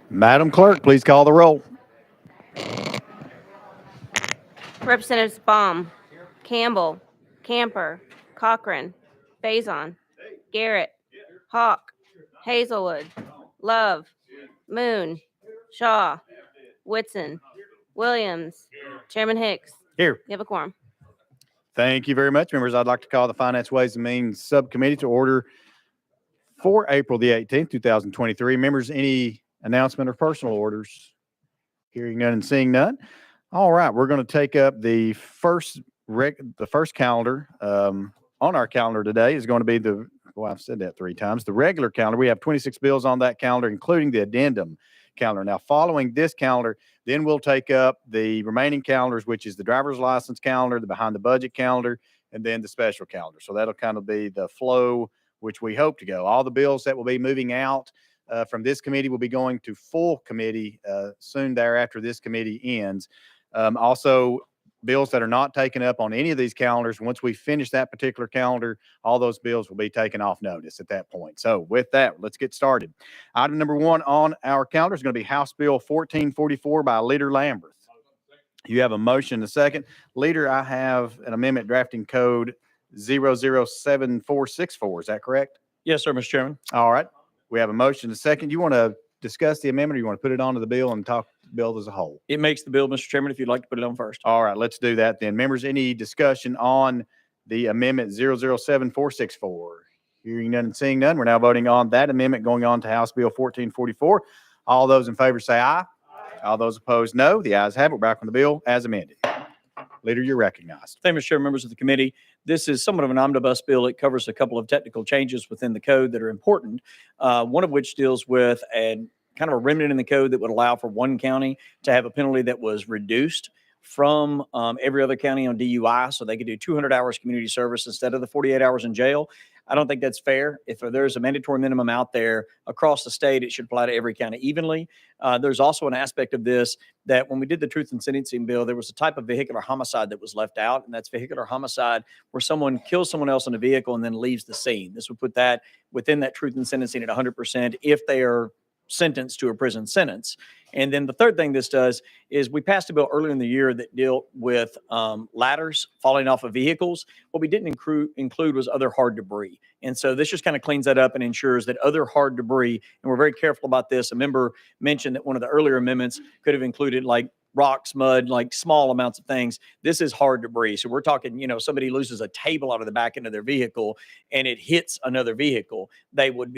Madam Clerk, please call the roll. Representatives Baum, Campbell, Camper, Cochran, Faison, Garrett, Hawk, Hazelwood, Love, Moon, Shaw, Whitson, Williams, Chairman Hicks. Here. You have a quorum. Thank you very much, members. I'd like to call the Finance, Ways and Means Subcommittee to order for April the 18th, 2023. Members, any announcement or personal orders? Hearing none and seeing none. All right, we're going to take up the first calendar. On our calendar today is going to be I've said that 3 times. The regular calendar. We have 26 bills on that calendar, including the addendum calendar. Now, following this calendar, then we'll take up the remaining calendars, which is the driver's license calendar, the behind the budget calendar, and then the special calendar. So that'll kind of be the flow which we hope to go. All the bills that will be moving out from this committee will be going to full committee soon thereafter this committee ends. Also, bills that are not taken up on any of these calendars, once we finish that particular calendar, all those bills will be taken off notice at that point. So with that, let's get started. Item number 1 on our calendar is going to be House Bill 1444 by Leader Lamberth. You have a motion and a second. Leader, I have an amendment drafting code 007464. Is that correct? Yes, sir, Mr. Chairman. All right. We have a motion and a second. You want to discuss the amendment, or you want to put it onto the bill and talk the bill as a whole? It makes the bill, Mr. Chairman, if you'd like to put it on first. All right, let's do that then. Members, any discussion on the amendment 007464? Hearing none and seeing none, we're now voting on that amendment going on to House Bill 1444. All those in favor say aye. All those opposed, no. The ayes have it. We're back on the bill as amended. Leader, you're recognized. Thank you, Mr. Chairman, members of the committee. This is somewhat of an omnibus bill. It covers a couple of technical changes within the code that are important, one of which deals with kind of a remnant in the code that would allow for one county to have a penalty that was reduced from every other county on DUI, so they could do 200 hours community service instead of the 48 hours in jail. I don't think that's fair. If there's a mandatory minimum out there across the state, it should apply to every county evenly. There's also an aspect of this that when we did the Truth in Sentencing bill, there was a type of vehicular homicide that was left out, and that's vehicular homicide where someone kills someone else in a vehicle and then leaves the scene. This would put that within that Truth in Sentencing at 100% if they are sentenced to a prison sentence. And then the third thing this does is we passed a bill earlier in the year that dealt with ladders falling off of vehicles. What we didn't include was other hard debris. And so this just kind of cleans that up and ensures that other hard debris, and we're very careful about this. A member mentioned that one of the earlier amendments could have included like rocks, mud, like small amounts of things. This is hard debris. So we're talking, somebody loses a table out of the back end of their vehicle and it hits another vehicle. They would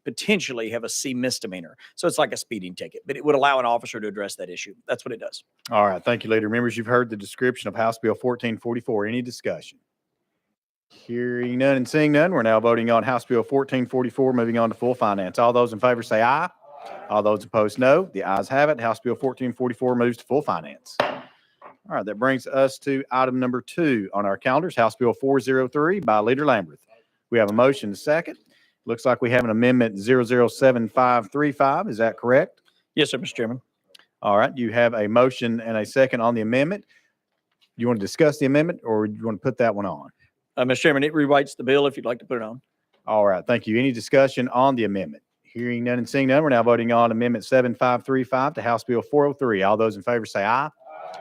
potentially have a C misdemeanor. So it's like a speeding ticket, but it would allow an officer to address that issue. That's what it does. All right. Thank you, Leader. Members, you've heard the description of House Bill 1444. Any discussion? Hearing none and seeing none, we're now voting on House Bill 1444, moving on to full finance. All those in favor say aye. All those opposed, no. The ayes have it. House Bill 1444 moves to full finance. All right, that brings us to item number 2 on our calendars, House Bill 403 by Leader Lamberth. We have a motion to second. Looks like we have an amendment 007535. Is that correct? Yes, sir, Mr. Chairman. All right, you have a motion and a second on the amendment. Do you want to discuss the amendment, or do you want to put that one on? Mr. Chairman, it rewrites the bill if you'd like to put it on. All right, thank you. Any discussion on the amendment? Hearing none and seeing none, we're now voting on Amendment 7535 to House Bill 403. All those in favor say aye.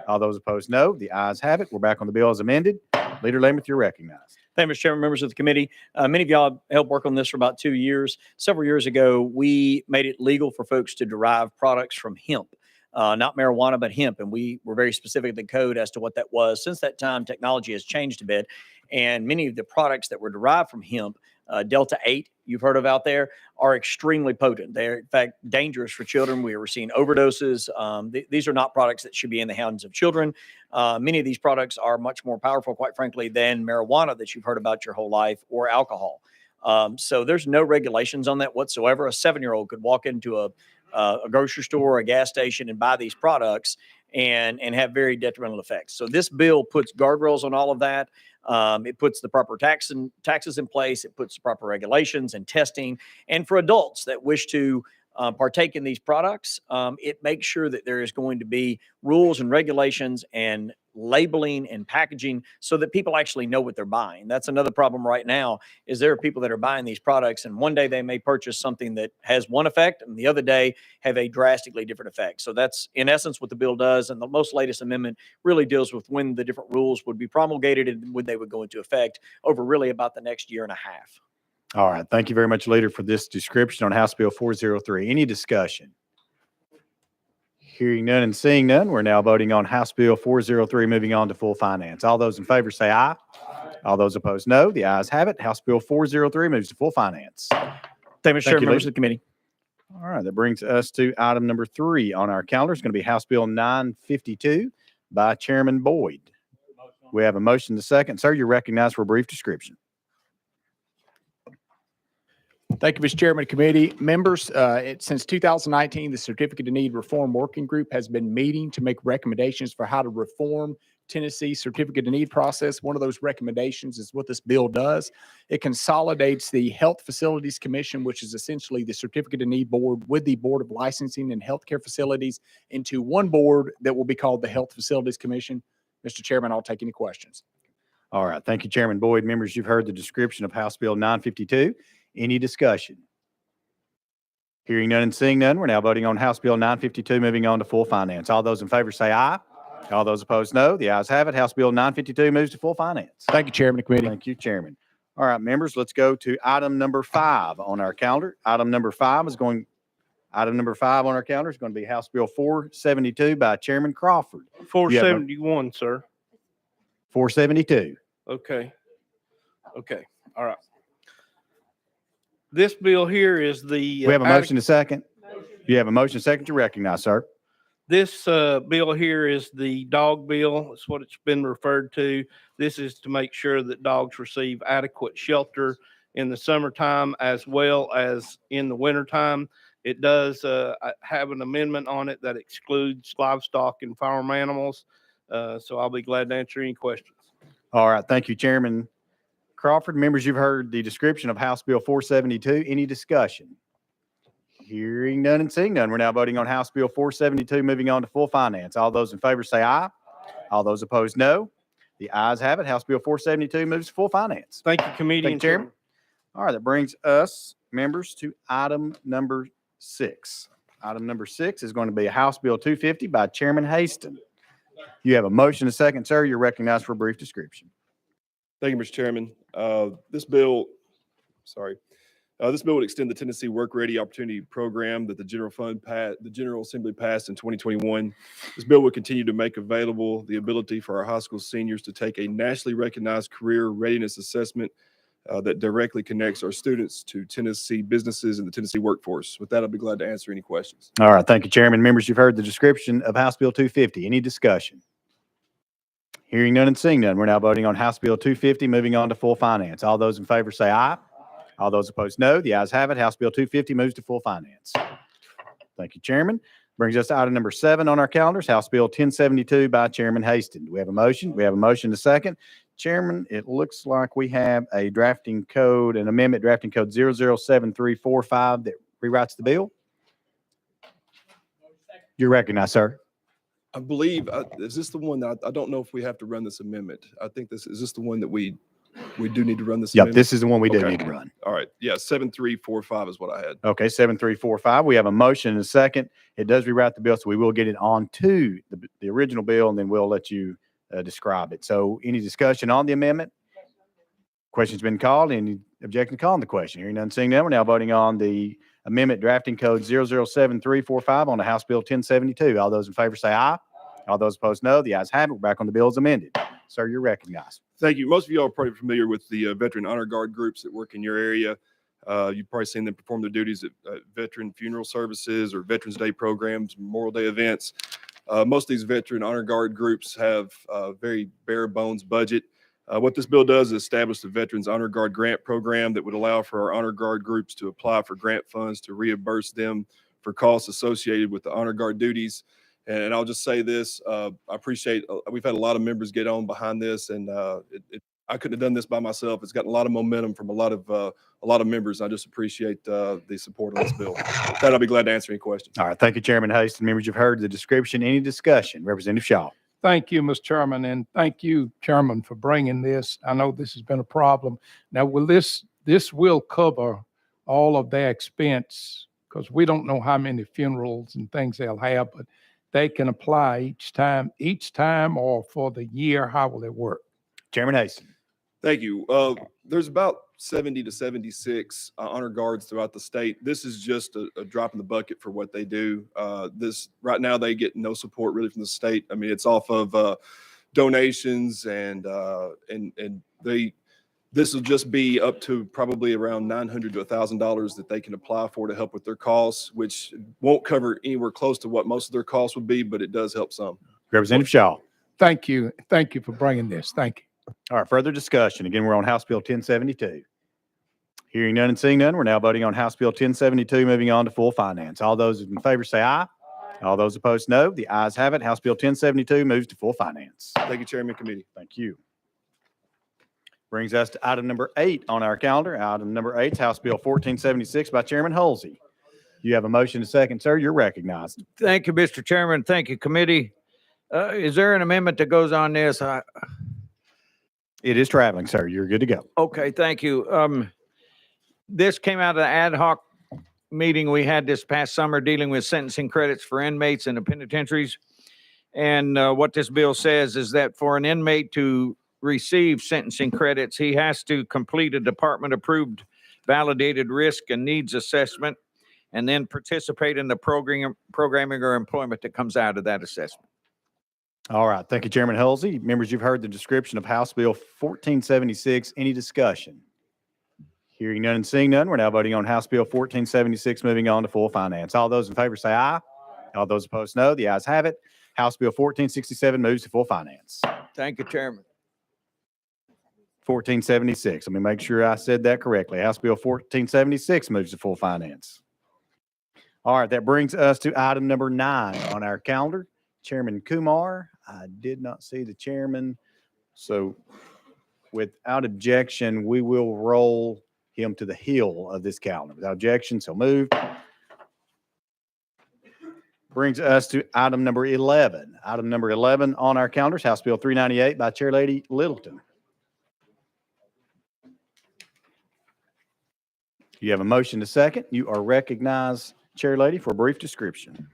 All those opposed, no. The ayes have it. We're back on the bill as amended. Leader Lamberth, you're recognized. Thank you, Mr. Chairman, members of the committee. Many of y'all helped work on this for about 2 years. Several years ago, we made it legal for folks to derive products from hemp. Not marijuana, but hemp. And we were very specific in the code as to what that was. Since that time, technology has changed a bit. And many of the products that were derived from hemp, Delta 8, you've heard of out there, are extremely potent. They're, in fact, dangerous for children. We are seeing overdoses. These are not products that should be in the hands of children. Many of these products are much more powerful, quite frankly, than marijuana that you've heard about your whole life or alcohol. So there's no regulations on that whatsoever. A 7-year-old could walk into a grocery store or a gas station and buy these products and have very detrimental effects. So this bill puts guardrails on all of that. It puts the proper taxes in place. It puts the proper regulations and testing. And for adults that wish to partake in these products, it makes sure that there is going to be rules and regulations and labeling and packaging so that people actually know what they're buying. That's another problem right now, is there are people that are buying these products, and one day they may purchase something that has one effect and the other day have a drastically different effect. So that's in essence what the bill does. And the most latest amendment really deals with when the different rules would be promulgated and when they would go into effect over really about the next year and a half. All right. Thank you very much, Leader, for this description on House Bill 403. Any discussion? Hearing none and seeing none, we're now voting on House Bill 403, moving on to full finance. All those in favor say aye. All those opposed, no. The ayes have it. House Bill 403 moves to full finance. Thank you, Mr. Chairman, members of the committee. All right. That brings us to item number 3 on our calendar. It's going to be House Bill 952 by Chairman Boyd. We have a motion to second. Sir, you're recognized for a brief description. Thank you, Mr. Chairman, committee members. Since 2019, the Certificate of Need Reform Working Group has been meeting to make recommendations for how to reform Tennessee's Certificate of Need process. One of those recommendations is what this bill does. It consolidates the Health Facilities Commission, which is essentially the Certificate of Need Board, with the Board of Licensing and Healthcare Facilities into one board that will be called the Health Facilities Commission. Mr. Chairman, I'll take any questions. All right. Thank you, Chairman Boyd. Members, you've heard the description of House Bill 952. Any discussion? Hearing none and seeing none, we're now voting on House Bill 952, moving on to full finance. All those in favor say aye. All those opposed, no. The ayes have it. House Bill 952 moves to full finance. Thank you, Chairman and committee. Thank you, Chairman. All right, members, let's go to item number 5 on our calendar. Item number 5 on our calendar is going to be House Bill 472 by Chairman Crawford. 471, sir. 472. Okay. All right. This bill here is the. We have a motion to second. You have a motion to second to recognize, sir. This bill here is the dog bill. It's what it's been referred to. This is to make sure that dogs receive adequate shelter in the summertime as well as in the wintertime. It does have an amendment on it that excludes livestock and farm animals. So I'll be glad to answer any questions. All right. Thank you, Chairman Crawford. Members, you've heard the description of House Bill 472. Any discussion? Hearing none and seeing none, we're now voting on House Bill 472, moving on to full finance. All those in favor say aye. All those opposed, no. The ayes have it. House Bill 472 moves to full finance. Thank you, committee. Thank you, Chairman. All right. That brings us, members, to item number 6. Item number 6 is going to be House Bill 250 by Chairman Haston. You have a motion to second, sir. You're recognized for a brief description. Thank you, Mr. Chairman. This bill would extend the Tennessee Work Ready Opportunity Program that the General Assembly passed in 2021. This bill would continue to make available the ability for our high school seniors to take a nationally recognized career readiness assessment that directly connects our students to Tennessee businesses and the Tennessee workforce. With that, I'll be glad to answer any questions. All right. Thank you, Chairman. Members, you've heard the description of House Bill 250. Any discussion? Hearing none and seeing none, we're now voting on House Bill 250, moving on to full finance. All those in favor say aye. All those opposed, no. The ayes have it. House Bill 250 moves to full finance. Thank you, Chairman. Brings us to item number 7 on our calendars, House Bill 1072 by Chairman Haston. Do we have a motion? We have a motion to second. Chairman, it looks like we have an amendment drafting code 007345 that rewrites the bill. You're recognized, sir. I believe, is this the one that I don't know if we have to run this amendment? I think is this the one that we do need to run this Yep, amendment? this is the one we do Okay. need to run. All right. Yeah, 7345 is what I had. Okay, 7345. We have a motion and a second. It does rewrite the bill, so we will get it on to the original bill, and then we'll let you describe it. So any discussion on the amendment? Question's been called. Any objection to calling the question? Hearing none, seeing none, we're now voting on the amendment drafting code 007345 on the House Bill 1072. All those in favor say aye. All those opposed, no. The ayes have it. We're back on the bill as amended. Sir, you're recognized. Thank you. Most of you all are probably familiar with the Veteran Honor Guard groups that work in your area. You've probably seen them perform their duties at veteran funeral services or Veterans Day programs, Memorial Day events. Most of these Veteran Honor Guard groups have a very bare bones budget. What this bill does is establish the Veterans Honor Guard grant program that would allow for our Honor Guard groups to apply for grant funds to reimburse them for costs associated with the Honor Guard duties. And I'll just say this, I appreciate, we've had a lot of members get on behind this, and I couldn't have done this by myself. It's gotten a lot of momentum from a lot of members. I just appreciate the support on this bill. With that, I'll be glad to answer any questions. All right. Thank you, Chairman Haston. Members, you've heard the description. Any discussion? Representative Shaw. Thank you, Mr. Chairman, and thank you, Chairman, for bringing this. I know this has been a problem. Now, this will cover all of their expense, because we don't know how many funerals and things they'll have, but they can apply each time or for the year. How will it work? Chairman Hasty. Thank you. There's about 70 to 76 honor guards throughout the state. This is just a drop in the bucket for what they do. Right now they get no support really from the state. I mean, it's off of donations and this will just be up to probably around $900 to $1,000 that they can apply for to help with their costs, which won't cover anywhere close to what most of their costs would be, but it does help some. Representative Shaw. Thank you. Thank you for bringing this. Thank you. All right, further discussion. Again, we're on House Bill 1072. Hearing none and seeing none, we're now voting on House Bill 1072, moving on to full finance. All those in favor say aye. All those opposed, no. The ayes have it. House Bill 1072 moves to full finance. Thank you, Chairman Committee. Thank you. Brings us to item number 8 on our calendar. Item number 8 is House Bill 1476 by Chairman Hulsey. You have a motion to second, sir. You're recognized. Thank you, Mr. Chairman. Thank you, committee. Is there an amendment that goes on this? It is traveling, sir. You're good to go. Okay, thank you. This came out of the ad hoc meeting we had this past summer dealing with sentencing credits for inmates in the penitentiaries. And what this bill says is that for an inmate to receive sentencing credits, he has to complete a department-approved validated risk and needs assessment and then participate in the programming or employment that comes out of that assessment. All right. Thank you, Chairman Hulsey. Members, you've heard the description of House Bill 1476. Any discussion? Hearing none and seeing none, we're now voting on House Bill 1476, moving on to full finance. All those in favor say aye. All those opposed, no. The ayes have it. House Bill 1467 moves to full finance. Thank you, Chairman. 1476. Let me make sure I said that correctly. House Bill 1476 moves to full finance. All right. That brings us to item number 9 on our calendar. Chairman Kumar. I did not see the chairman. So without objection, we will roll him to the hill of this calendar. Without objection, so moved. Brings us to item number 11. Item number 11 on our calendars, House Bill 398 by Chair Lady Littleton. You have a motion to second. You are recognized, Chair Lady, for a brief description.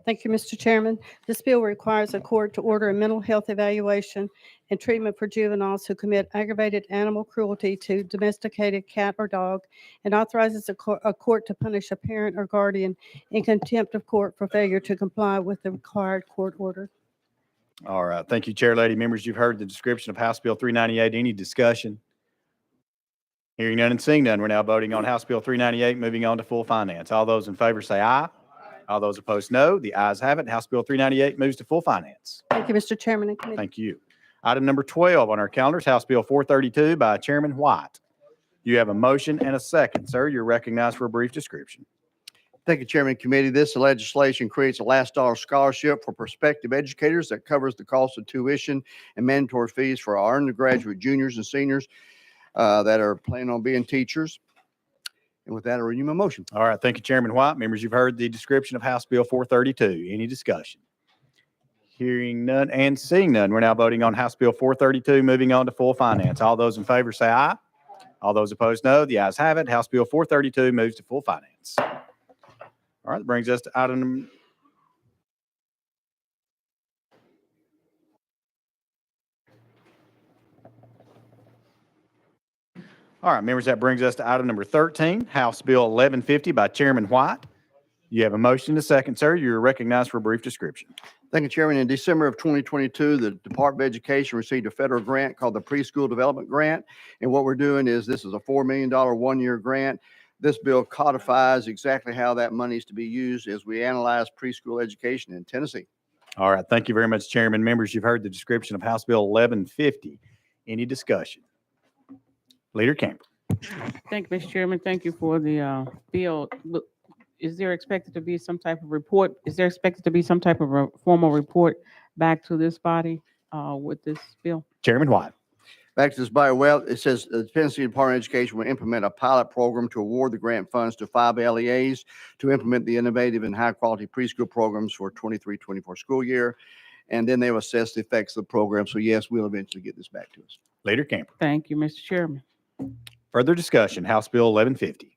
Thank you, Mr. Chairman. This bill requires a court to order a mental health evaluation and treatment for juveniles who commit aggravated animal cruelty to domesticated cat or dog, and authorizes a court to punish a parent or guardian in contempt of court for failure to comply with the required court order. All right. Thank you, Chair Lady. Members, you've heard the description of House Bill 398. Any discussion? Hearing none and seeing none, we're now voting on House Bill 398, moving on to full finance. All those in favor say aye. All those opposed, no. The ayes have it. House Bill 398 moves to full finance. Thank you, Mr. Chairman and committee. Thank you. Item number 12 on our calendars, House Bill 432 by Chairman White. You have a motion and a second, sir. You're recognized for a brief description. Thank you, Chairman and Committee. This legislation creates a last dollar scholarship for prospective educators that covers the cost of tuition and mandatory fees for our undergraduate juniors and seniors that are planning on being teachers. And with that, I renew my motion. All right. Thank you, Chairman White. Members, you've heard the description of House Bill 432. Any discussion? Hearing none and seeing none, we're now voting on House Bill 432, moving on to full finance. All those in favor say aye. All those opposed, no. The ayes have it. House Bill 432 moves to full finance. All right. That brings us to item All right, members, that brings us to item number 13, House Bill 1150 by Chairman White. You have a motion to second, sir. You're recognized for a brief description. Thank you, Chairman. In December of 2022, the Department of Education received a federal grant called the Preschool Development Grant. And what we're doing is this is a $4 million one-year grant. This bill codifies exactly how that money is to be used as we analyze preschool education in Tennessee. All right. Thank you very much, Chairman. Members, you've heard the description of House Bill 1150. Any discussion? Leader Camper. Thank you, Mr. Chairman. Thank you for the bill. Is there expected to be some type of report? Is there expected to be some type of a formal report back to this body with this bill? Chairman White. Back to this body, well, it says the Tennessee Department of Education will implement a pilot program to award the grant funds to 5 LEAs to implement the innovative and high-quality preschool programs for 23-24 school year. and then they'll assess the effects of the program. So yes, we'll eventually get this back to us. Leader Camper. Thank you, Mr. Chairman. Further discussion, House Bill 1150.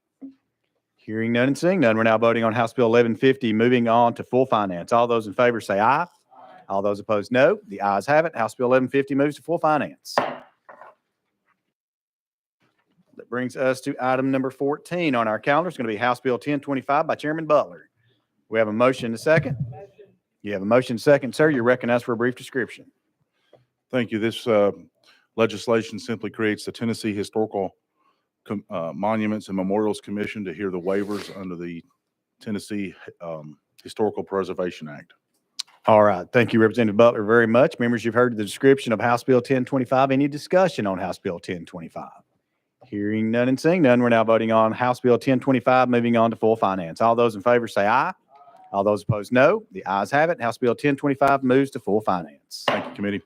Hearing none and seeing none, we're now voting on House Bill 1150, moving on to full finance. All those in favor say aye. All those opposed, no. The ayes have it. House Bill 1150 moves to full finance. That brings us to item number 14 on our calendar. It's going to be House Bill 1025 by Chairman Butler. We have a motion and a second. You have a motion and a second, sir. You're recognized for a brief description. Thank you. This legislation simply creates the Tennessee Historical Monuments and Memorials Commission to hear the waivers under the Tennessee Historical Preservation Act. All right. Thank you, Representative Butler, very much. Members, you've heard the description of House Bill 1025. Any discussion on House Bill 1025? Hearing none and seeing none, we're now voting on House Bill 1025, moving on to full finance. All those in favor say aye. All those opposed, no. The ayes have it. House Bill 1025 moves to full finance. Thank you, committee.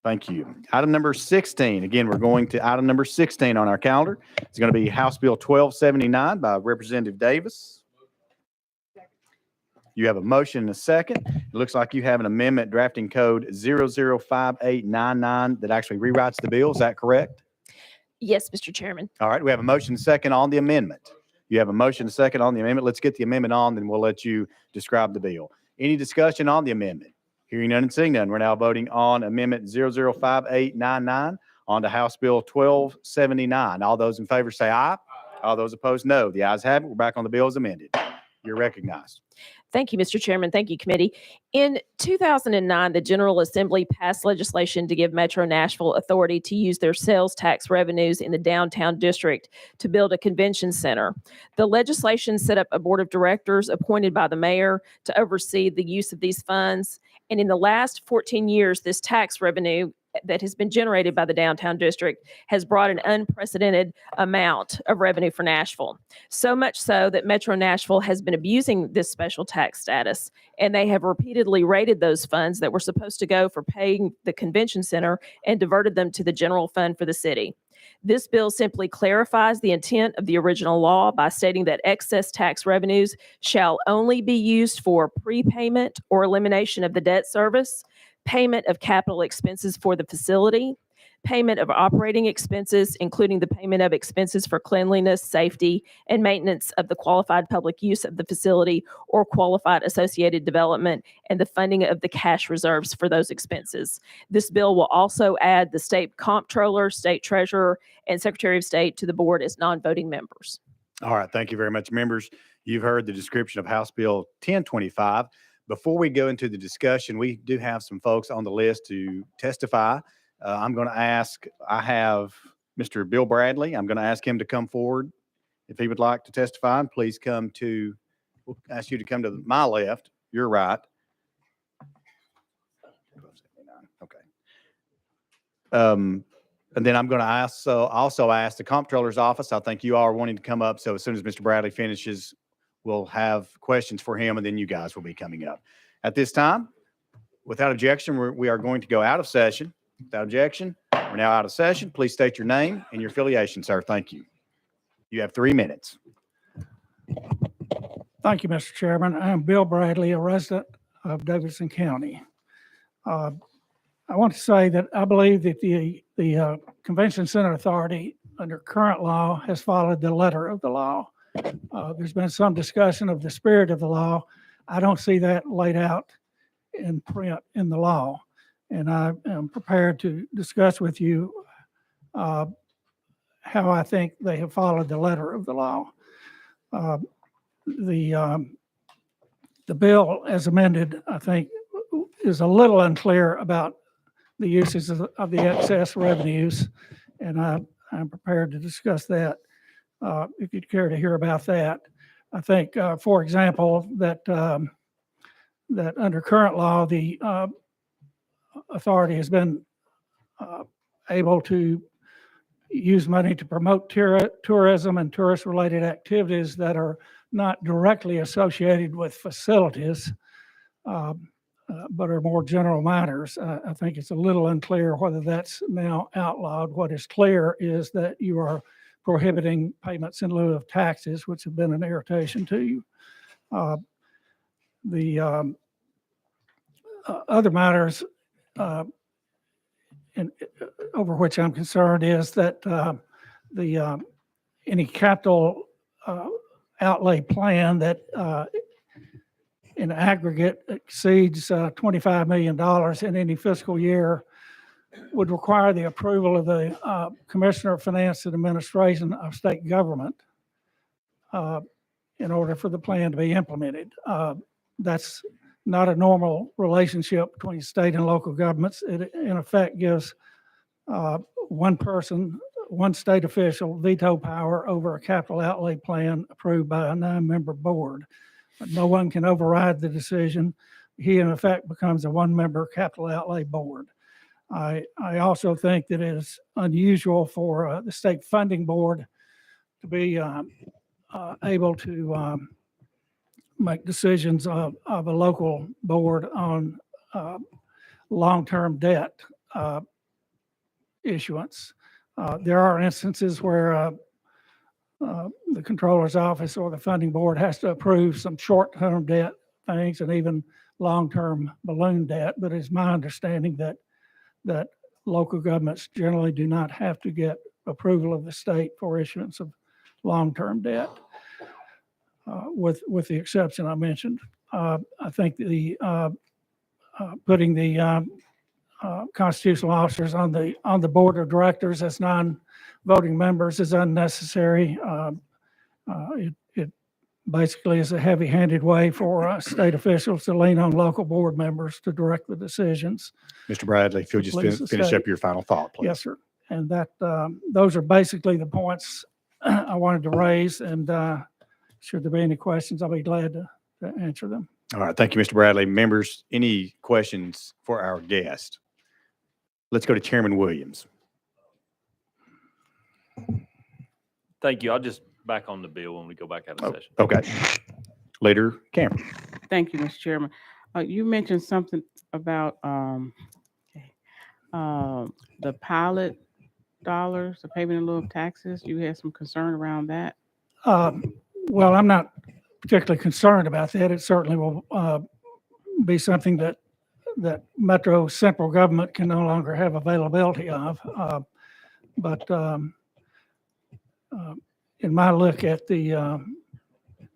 Thank you. Item number 16. Again, we're going to item number 16 on our calendar. It's going to be House Bill 1279 by Representative Davis. You have a motion and a second. It looks like you have an amendment drafting code 005899 that actually rewrites the bill. Is that correct? Yes, Mr. Chairman. All right. We have a motion and a second on the amendment. You have a motion and a second on the amendment. Let's get the amendment on, then we'll let you describe the bill. Any discussion on the amendment? Hearing none and seeing none, we're now voting on Amendment 005899 on to House Bill 1279. All those in favor say aye. All those opposed, no. The ayes have it. We're back on the bill as amended. You're recognized. Thank you, Mr. Chairman. Thank you, committee. In 2009, the General Assembly passed legislation to give Metro Nashville authority to use their sales tax revenues in the downtown district to build a convention center. The legislation set up a board of directors appointed by the mayor to oversee the use of these funds. And in the last 14 years, this tax revenue that has been generated by the downtown district has brought an unprecedented amount of revenue for Nashville. So much so that Metro Nashville has been abusing this special tax status, and they have repeatedly raided those funds that were supposed to go for paying the convention center and diverted them to the general fund for the city. This bill simply clarifies the intent of the original law by stating that excess tax revenues shall only be used for prepayment or elimination of the debt service, payment of capital expenses for the facility, payment of operating expenses, including the payment of expenses for cleanliness, safety, and maintenance of the qualified public use of the facility or qualified associated development, and the funding of the cash reserves for those expenses. This bill will also add the state comptroller, state treasurer, and secretary of state to the board as non-voting members. All right. Thank you very much, members. You've heard the description of House Bill 1025. Before we go into the discussion, we do have some folks on the list to testify. I'm going to ask, I have Mr. Bill Bradley. I'm going to ask him to come forward if he would like to testify. And please come to, we'll ask you to come to my left, your right. Okay. And then I'm going to also ask the comptroller's office. I think you all are wanting to come up. So as soon as Mr. Bradley finishes, we'll have questions for him, and then you guys will be coming up. At this time, without objection, we are going to go out of session. Without objection, we're now out of session. Please state your name and your affiliation, sir. Thank you. You have 3 minutes. Thank you, Mr. Chairman. I'm Bill Bradley, a resident of Davidson County. I want to say that I believe that the Convention Center Authority, under current law, has followed the letter of the law. There's been some discussion of the spirit of the law. I don't see that laid out in print in the law. And I am prepared to discuss with you how I think they have followed the letter of the law. The bill as amended, I think, is a little unclear about the uses of the excess revenues. And I'm prepared to discuss that. If you'd care to hear about that. I think, for example, that under current law, the authority has been able to use money to promote tourism and tourist-related activities that are not directly associated with facilities, but are more general matters. I think it's a little unclear whether that's now outlawed. What is clear is that you are prohibiting payments in lieu of taxes, which have been an irritation to you. other matters and over which I'm concerned is that the any capital outlay plan that in aggregate exceeds $25 million in any fiscal year would require the approval of the Commissioner of Finance and Administration of state government in order for the plan to be implemented. That's not a normal relationship between state and local governments. It in effect gives one person, one state official veto power over a capital outlay plan approved by a 9-member board. No one can override the decision. He in effect becomes a 1-member capital outlay board. I also think that it is unusual for the state funding board to be able to make decisions of a local board on long-term debt issuance. There are instances where the controller's office or the funding board has to approve some short-term debt things and even long-term balloon debt, but it's my understanding that local governments generally do not have to get approval of the state for issuance of long-term debt, with the exception I mentioned. I think the putting the constitutional officers on the board of directors as non-voting members is unnecessary. It basically is a heavy-handed way for state officials to lean on local board members to direct the decisions. Mr. Bradley, if you'll just Please, the finish state. up your final thought, please. Yes, sir. And that those are basically the points I wanted to raise. And should there be any questions, I'll be glad to answer them. All right. Thank you, Mr. Bradley. Members, any questions for our guest? Let's go to Chairman Williams. Thank you. I'll just back on the bill when we go back out of session. Okay. Later, Cameron. Thank you, Mr. Chairman. You mentioned something about the pilot dollars, the payment in lieu of taxes. You had some concern around that. Well, I'm not particularly concerned about that. It certainly will be something that Metro central government can no longer have availability of. But in my look at the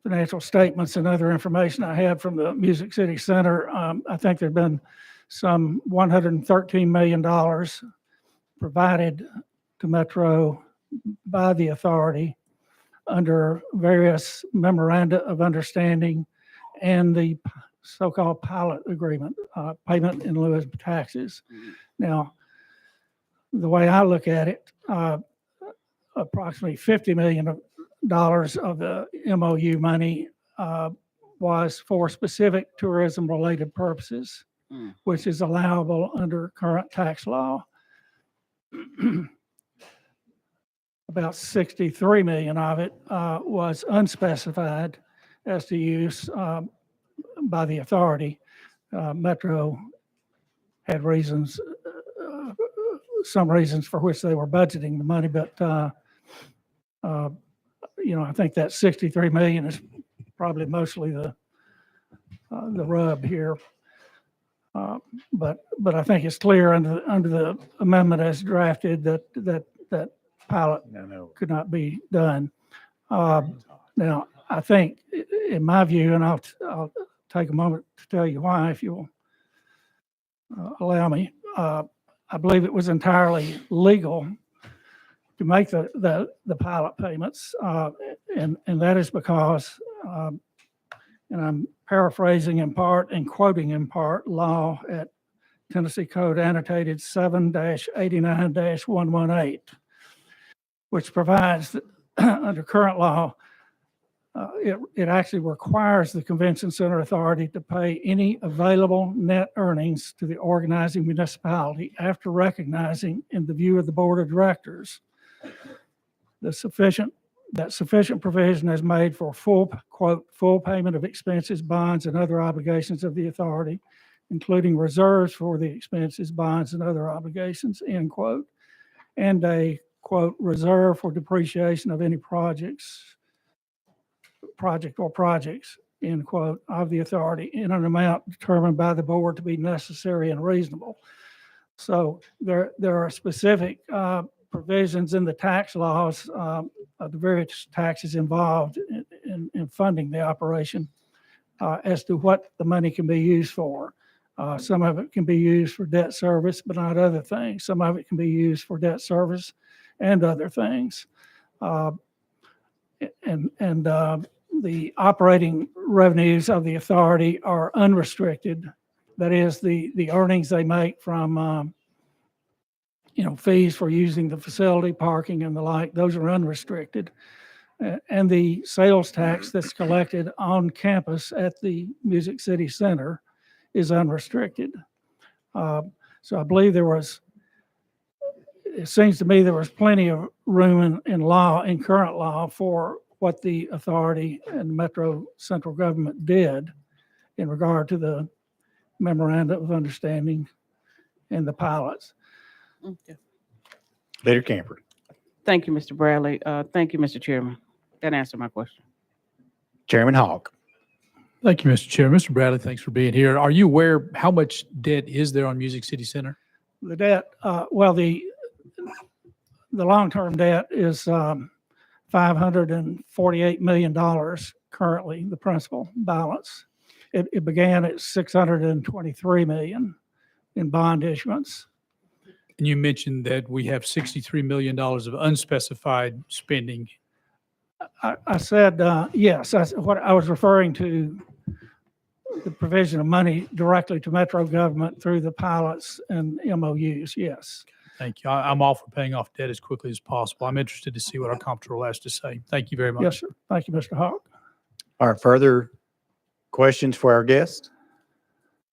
financial statements and other information I had from the Music City Center, I think there've been some $113 million provided to Metro by the authority under various memoranda of understanding and the so-called pilot agreement, payment in lieu of taxes. Now, the way I look at it, approximately $50 million of the MOU money was for specific tourism-related purposes, which is allowable under current tax law. About 63 million of it was unspecified as to use by the authority. Metro had reasons, some reasons for which they were budgeting the money, but I think that 63 million is probably mostly the rub here. But I think it's clear under the amendment as drafted that pilot could not be done. Now, I think, in my view, and I'll take a moment to tell you why, if you'll allow me. I believe it was entirely legal to make the pilot payments, and that is because, and I'm paraphrasing in part and quoting in part, law at Tennessee Code annotated 7-89-118. Which provides that under current law, it actually requires the Convention Center Authority to pay any available net earnings to the organizing municipality after recognizing, in the view of the Board of Directors, that sufficient provision is made for full payment of expenses, bonds, and other obligations of the authority, including reserves for the expenses, bonds, and other obligations, end quote, and a quote, reserve for depreciation of any project or projects, end quote, of the authority in an amount determined by the board to be necessary and reasonable. So there are specific provisions in the tax laws of the various taxes involved in funding the operation as to what the money can be used for. Some of it can be used for debt service, but not other things. Some of it can be used for debt service and other things. The operating revenues of the authority are unrestricted. That is, the earnings they make from fees for using the facility, parking and the like, those are unrestricted. And the sales tax that's collected on campus at the Music City Center is unrestricted. So I believe it seems to me there was plenty of room in current law for what the authority and Metro Central Government did in regard to the memorandum of understanding and the pilots. Okay. Leader Camper. Thank you, Mr. Bradley. Thank you, Mr. Chairman. That answered my question. Chairman Hawk. Thank you, Mr. Chair. Mr. Bradley, thanks for being here. Are you aware how much debt is there on Music City Center? The debt, the long-term debt is $548 million currently, the principal balance. It began at $623 million in bond issuance. And you mentioned that we have $63 million of unspecified spending. I said, yes, what I was referring to, the provision of money directly to Metro government through the pilots and MOUs, yes. Thank you. I'm all for paying off debt as quickly as possible. I'm interested to see what our comptroller has to say. Thank you very much. Yes, sir. Thank you, Mr. Hawk. All right, further questions for our guest?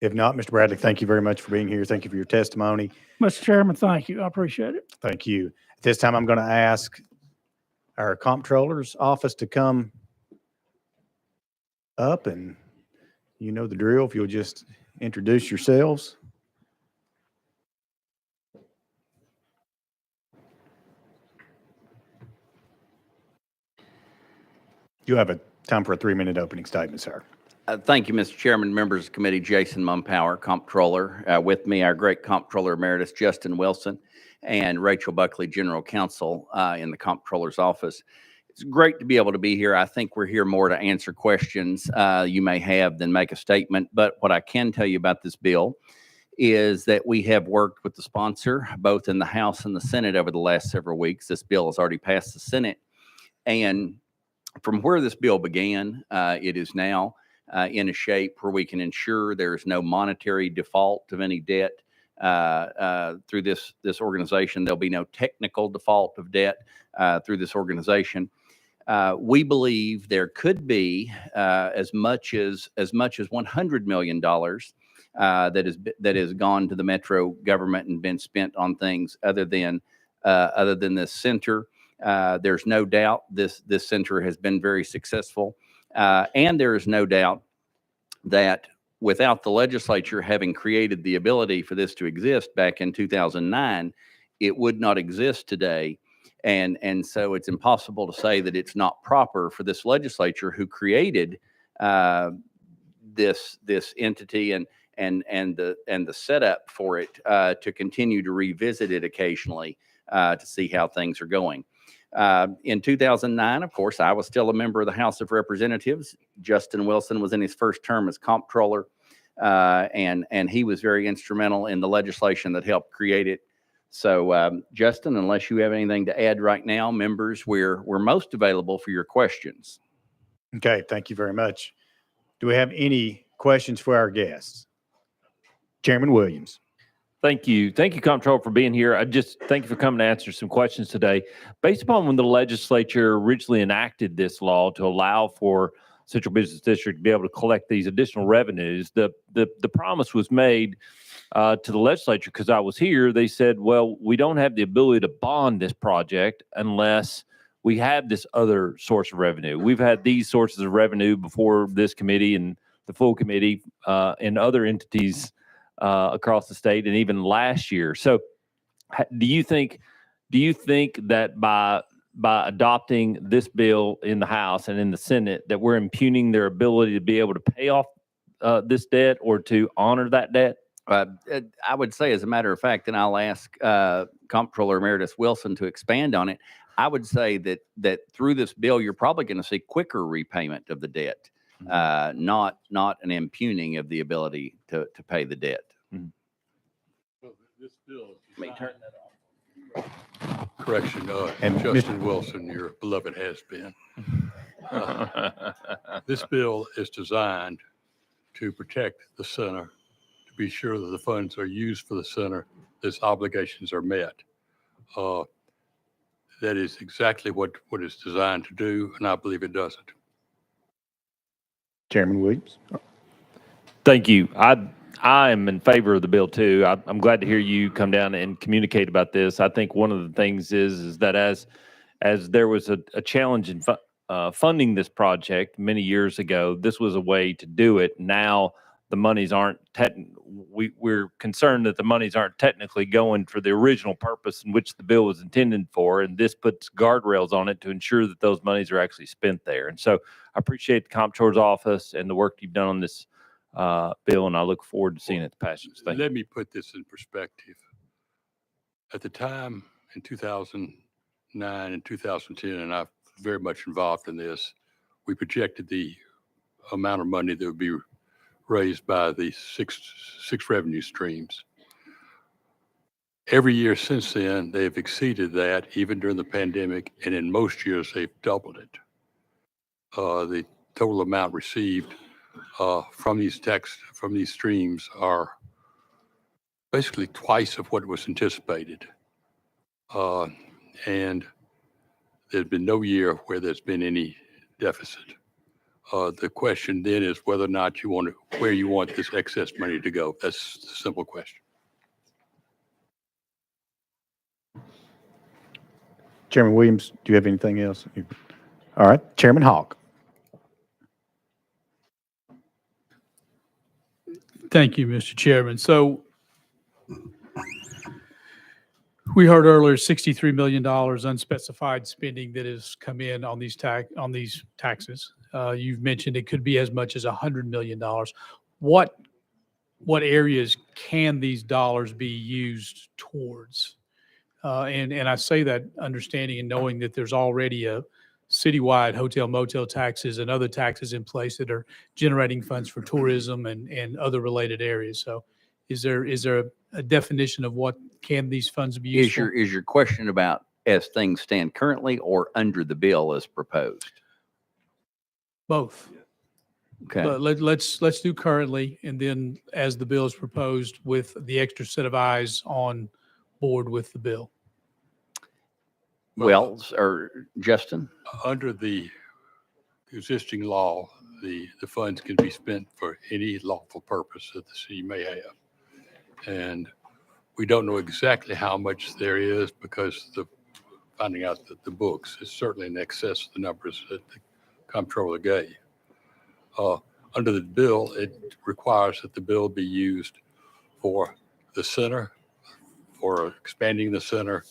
If not, Mr. Bradley, thank you very much for being here. Thank you for your testimony. Mr. Chairman, thank you. I appreciate it. Thank you. At this time, I'm going to ask our comptroller's office to come up, and you know the drill. If you'll just introduce yourselves. You have a time for a 3-minute opening statement, sir. Thank you, Mr. Chairman, members of the committee. Jason Mumpower, comptroller. With me, our great comptroller emeritus, Justin Wilson, and Rachel Buckley, general counsel in the comptroller's office. It's great to be able to be here. I think we're here more to answer questions you may have than make a statement. But what I can tell you about this bill is that we have worked with the sponsor, both in the House and the Senate over the last several weeks. This bill has already passed the Senate. And from where this bill began, it is now in a shape where we can ensure there is no monetary default of any debt through this organization. There'll be no technical default of debt through this organization. We believe there could be as much as $100 million that has gone to the Metro government and been spent on things other than this center. There's no doubt this center has been very successful, and there is no doubt that without the legislature having created the ability for this to exist back in 2009, it would not exist today. And so it's impossible to say that it's not proper for this legislature who created this entity and the setup for it to continue to revisit it occasionally to see how things are going. In 2009, of course, I was still a member of the House of Representatives. Justin Wilson was in his first term as comptroller, and he was very instrumental in the legislation that helped create it. So, Justin, unless you have anything to add right now, members, we're most available for your questions. Okay, thank you very much. Do we have any questions for our guests? Chairman Williams. Thank you. Thank you, Comptroller, for being here. Thank you for coming to answer some questions today. Based upon when the legislature originally enacted this law to allow for Central Business District to be able to collect these additional revenues, the promise was made to the legislature, because I was here. They said, well, we don't have the ability to bond this project unless we have this other source of revenue. We've had these sources of revenue before this committee and the full committee and other entities across the state, and even last year. So do you think that by by adopting this bill in the House and in the Senate, that we're impugning their ability to be able to pay off this debt or to honor that debt? I would say, as a matter of fact, and I'll ask Comptroller Emeritus Wilson to expand on it. I would say that through this bill, you're probably going to see quicker repayment of the debt, not an impugning of the ability to pay the debt. This bill Let me turn that off. Correction, And Justin Wilson, your beloved has-been. This bill is designed to protect the center, to be sure that the funds are used for the center, its obligations are met. That is exactly what it's designed to do, and I believe it does it. Chairman Williams. Thank you. I am in favor of the bill too. I'm glad to hear you come down and communicate about this. I think one of the things is that as there was a challenge in funding this project many years ago, this was a way to do it. Now the monies aren't we're concerned that the monies aren't technically going for the original purpose in which the bill was intended for, and this puts guardrails on it to ensure that those monies are actually spent there. And so I appreciate the Comptroller's office and the work you've done on this bill, and I look forward to seeing its passage. Thank you. Let me put this in perspective. At the time in 2009 and 2010, and I'm very much involved in this, we projected the amount of money that would be raised by the six revenue streams. Every year since then, they've exceeded that, even during the pandemic, and in most years, they've doubled it. The total amount received from these streams are basically twice of what was anticipated. And there's been no year where there's been any deficit. The question then is whether or not where you want this excess money to go. That's the simple question. Chairman Williams, do you have anything else? All right, Chairman Hawk. Thank you, Mr. Chairman. So we heard earlier $63 million unspecified spending that has come in on these taxes. You've mentioned it could be as much as $100 million. What areas can these dollars be used towards? And I say that understanding and knowing that there's already a citywide hotel motel taxes and other taxes in place that are generating funds for tourism and other related areas. So is there a definition of what can these funds be used for? Is your question about as things stand currently or under the bill as proposed? Both. Okay. But let's do currently, and then as the bill is proposed with the extra set of eyes on board with the bill. Well, or Justin? Under the existing law, the funds can be spent for any lawful purpose that the city may have. And we don't know exactly how much there is because finding out that the books is certainly in excess of the numbers that the comptroller gave. Under the bill, it requires that the bill be used for the center, for expanding the center,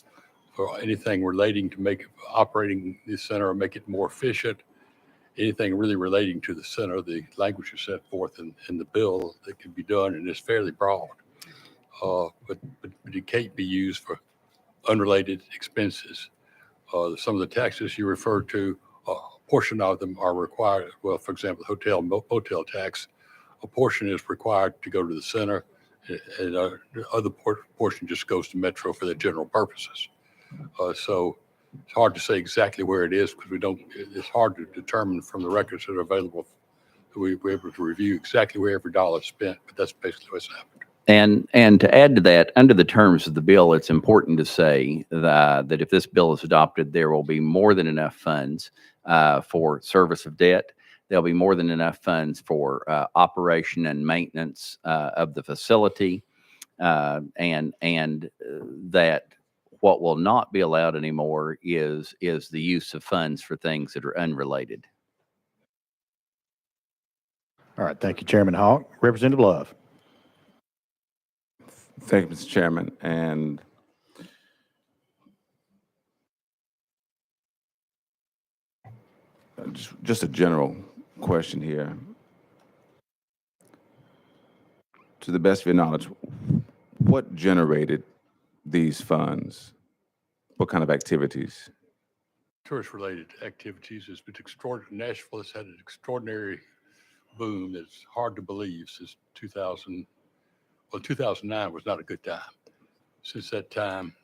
for anything relating to operating the center or make it more efficient, anything really relating to the center. The language is set forth in the bill that can be done, and it's fairly broad. But it can't be used for unrelated expenses. Some of the taxes you referred to, a portion of them are required. Well, for example, hotel motel tax, a portion is required to go to the center, and the other portion just goes to Metro for the general purposes. So it's hard to say exactly where it is because it's hard to determine from the records that are available. We're able to review exactly where every dollar is spent, but that's basically what's happened. And to add to that, under the terms of the bill, it's important to say that if this bill is adopted, there will be more than enough funds for service of debt. There'll be more than enough funds for operation and maintenance of the facility, and that what will not be allowed anymore is the use of funds for things that are unrelated. All right, thank you, Chairman Hawk. Representative Love. Thank you, Mr. Chairman. And Just a general question here. To the best of your knowledge, what generated these funds? What kind of activities? Tourist-related activities has been extraordinary. Nashville has had an extraordinary boom that's hard to believe since 2000. Well, 2009 was not a good time. Since that time,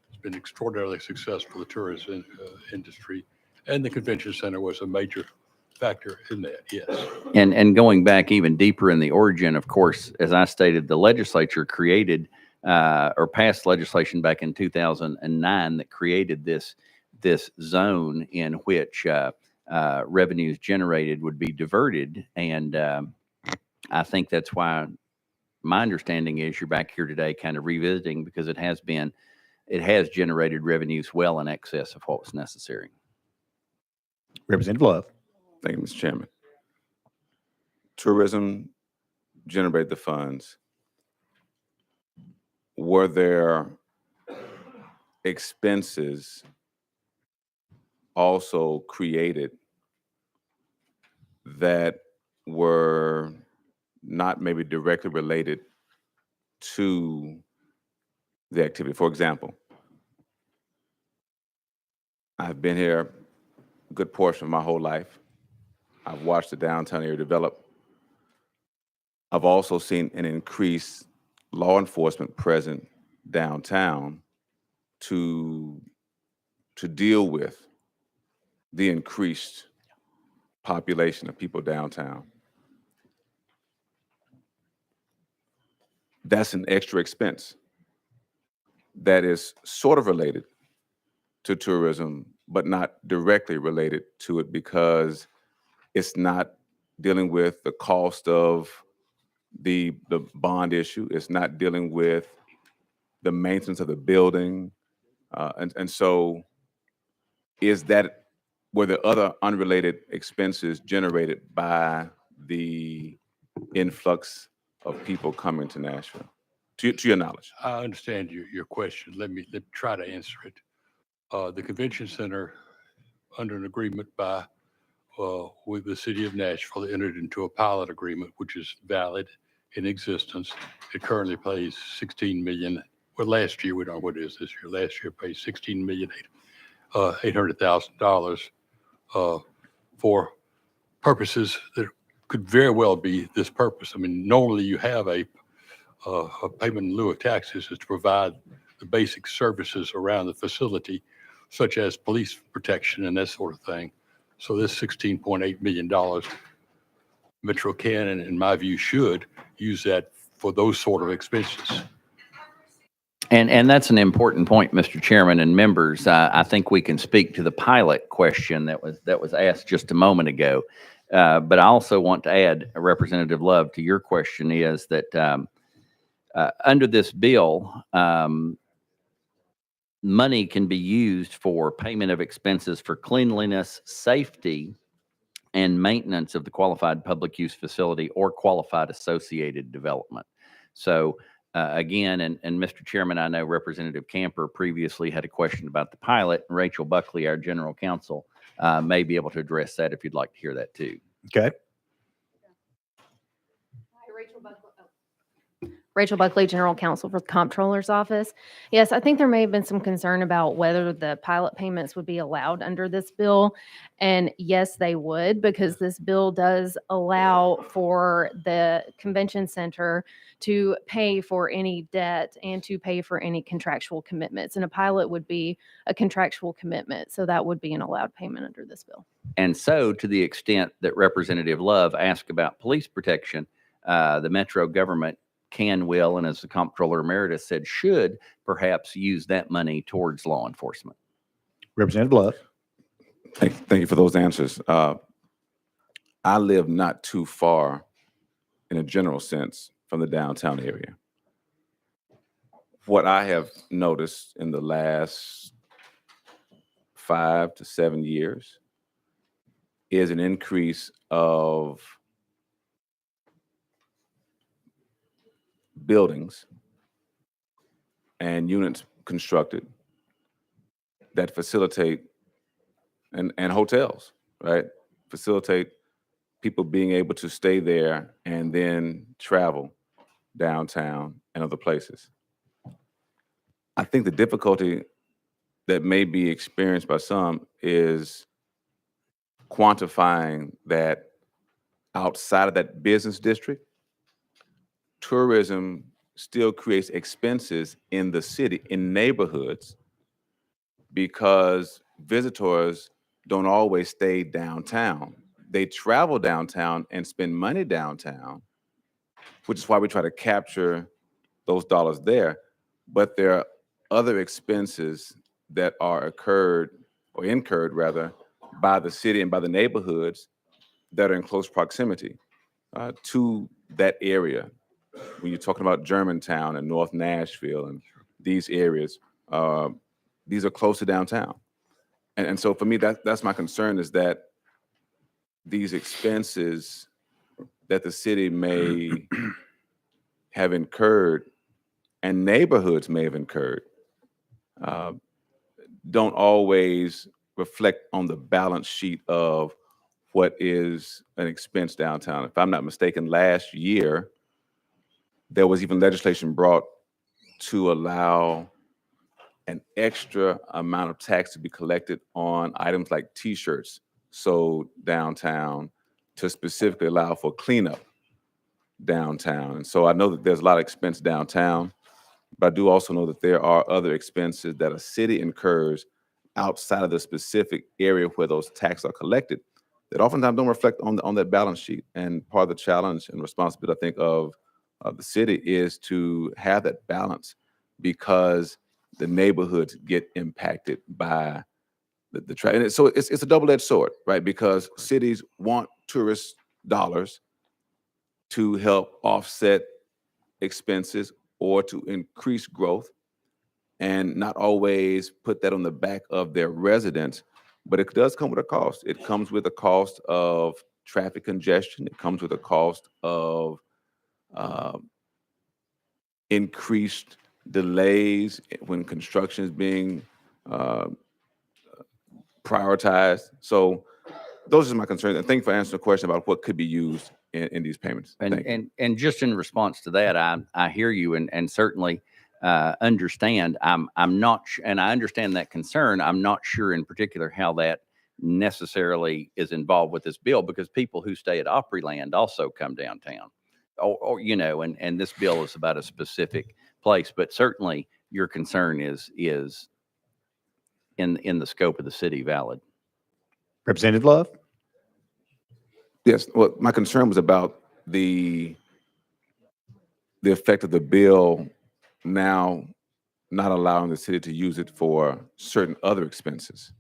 it's been extraordinarily successful, the tourism industry, and the convention center was a major factor in that, yes. And going back even deeper in the origin, of course, as I stated, the legislature created or passed legislation back in 2009 that created this zone in which revenues generated would be diverted. And I think that's why my understanding is you're back here today kind of revisiting, because it has generated revenues well in excess of what was necessary. Representative Love. Thank you, Mr. Chairman. Tourism generated the funds. Were there expenses also created that were not maybe directly related to the activity? For example, I've been here a good portion of my whole life. I've watched the downtown area develop. I've also seen an increased law enforcement present downtown to deal with the increased population of people downtown. That's an extra expense that is sort of related to tourism, but not directly related to it, because it's not dealing with the cost of the bond issue. It's not dealing with the maintenance of the building. And so were there other unrelated expenses generated by the influx of people coming to Nashville, to your knowledge? I understand your question. Let me try to answer it. The convention center, under an agreement with the city of Nashville, entered into a pilot agreement, which is valid, in existence. It currently pays $16 million. Well, last year, we don't know what it is this year. Last year, it paid $16,800,000 for purposes that could very well be this purpose. I mean, normally you have a payment in lieu of taxes is to provide the basic services around the facility, such as police protection and that sort of thing. So this $16.8 million, Metro can, and in my view, should use that for those sort of expenses. And that's an important point, Mr. Chairman and members. I think we can speak to the pilot question that was asked just a moment ago. But I also want to add, Representative Love, to your question is that under this bill, money can be used for payment of expenses for cleanliness, safety, and maintenance of the qualified public use facility or qualified associated development. So again, and Mr. Chairman, I know Representative Camper previously had a question about the pilot, and Rachel Buckley, our general counsel, may be able to address that if you'd like to hear that too. Okay. Rachel Buckley, General Counsel for the Comptroller's Office. Yes, I think there may have been some concern about whether the pilot payments would be allowed under this bill. And yes, they would, because this bill does allow for the convention center to pay for any debt and to pay for any contractual commitments. And a pilot would be a contractual commitment. So that would be an allowed payment under this bill. And so to the extent that Representative Love asked about police protection, the Metro government can, will, and as the Comptroller Emeritus said, should perhaps use that money towards law enforcement. Representative Love. Thank you for those answers. I live not too far, in a general sense, from the downtown area. What I have noticed in the last 5 to 7 years is an increase of buildings and units constructed that facilitate and hotels right? Facilitate people being able to stay there and then travel downtown and other places. I think the difficulty that may be experienced by some is quantifying that outside of that business district, tourism still creates expenses in the city, in neighborhoods, because visitors don't always stay downtown. They travel downtown and spend money downtown, which is why we try to capture those dollars there. But there are other expenses that are incurred rather, by the city and by the neighborhoods that are in close proximity to that area. When you're talking about Germantown and North Nashville and these areas, these are close to downtown. And so for me, that's my concern, is that these expenses that the city may have incurred and neighborhoods may have incurred don't always reflect on the balance sheet of what is an expense downtown. If I'm not mistaken, last year, there was even legislation brought to allow an extra amount of tax to be collected on items like T-shirts sold downtown to specifically allow for cleanup downtown. And so I know that there's a lot of expense downtown, but I do also know that there are other expenses that a city incurs outside of the specific area where those taxes are collected that oftentimes don't reflect on that balance sheet. And part of the challenge and responsibility, I think, of the city is to have that balance, because the neighborhoods get impacted by the traffic. And so it's a double-edged sword, right? Because cities want tourist dollars to help offset expenses or to increase growth, and not always put that on the back of their residents. But it does come with a cost. It comes with a cost of traffic congestion. It comes with a cost of increased delays when construction is being prioritized. So those are my concerns. And thank you for answering the question about what could be used in these payments. Thank you. And just in response to that, I hear you and certainly understand. I'm not, and I understand that concern. I'm not sure in particular how that necessarily is involved with this bill, because people who stay at Opryland also come downtown, or and this bill is about a specific place. But certainly your concern is in the scope of the city valid. Representative Love? Yes. Well, my concern was about the effect of the bill now not allowing the city to use it for certain other expenses.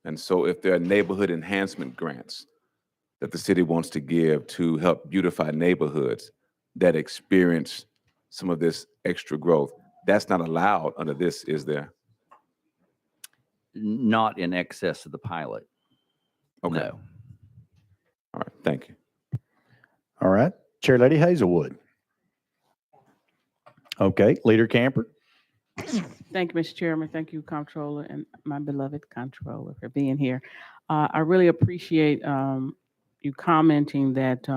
And so if there are neighborhood enhancement grants that the city wants to give to help beautify neighborhoods that experience some of this extra growth, that's not allowed under this, is there? Not in excess of the pilot. Okay. No. All right. Thank you. All right. Chair Lady Hazelwood. Okay. Leader Camper. Thank you, Mr. Chairman. Thank you, Comptroller, and my beloved Comptroller, for being here. I really appreciate you commenting that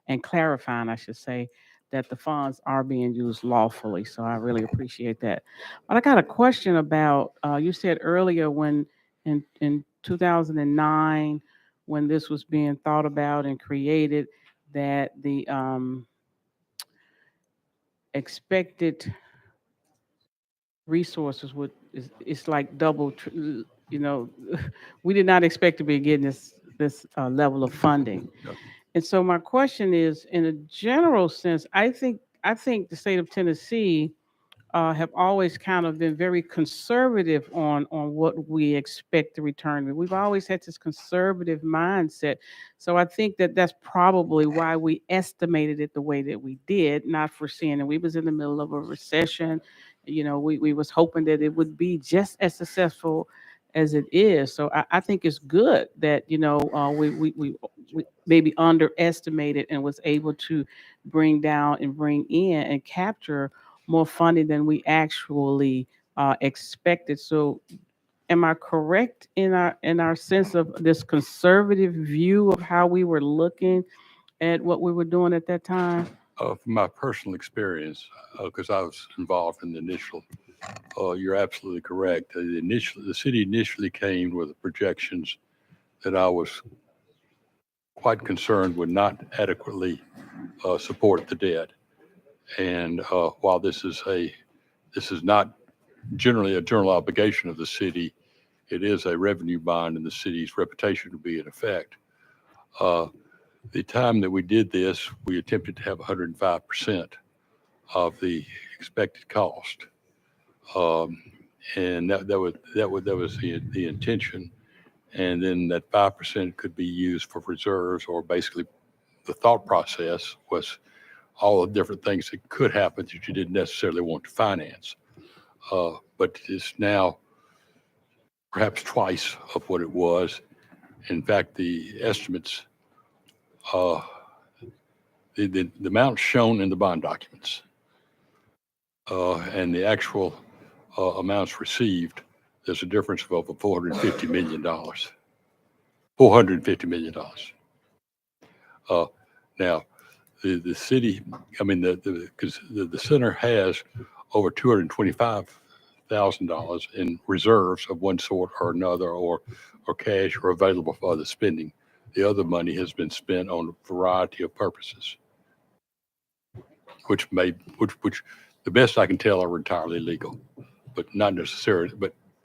and clarifying, I should say, that the funds are being used lawfully. So I really appreciate that. But I got a question about, you said earlier when in 2009, when this was being thought about and created, that the expected resources it's like double, we did not expect to be getting this level of funding. And so my question is, in a general sense, I think the state of Tennessee have always kind of been very conservative on what we expect the return. We've always had this conservative mindset. So I think that that's probably why we estimated it the way that we did, not foreseeing. And we was in the middle of a recession. We was hoping that it would be just as successful as it is. So I think it's good that, we maybe underestimated and was able to bring down and bring in and capture more funding than we actually expected. So am I correct in our sense of this conservative view of how we were looking at what we were doing at that time? From my personal experience, because I was involved in the initial, you're absolutely correct. The city initially came with the projections that I was quite concerned would not adequately support the debt. And while this is not generally a general obligation of the city, it is a revenue bond, and the city's reputation will be in effect. The time that we did this, we attempted to have 105% of the expected cost, and that was the intention. And then that 5% could be used for reserves, or basically, the thought process was all the different things that could happen that you didn't necessarily want to finance. But it's now perhaps twice of what it was. In fact, the estimates, the amount shown in the bond documents and the actual amounts received, there's a difference of over $450 million. $450 million. Now, the city, I mean, because the center has over $225,000 in reserves of one sort or another, or cash, or available for other spending. The other money has been spent on a variety of purposes, which the best I can tell are entirely legal, but do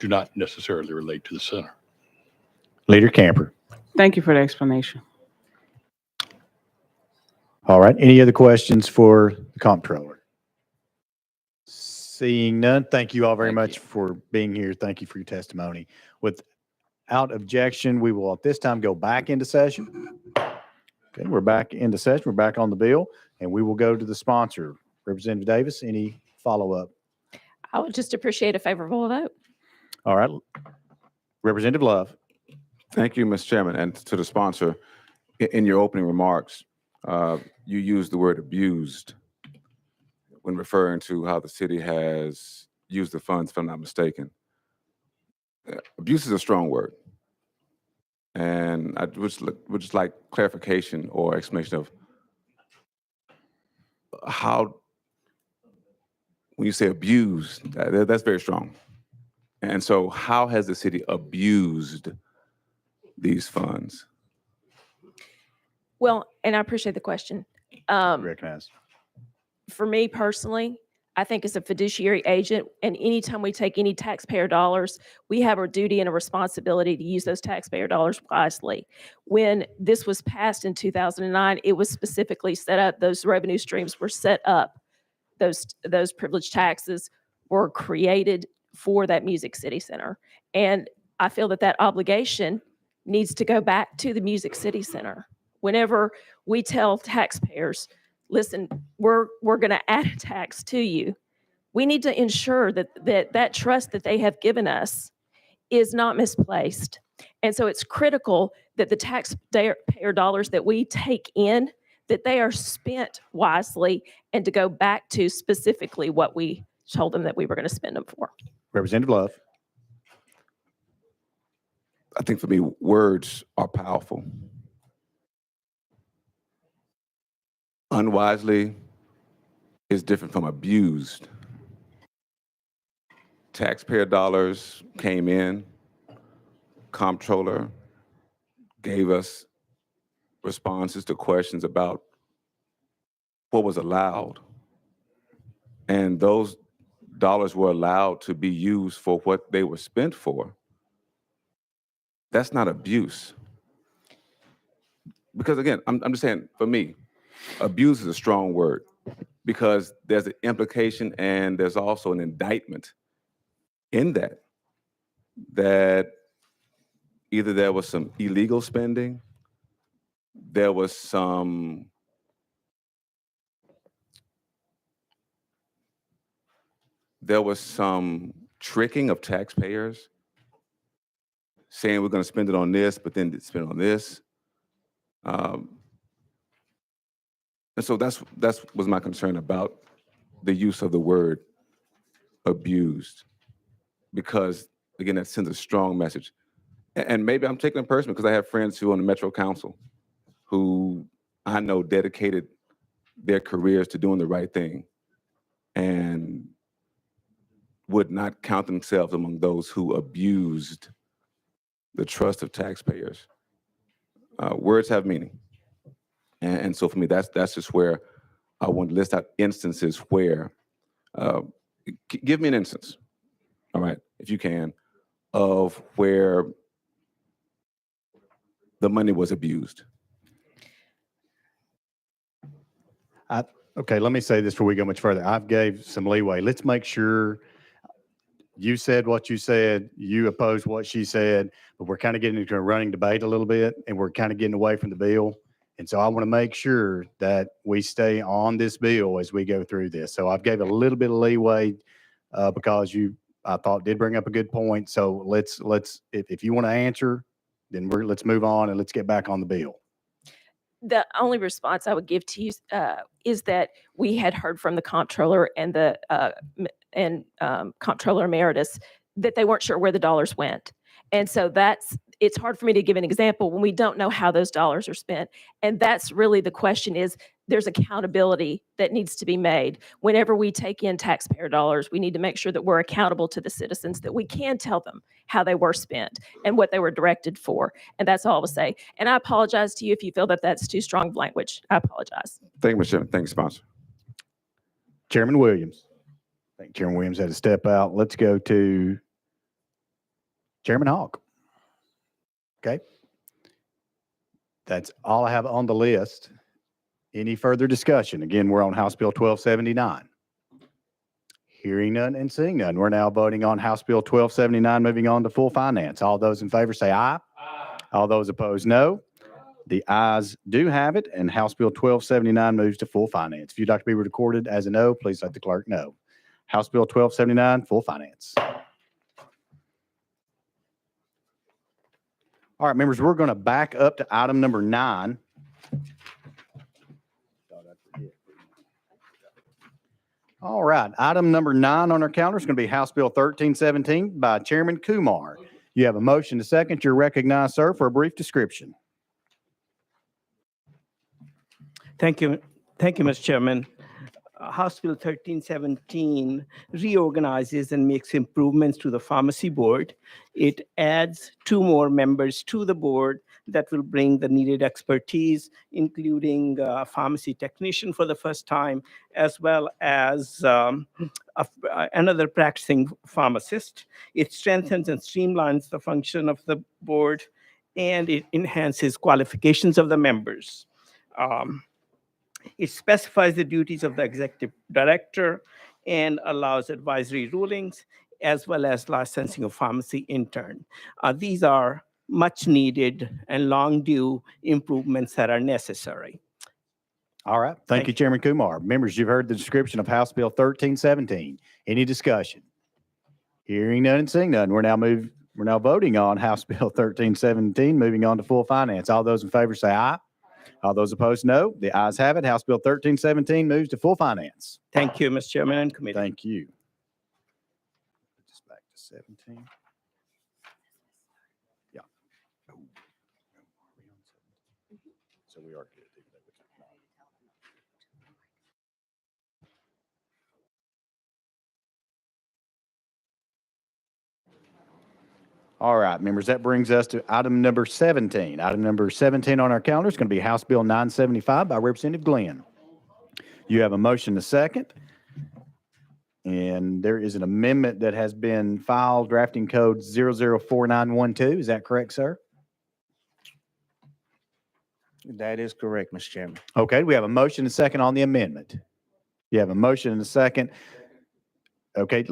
not necessarily relate to the center. Leader Camper. Thank you for the explanation. All right. Any other questions for the comptroller? Seeing none, thank you all very much for being here. Thank you for your testimony. Without objection, we will at this time go back into session. Okay, we're back into session. We're back on the bill, and we will go to the sponsor. Representative Davis, any follow-up? I would just appreciate a favorable vote. All right. Representative Love. Thank you, Mr. Chairman. And to the sponsor, in your opening remarks, you used the word abused when referring to how the city has used the funds, if I'm not mistaken. Abuse is a strong word. And I would just like clarification or explanation of how, when you say abused, that's very strong. And so how has the city abused these funds? Well, and I appreciate the question. Recognize. For me personally, I think as a fiduciary agent, and anytime we take any taxpayer dollars, we have a duty and a responsibility to use those taxpayer dollars wisely. When this was passed in 2009, it was specifically set up, those revenue streams were set up, those privilege taxes were created for that Music City Center. And I feel that obligation needs to go back to the Music City Center. Whenever we tell taxpayers, listen, we're going to add a tax to you, we need to ensure that trust that they have given us is not misplaced. And so it's critical that the taxpayer dollars that we take in, that they are spent wisely and to go back to specifically what we told them that we were going to spend them for. Representative Love. I think for me, words are powerful. Unwisely is different from abused. Taxpayer dollars came in, comptroller gave us responses to questions about what was allowed. And those dollars were allowed to be used for what they were spent for. That's not abuse. Because again, I'm just saying, for me, abuse is a strong word because there's an implication and there's also an indictment in that either there was some illegal spending, there was some tricking of taxpayers, saying we're going to spend it on this, but then spend on this. And so that's was my concern about the use of the word abused, because again, that sends a strong message. And maybe I'm taking it personally because I have friends who are on the Metro Council who I know dedicated their careers to doing the right thing and would not count themselves among those who abused the trust of taxpayers. Words have meaning. And so for me, that's just where I want to list out instances where, give me an instance, all right, if you can, of where the money was abused. Okay, let me say this before we go much further. I've gave some leeway. Let's make sure you said what you said, you opposed what she said, but we're kind of getting into a running debate a little bit, and we're kind of getting away from the bill. And so I want to make sure that we stay on this bill as we go through this. So I've gave a little bit of leeway because I thought did bring up a good point. So let's if you want to answer, then let's move on and let's get back on the bill. The only response I would give to you is that we had heard from the comptroller and the comptroller emeritus that they weren't sure where the dollars went. And so it's hard for me to give an example when we don't know how those dollars are spent. And that's really the question is there's accountability that needs to be made. Whenever we take in taxpayer dollars, we need to make sure that we're accountable to the citizens, that we can tell them how they were spent and what they were directed for. And that's all I will say. And I apologize to you if you feel that that's too strong of language. I apologize. Thank you, Mr. Chairman. Thank you, sponsor. Chairman Williams. I think Chairman Williams had to step out. Let's go to Chairman Hawk. Okay. That's all I have on the list. Any further discussion? Again, we're on House Bill 1279. Hearing none and seeing none. We're now voting on House Bill 1279, moving on to full finance. All those in favor say aye. Aye. All those opposed, no. The ayes do have it, and House Bill 1279 moves to full finance. If you'd like to be recorded as a no, please let the clerk know. House Bill 1279, full finance. All right, members, we're going to back up to item number 9. All right, item number 9 on our calendar is going to be House Bill 1317 by Chairman Kumar. You have a motion to second. You're recognized, sir, for a brief description. Thank you, Mr. Chairman. House Bill 1317 reorganizes and makes improvements to the pharmacy board. It adds 2 more members to the board that will bring the needed expertise, including a pharmacy technician for the first time, as well as another practicing pharmacist. It strengthens and streamlines the function of the board, and it enhances qualifications of the members. It specifies the duties of the executive director and allows advisory rulings as well as licensing of pharmacy intern. These are much needed and long due improvements that are necessary. All right. Thank you, Chairman Kumar. Members, you've heard the description of House Bill 1317. Any discussion? Hearing none and seeing none. We're now voting on House Bill 1317, moving on to full finance. All those in favor say aye. All those opposed, no. The ayes have it. House Bill 1317 moves to full finance. Thank you, Mr. Chairman and committee. Thank you. Just back to 17. Yeah. So we are good. All right, members, that brings us to item number 17. Item number 17 on our calendar is going to be House Bill 975 by Representative Glenn. You have a motion to second. And there is an amendment that has been filed, drafting code 004912. Is that correct, sir? That is correct, Mr. Chairman. Okay, we have a motion and second on the amendment. You have a motion and a second. Okay,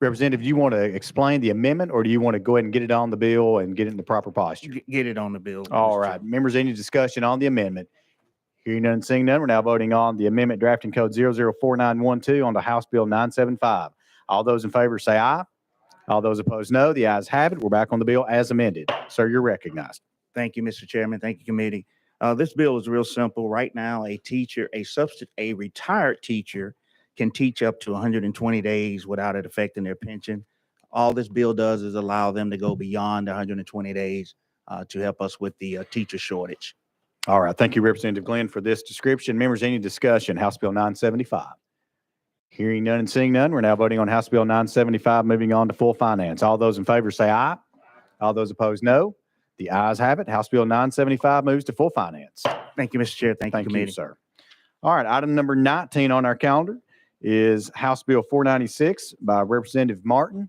Representative, do you want to explain the amendment, or do you want to go ahead and get it on the bill and get it in the proper posture? Get it on the bill. All right. Members, any discussion on the amendment? Hearing none, seeing none, we're now voting on the amendment drafting code 004912 on the House Bill 975. All those in favor say aye. All those opposed, no. The ayes have it. We're back on the bill as amended. Sir, you're recognized. Thank you, Mr. Chairman. Thank you, committee. This bill is real simple. Right now, a retired teacher can teach up to 120 days without it affecting their pension. All this bill does is allow them to go beyond 120 days to help us with the teacher shortage. All right. Thank you, Representative Glenn, for this description. Members, any discussion? House Bill 975. Hearing none and seeing none, we're now voting on House Bill 975, moving on to full finance. All those in favor say aye. All those opposed, no. The ayes have it. House Bill 975 moves to full finance. Thank you, Mr. Chair. Thank you, Thank you, committee. sir. All right. Item number 19 on our calendar is House Bill 496 by Representative Martin.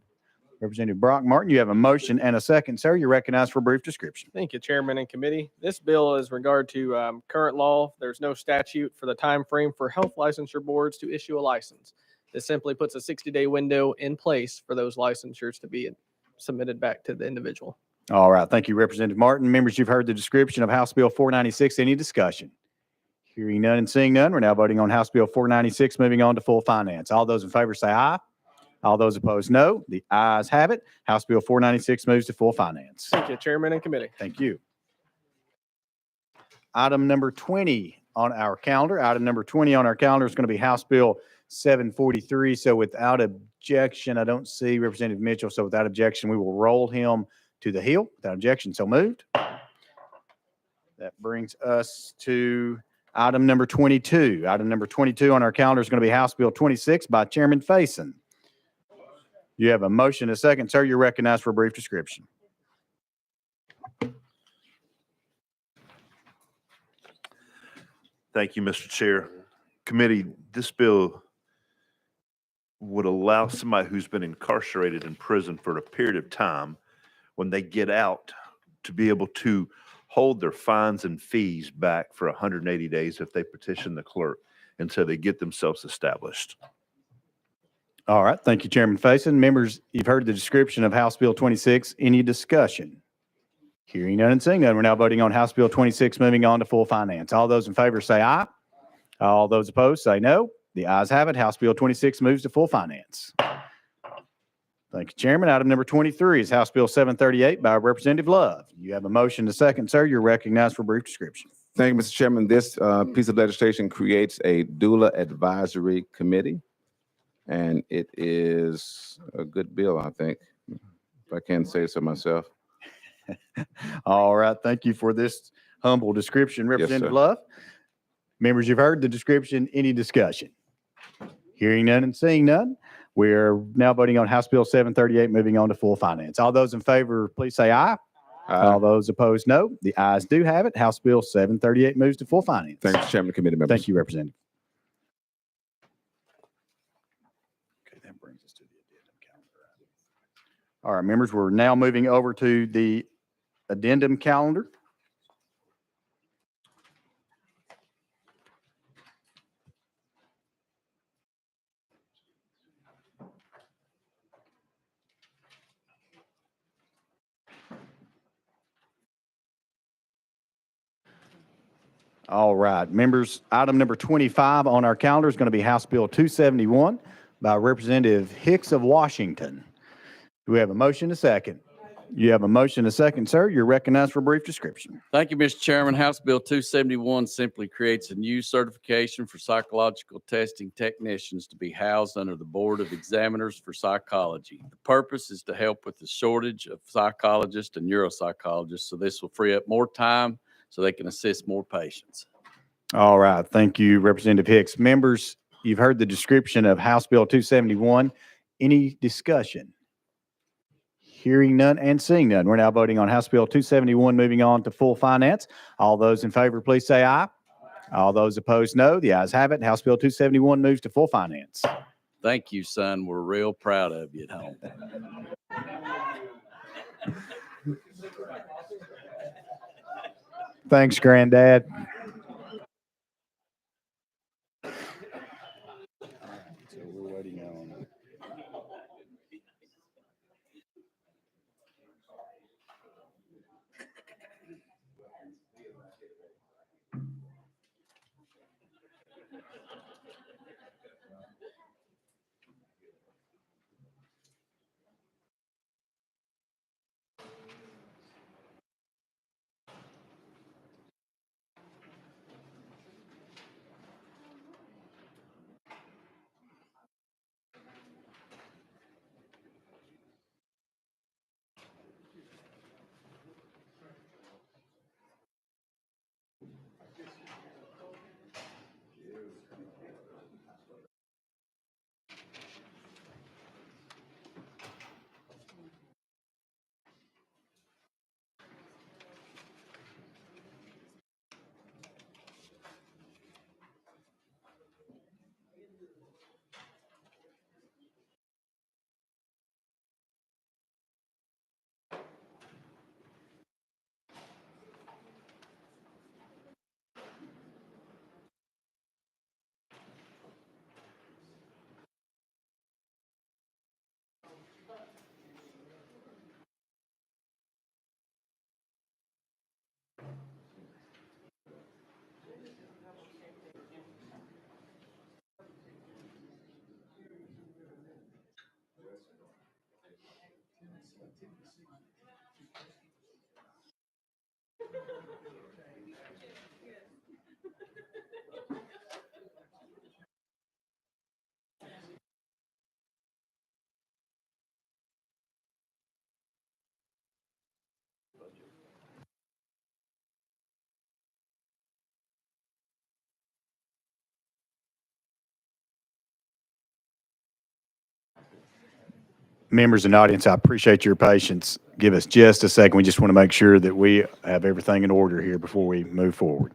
Representative Brock Martin, you have a motion and a second, sir. You're recognized for a brief description. Thank you, Chairman and Committee. This bill is regard to current law. There's no statute for the time frame for health licensure boards to issue a license. This simply puts a 60-day window in place for those licensures to be submitted back to the individual. All right. Thank you, Representative Martin. Members, you've heard the description of House Bill 496. Any discussion? Hearing none and seeing none, we're now voting on House Bill 496, moving on to full finance. All those in favor say aye. All those opposed, no. The ayes have it. House Bill 496 moves to full finance. Thank you, Chairman and Committee. Thank you. Item number 20 on our calendar. Item number 20 on our calendar is going to be House Bill 743. So without objection, I don't see Representative Mitchell. So without objection, we will roll him to the Hill. Without objection, so moved. That brings us to item number 22. Item number 22 on our calendar is going to be House Bill 26 by Chairman Faison. You have a motion and a second, sir. You're recognized for a brief description. Thank you, Mr. Chair. Committee, this bill would allow somebody who's been incarcerated in prison for a period of time, when they get out, to be able to hold their fines and fees back for 180 days if they petition the clerk until they get themselves established. All right. Thank you, Chairman Faison. Members, you've heard the description of House Bill 26. Any discussion? Hearing none and seeing none, we're now voting on House Bill 26, moving on to full finance. All those in favor say aye. All those opposed say no. The ayes have it. House Bill 26 moves to full finance. Thank you, Chairman. Item number 23 is House Bill 738 by Representative Love. You have a motion to second, sir. You're recognized for a brief description. Thank you, Mr. Chairman. This piece of legislation creates a doula advisory committee, and it is a good bill, I think, if I can say so myself. All right. Thank you for this humble description, Representative sir. Love. Members, you've heard the description. Any discussion? Hearing none and seeing none, we're now voting on House Bill 738, moving on to full finance. All those in favor, please say aye. All those opposed, no. The ayes do have it. House Bill 738 moves to full finance. Thank you, Chairman, committee members. Thank you, Representative. Okay, that brings us to the addendum calendar. All right, members, we're now moving over to the addendum calendar. All right, members, item number 25 on our calendar is going to be House Bill 271 by Representative Hicks of Washington. Do we have a motion to second? You have a motion to second, sir. You're recognized for a brief description. Thank you, Mr. Chairman. House Bill 271 simply creates a new certification for psychological testing technicians to be housed under the Board of Examiners for Psychology. The purpose is to help with the shortage of psychologists and neuropsychologists, so this will free up more time so they can assist more patients. All right, thank you, Representative Hicks. Members, you've heard the description of House Bill 271. Any discussion? Hearing none and seeing none. We're now voting on House Bill 271, moving on to full finance. All those in favor, please say aye. All those opposed, no. The ayes have it. House Bill 271 moves to full finance. Thank you, son. We're real proud of you at home. Thanks, Granddad. So we're waiting on. Members and audience, I appreciate your patience. Give us just a second. We just want to make sure that we have everything in order here before we move forward.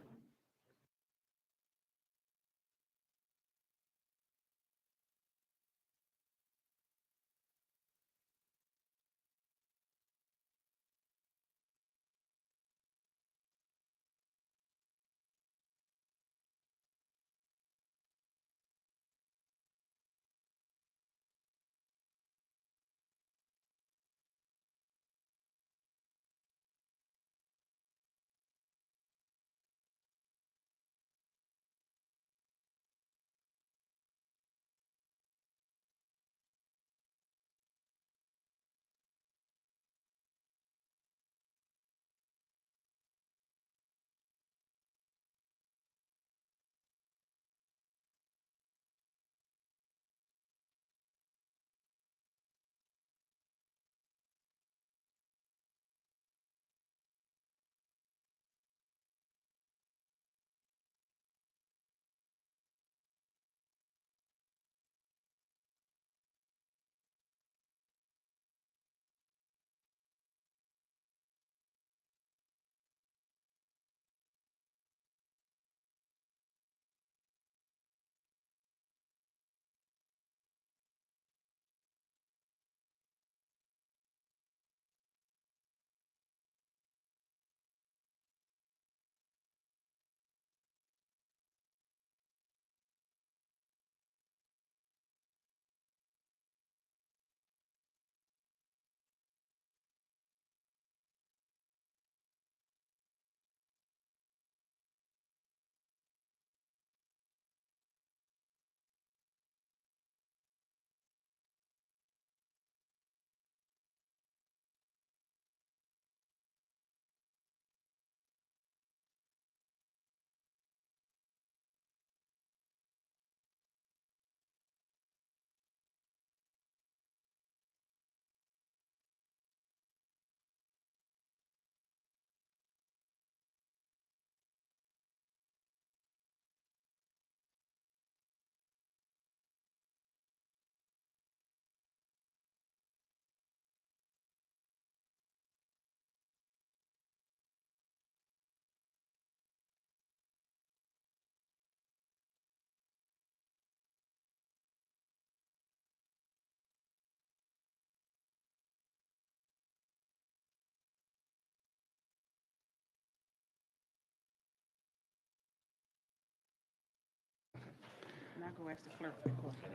Now go ask the clerk for the question.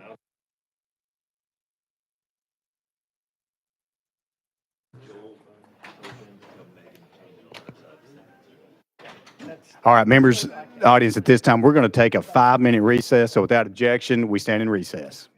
All right, members, audience, at this time, we're going to take a 5-minute recess. So without objection, we stand in recess.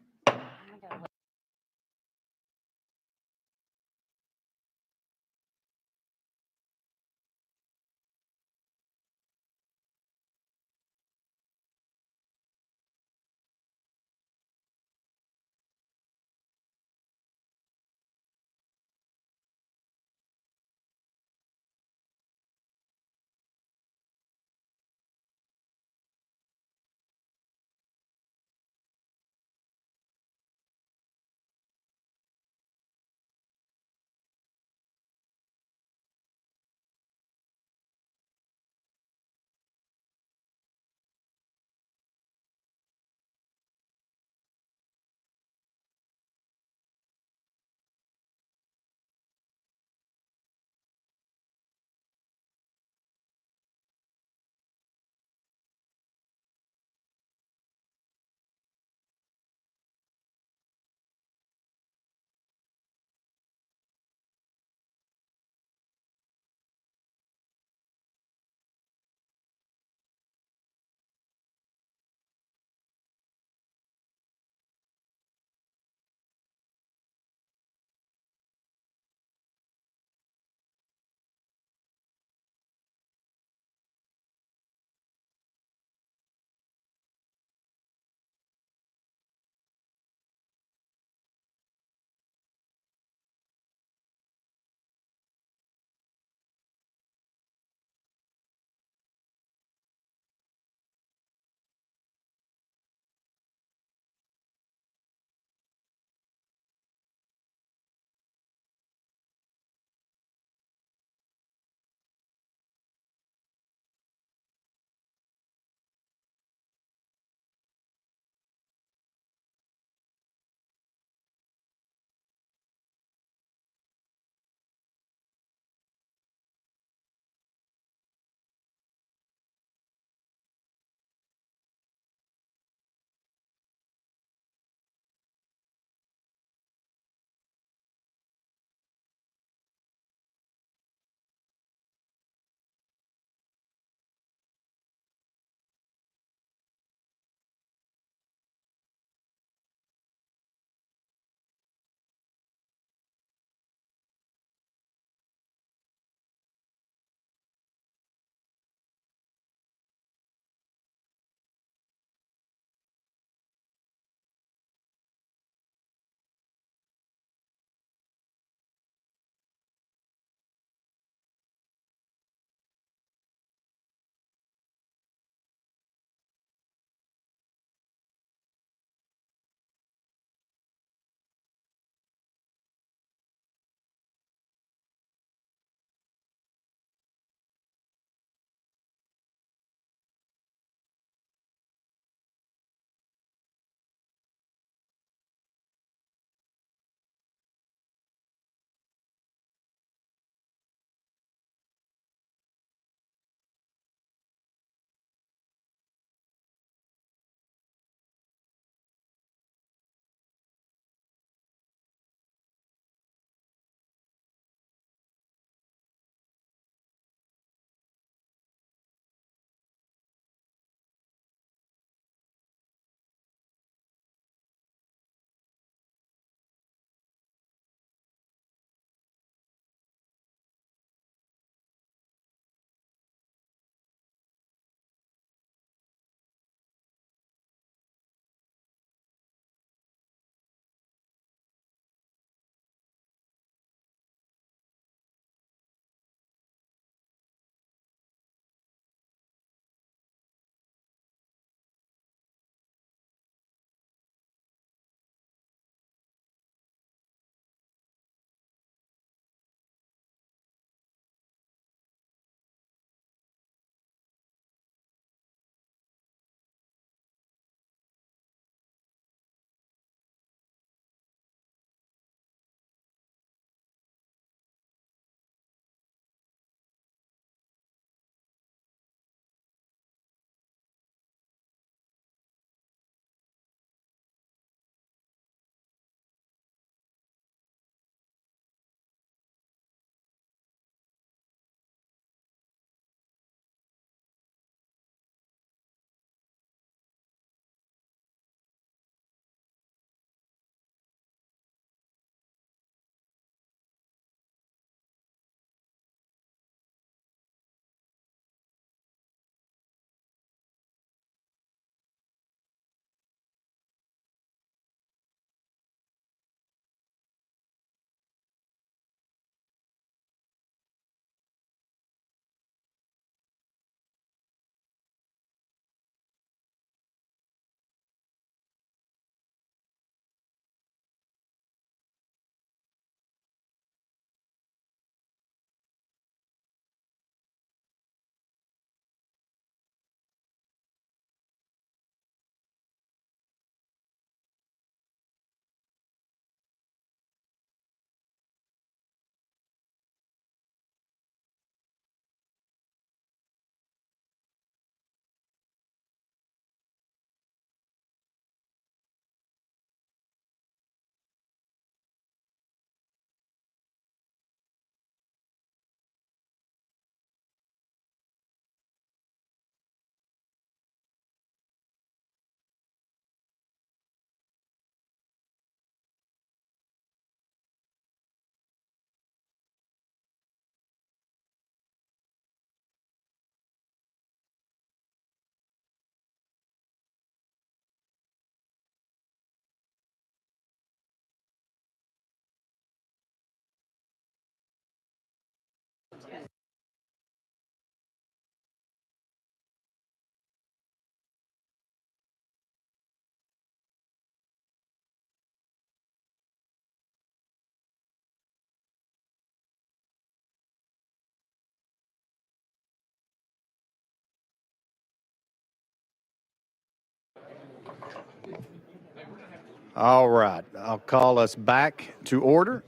All right, I'll call us back to order,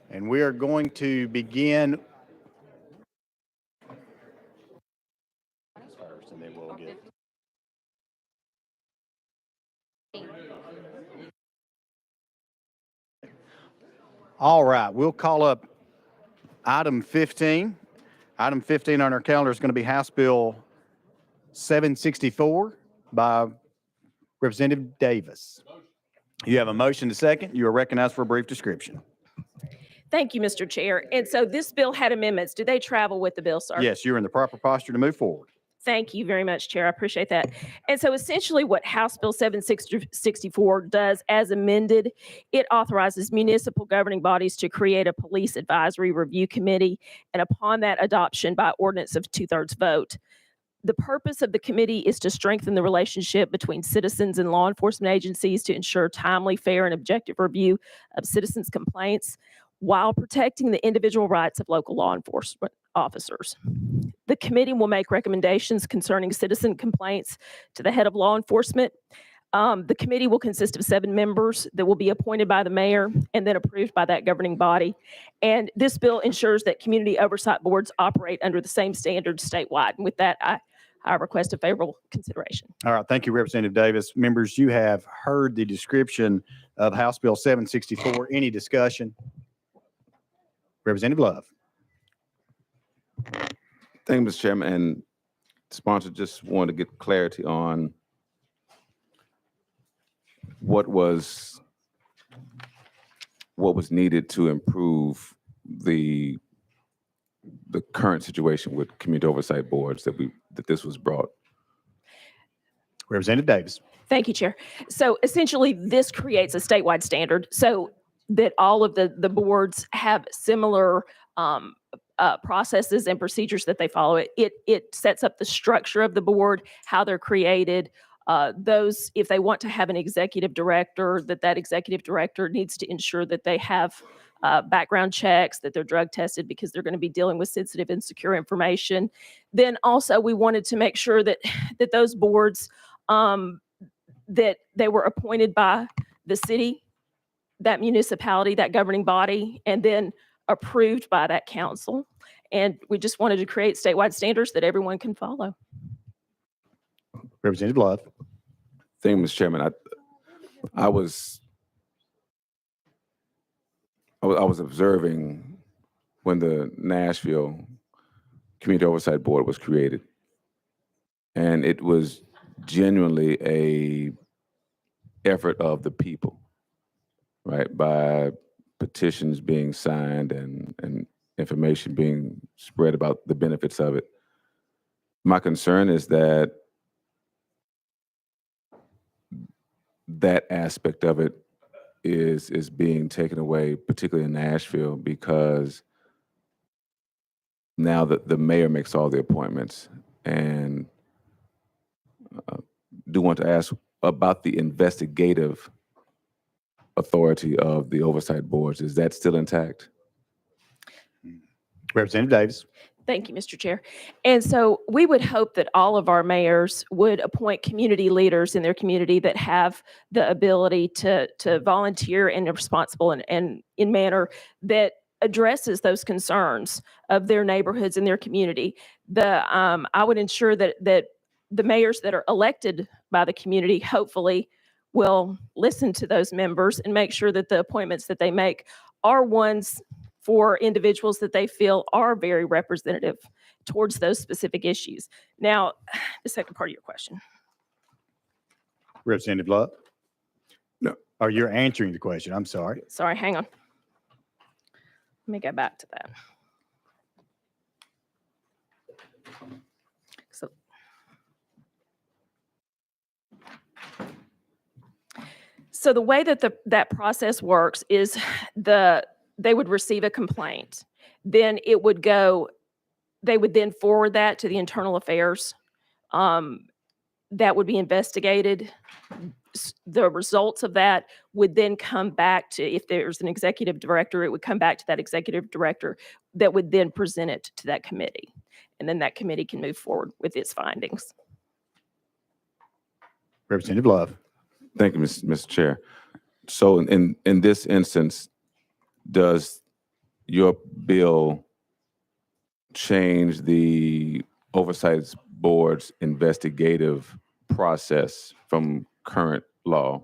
and we are going to begin first, and then we'll get. All right, we'll call up item 15. Item 15 on our calendar is going to be House Bill 764 by Representative Davis. You have a motion to second. You are recognized for a brief description. Thank you, Mr. Chair. And so this bill had amendments. Do they travel with the bill, sir? Yes, you're in the proper posture to move forward. Thank you very much, Chair. I appreciate that. And so essentially what House Bill 764 does as amended, it authorizes municipal governing bodies to create a police advisory review committee, and upon that adoption by ordinance of 2/3 vote. The purpose of the committee is to strengthen the relationship between citizens and law enforcement agencies to ensure timely, fair, and objective review of citizens' complaints while protecting the individual rights of local law enforcement officers. The committee will make recommendations concerning citizen complaints to the head of law enforcement. The committee will consist of 7 members that will be appointed by the mayor and then approved by that governing body. And this bill ensures that community oversight boards operate under the same standards statewide. And with that, I request a favorable consideration. All right, thank you, Representative Davis. Members, you have heard the description of House Bill 764. Any discussion? Representative Love. Thank you, Mr. Chairman. And sponsor, just wanted to get clarity on what was needed to improve the current situation with community oversight boards that this was brought. Representative Davis. Thank you, Chair. So essentially, this creates a statewide standard so that all of the boards have similar processes and procedures that they follow. It sets up the structure of the board, how they're created. Those, if they want to have an executive director, that executive director needs to ensure that they have background checks, that they're drug tested because they're going to be dealing with sensitive and secure information. Then also, we wanted to make sure that those boards that they were appointed by the city, that municipality, that governing body, and then approved by that council. And we just wanted to create statewide standards that everyone can follow. Representative Love. Thank you, Mr. Chairman. I was observing when the Nashville Community Oversight Board was created, and it was genuinely a effort of the people, right? By petitions being signed and information being spread about the benefits of it. My concern is that aspect of it is being taken away, particularly in Nashville, because now that the mayor makes all the appointments. And do want to ask about the investigative authority of the oversight boards. Is that still intact? Representative Davis. Thank you, Mr. Chair. And so we would hope that all of our mayors would appoint community leaders in their community that have the ability to volunteer and are responsible and in manner that addresses those concerns of their neighborhoods and their community. I would ensure that the mayors that are elected by the community hopefully will listen to those members and make sure that the appointments that they make are ones for individuals that they feel are very representative towards those specific issues. Now, the second part of your question. Representative Love? No. Oh, you're answering the question. I'm sorry. Sorry, hang on. Let me go back to that. So the way that that process works is they would receive a complaint. Then it would go, they would then forward that to the internal affairs. That would be investigated. The results of that would then come back to, if there's an executive director, it would come back to that executive director that would then present it to that committee. And then that committee can move forward with its findings. Representative Love. Thank you, Mr. Chair. So in this instance, does your bill change the oversight board's investigative process from current law?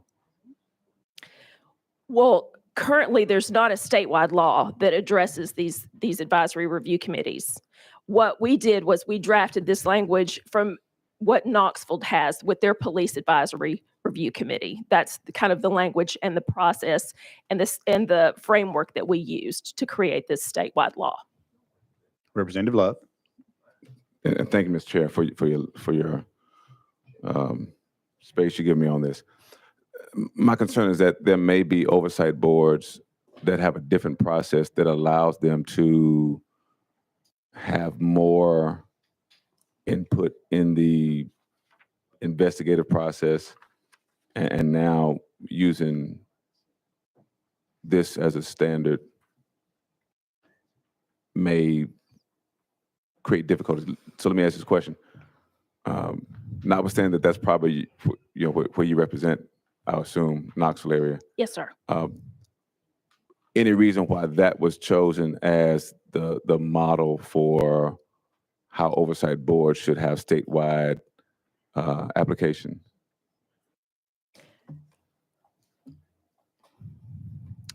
Well, currently, there's not a statewide law that addresses these advisory review committees. What we did was we drafted this language from what Knoxville has with their police advisory review committee. That's kind of the language and the process and the framework that we used to create this statewide law. Representative Love. And thank you, Mr. Chair, for your space you give me on this. My concern is that there may be oversight boards that have a different process that allows them to have more input in the investigative process, and now using this as a standard may create difficulties. So let me ask this question. Notwithstanding that that's probably where you represent, I assume, Knoxville area. Yes, sir. Any reason why that was chosen as the model for how oversight boards should have statewide application?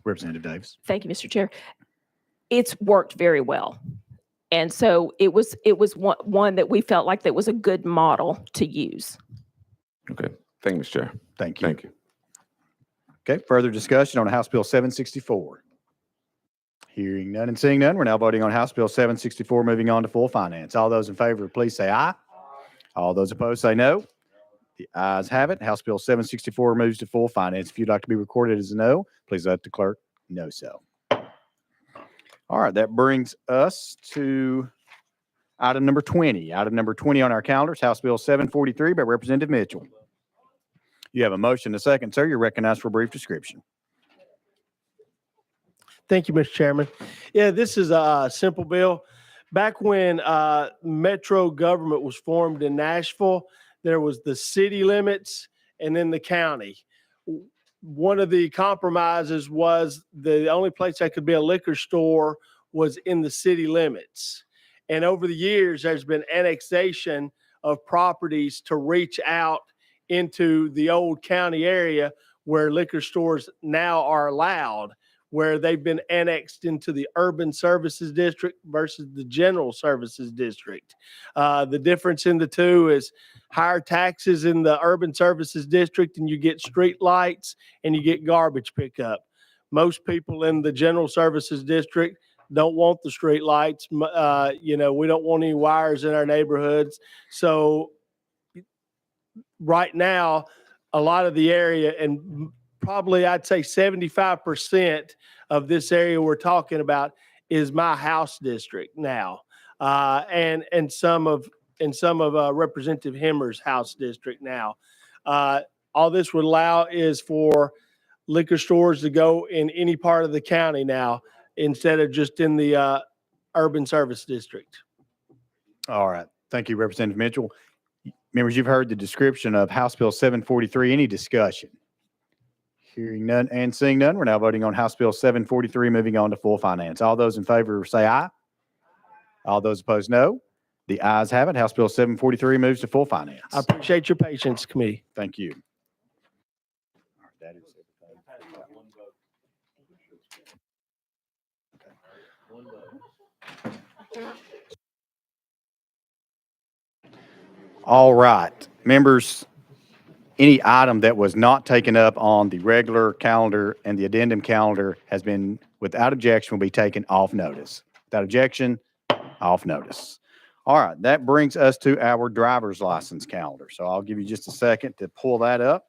Representative Davis. Thank you, Mr. Chair. It's worked very well. And so it was one that we felt like that was a good model to use. Okay. Thank you, Mr. Chair. Thank you. Thank you. Okay, further discussion on House Bill 764. Hearing none and seeing none, we're now voting on House Bill 764, moving on to full finance. All those in favor, please say aye. All those opposed say no. The ayes have it. House Bill 764 moves to full finance. If you'd like to be recorded as a no, please let the clerk know so. All right, that brings us to item number 20. Item number 20 on our calendars, House Bill 743 by Representative Mitchell. You have a motion, a second, sir. You're recognized for a brief description. Thank you, Mr. Chairman. Yeah, this is a simple bill. Back when Metro government was formed in Nashville, there was the city limits and then the county. One of the compromises was the only place that could be a liquor store was in the city limits. And over the years, there's been annexation of properties to reach out into the old county area where liquor stores now are allowed, where they've been annexed into the urban services district versus the general services district. The difference in the two is higher taxes in the urban services district, and you get street lights and you get garbage pickup. Most people in the general services district don't want the street lights. We don't want any wires in our neighborhoods. So right now, a lot of the area, and probably I'd say 75% of this area we're talking about is my house district now, and some of Representative Hemmer's house district now. All this would allow is for liquor stores to go in any part of the county now instead of just in the urban service district. All right. Thank you, Representative Mitchell. Members, you've heard the description of House Bill 743. Any discussion? Hearing none and seeing none, we're now voting on House Bill 743, moving on to full finance. All those in favor say aye. All those opposed, no. The ayes have it. House Bill 743 moves to full finance. I appreciate your patience, committee. Thank you. All right, members, any item that was not taken up on the regular calendar and the addendum calendar has been, without objection, will be taken off notice. Without objection, off notice. All right, that brings us to our driver's license calendar. So I'll give you just a second to pull that up.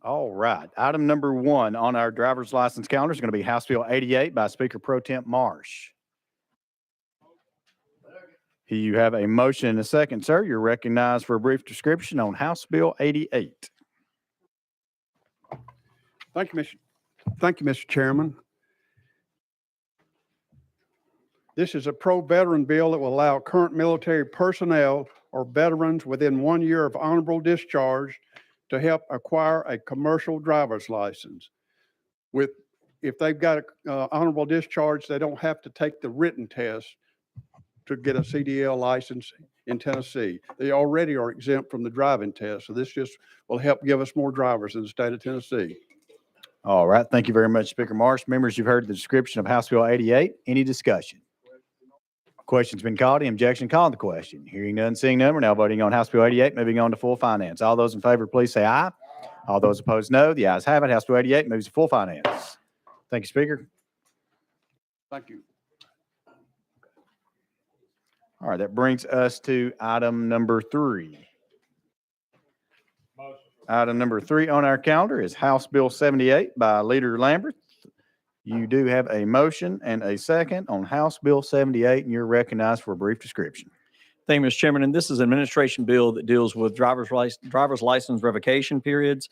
All right. Item number 1 on our driver's license calendar is going to be House Bill 88 by Speaker Pro Tem Marsh. You have a motion and a second, sir. You're recognized for a brief description on House Bill 88. Thank you, Thank you, Mr. Chairman. This is a pro-veteran bill that will allow current military personnel or veterans within 1 year of honorable discharge to help acquire a commercial driver's license. If they've got a honorable discharge, they don't have to take the written test to get a CDL license in Tennessee. They already are exempt from the driving test. So this just will help give us more drivers in the state of Tennessee. All right. Thank you very much, Speaker Marsh. Members, you've heard the description of House Bill 88. Any discussion? Question's been called. Any objection? Call the question. Hearing none, seeing none. We're now voting on House Bill 88, moving on to full finance. All those in favor, please say aye. All those opposed, no. The ayes have it. House Bill 88 moves to full finance. Thank you, Speaker. Thank you. All right. That brings us to item number 3. Item number 3 on our calendar is House Bill 78 by Leader Lambert. You do have a motion and a second on House Bill 78, and you're recognized for a brief description. Thank you, Mr. Chairman. And this is an administration bill that deals with driver's license revocation periods,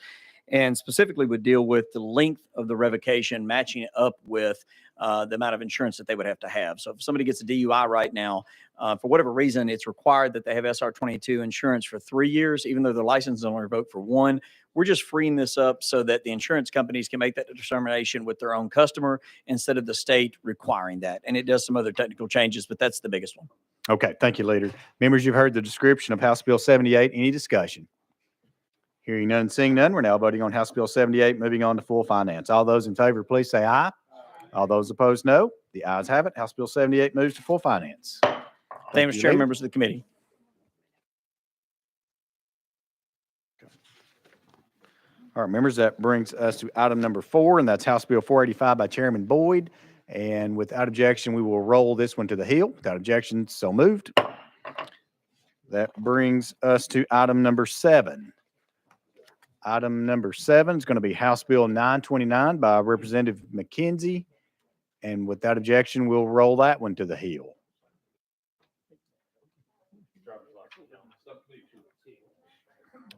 and specifically would deal with the length of the revocation, matching it up with the amount of insurance that they would have to have. So if somebody gets a DUI right now, for whatever reason, it's required that they have SR22 insurance for 3 years, even though their license is only revoked for 1. We're just freeing this up so that the insurance companies can make that determination with their own customer instead of the state requiring that. And it does some other technical changes, but that's the biggest one. Okay. Thank you, Leader. Members, you've heard the description of House Bill 78. Any discussion? Hearing none, seeing none, we're now voting on House Bill 78, moving on to full finance. All those in favor, please say aye. All those opposed, no. The ayes have it. House Bill 78 moves to full finance. Thank you, Mr. Chairman, members of the committee. All right, members, that brings us to item number 4, and that's House Bill 485 by Chairman Boyd. And without objection, we will roll this one to the Hill. Without objection, so moved. That brings us to item number 7. Item number 7 is going to be House Bill 929 by Representative McKenzie. And without objection, we'll roll that one to the Hill.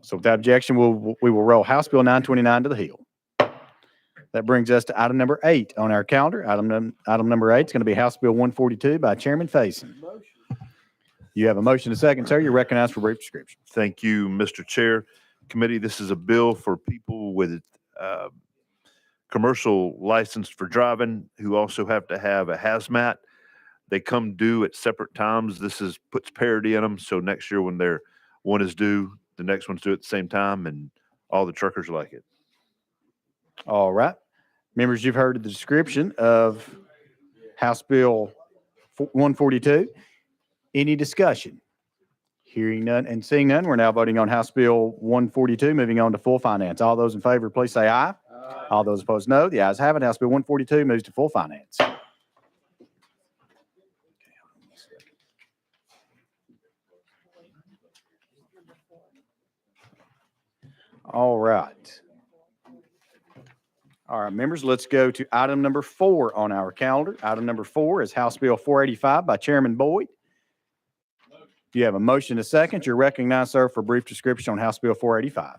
So without objection, we will roll House Bill 929 to the Hill. That brings us to item number 8 on our calendar. Item number 8 is going to be House Bill 142 by Chairman Faison. You have a motion and a second, sir. You're recognized for a brief description. Thank you, Mr. Chair. Committee, this is a bill for people with commercial license for driving who also have to have a hazmat. They come due at separate times. This puts parity in them. So next year when one is due, the next one's due at the same time, and all the truckers like it. All right. Members, you've heard the description of House Bill 142. Any discussion? Hearing none and seeing none, we're now voting on House Bill 142, moving on to full finance. All those in favor, please say aye. All those opposed, no. The ayes have it. House Bill 142 moves to full finance. All right. All right, members, let's go to item number 4 on our calendar. Item number 4 is House Bill 485 by Chairman Boyd. You have a motion and a second. You're recognized, sir, for a brief description on House Bill 485.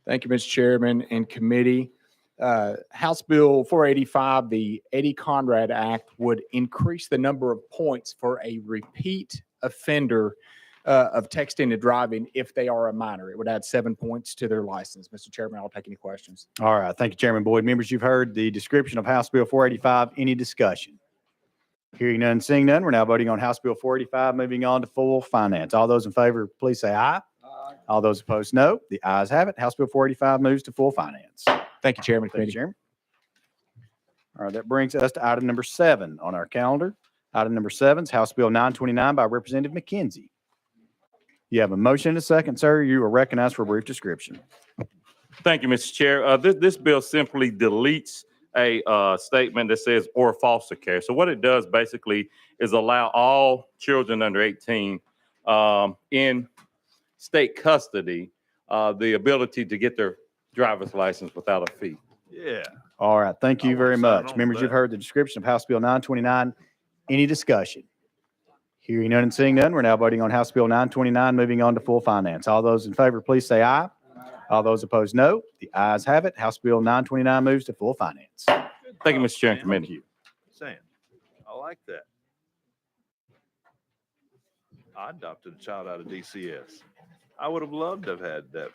Thank you, Mr. Chairman and committee. House Bill 485, the Eddie Conrad Act, would increase the number of points for a repeat offender of texting and driving if they are a minor. It would add 7 points to their license. Mr. Chairman, I'll take any questions. All right. Thank you, Chairman Boyd. Members, you've heard the description of House Bill 485. Any discussion? Hearing none, seeing none, we're now voting on House Bill 485, moving on to full finance. All those in favor, please say aye. Aye. All those opposed, no. The ayes have it. House Bill 485 moves to full finance. Thank you, Chairman. Thank you, Chairman. All right, that brings us to item number 7 on our calendar. Item number 7 is House Bill 929 by Representative McKenzie. You have a motion and a second, sir. You are recognized for a brief description. Thank you, Mr. Chair. This bill simply deletes a statement that says or foster care. So what it does basically is allow all children under 18 in state custody the ability to get their driver's license without a fee. Yeah. All right. Thank you very much. Members, you've heard the description of House Bill 929. Any discussion? Hearing none and seeing none, we're now voting on House Bill 929, moving on to full finance. All those in favor, please say aye. All those opposed, no. The ayes have it. House Bill 929 moves to full finance. Thank you, Mr. Chair and Thank committee. you. Sam, I like that. I adopted a child out of DCS. I would have loved to have had that.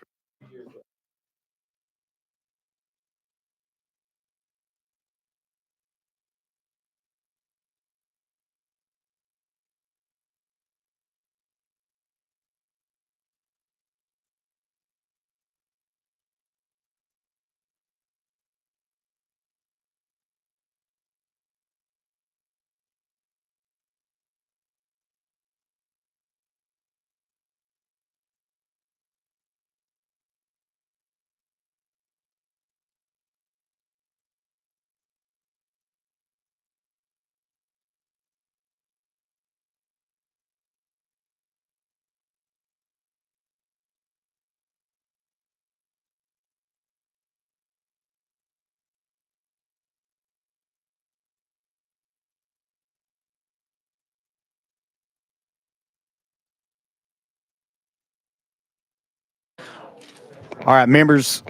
All right, members,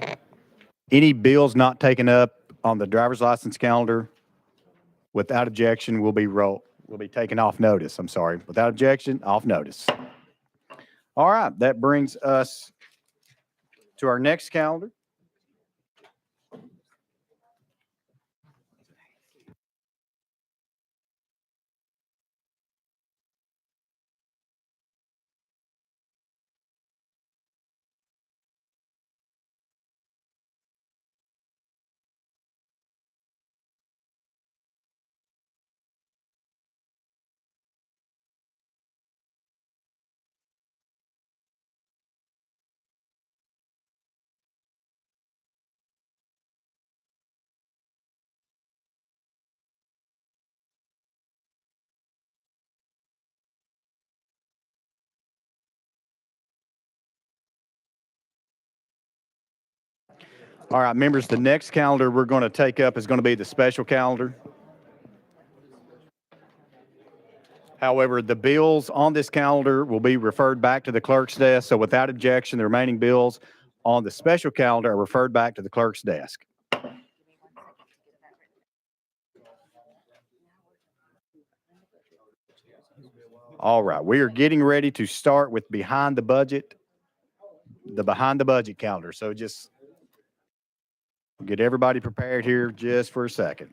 any bills not taken up on the driver's license calendar without objection will be taken off notice. I'm sorry. Without objection, off notice. All right, that brings us to our next calendar. All right, members, the next calendar we're going to take up is going to be the special calendar. However, the bills on this calendar will be referred back to the clerk's desk. So without objection, the remaining bills on the special calendar are referred back to the clerk's desk. All right, we are getting ready to start with the behind the budget calendar. So just get everybody prepared here just for a second.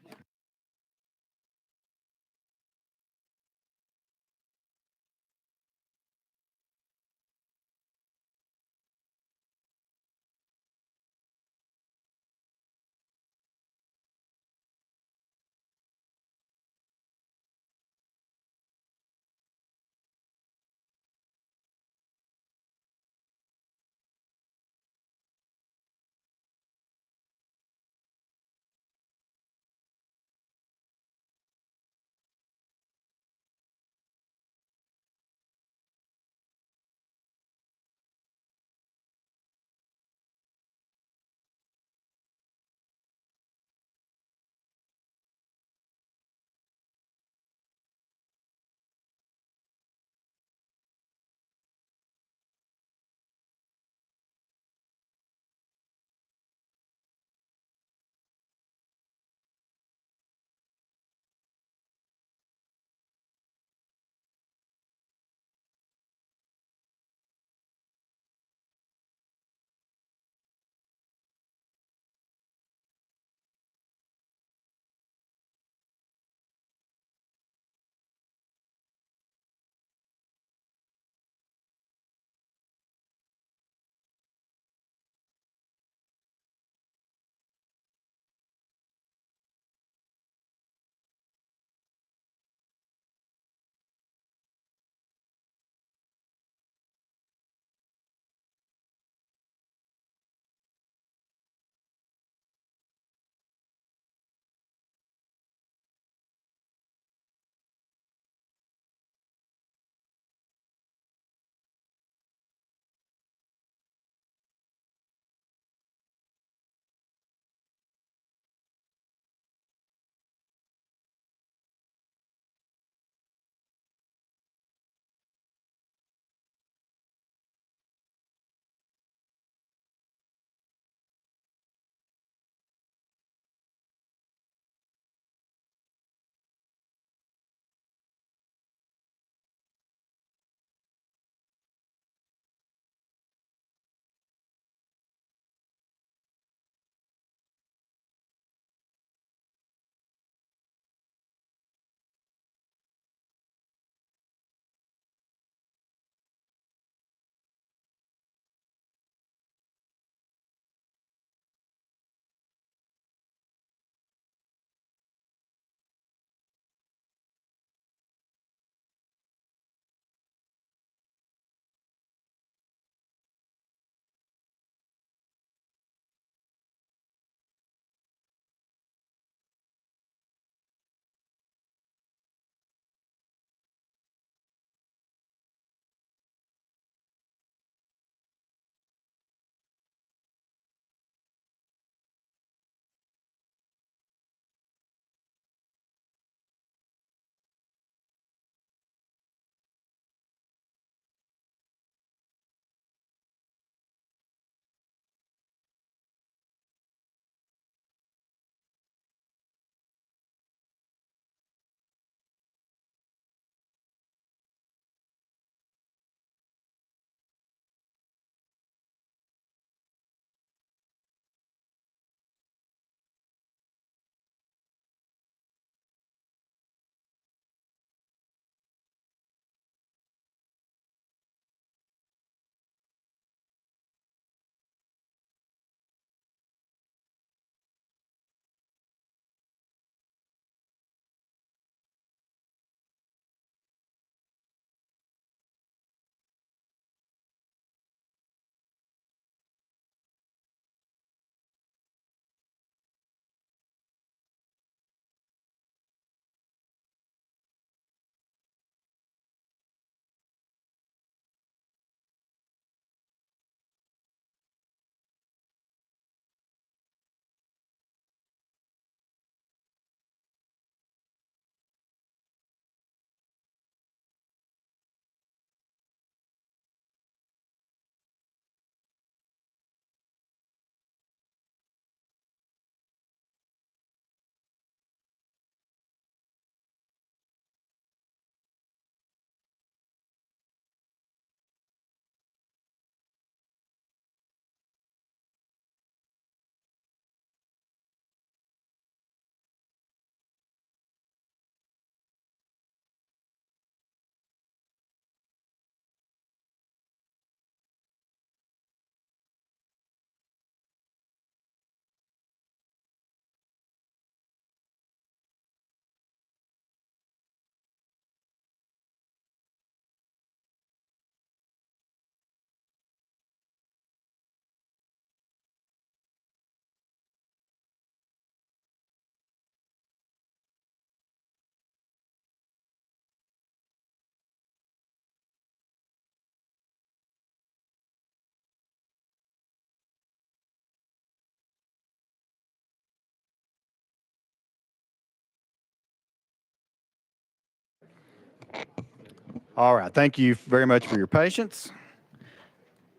All right, thank you very much for your patience.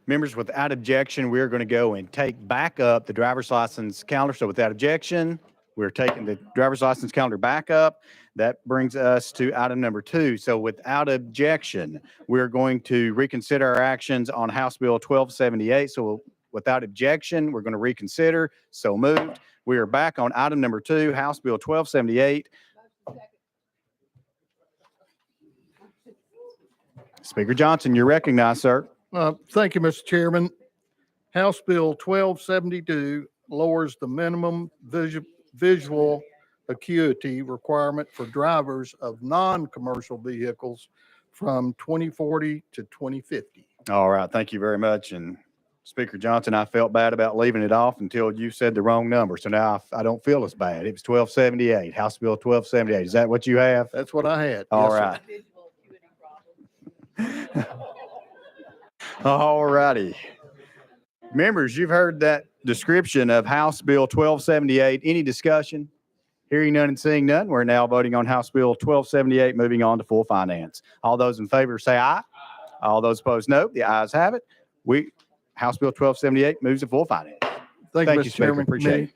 Members, without objection, we're going to go and take back up the driver's license calendar. So without objection, we're taking the driver's license calendar back up. That brings us to item number 2. So without objection, we're going to reconsider our actions on House Bill 1278. So without objection, we're going to reconsider. So moved. We are back on item number 2, House Bill 1278. Speaker Johnson, you're recognized, sir. Thank you, Mr. Chairman. House Bill 1272 lowers the minimum visual acuity requirement for drivers of non-commercial vehicles from 2040 to 2050. All right, thank you very much. And Speaker Johnson, I felt bad about leaving it off until you said the wrong number. So now I don't feel as bad. It was 1278, House Bill 1278. Is that what you have? That's what I had. All Yes, sir. right. All righty. Members, you've heard that description of House Bill 1278. Any discussion? Hearing none and seeing none, we're now voting on House Bill 1278, moving on to full finance. All those in favor say aye. All those opposed, no. The ayes have it. House Bill 1278 moves to full finance. Thank you, Mr. Speaker. Chairman. Appreciate it.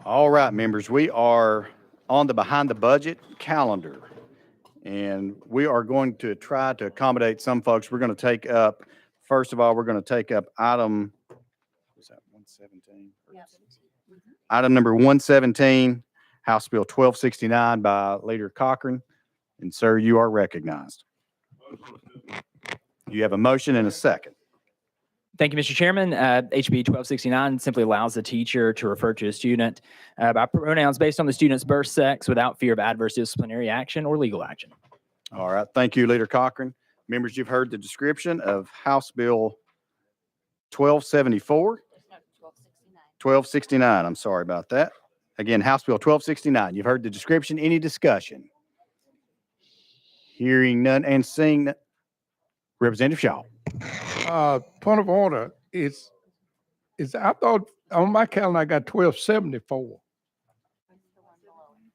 All right, members, we are on the behind the budget calendar. And we are going to try to accommodate some folks. We're going to take up, first of all, we're going to take up item, was that 117? Item number 117, House Bill 1269 by Leader Cochran. And sir, you are recognized. You have a motion and a second. Thank you, Mr. Chairman. HB 1269 simply allows the teacher to refer to a student by pronouns based on the student's birth sex without fear of adverse disciplinary action or legal action. All right. Thank you, Leader Cochran. Members, you've heard the description of House Bill 1274. 1269. I'm sorry about that. Again, House Bill 1269. You've heard the description. Any discussion? Hearing none and seeing none. Representative Shaw. Point of order is I thought on my calendar I got 1274.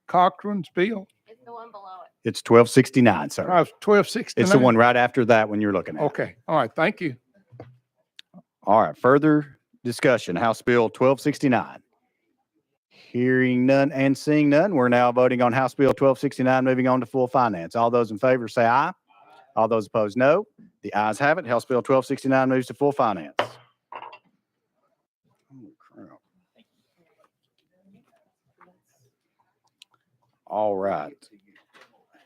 Cochran's bill. It's the one below it. It's 1269, sir. 1269. It's the one right after that one you're looking at. Okay. All right. Thank you. All right. Further discussion. House Bill 1269. Hearing none and seeing none, we're now voting on House Bill 1269, moving on to full finance. All those in favor say aye. All those opposed, no. The ayes have it. House Bill 1269 moves to full finance. Oh, crap. All right.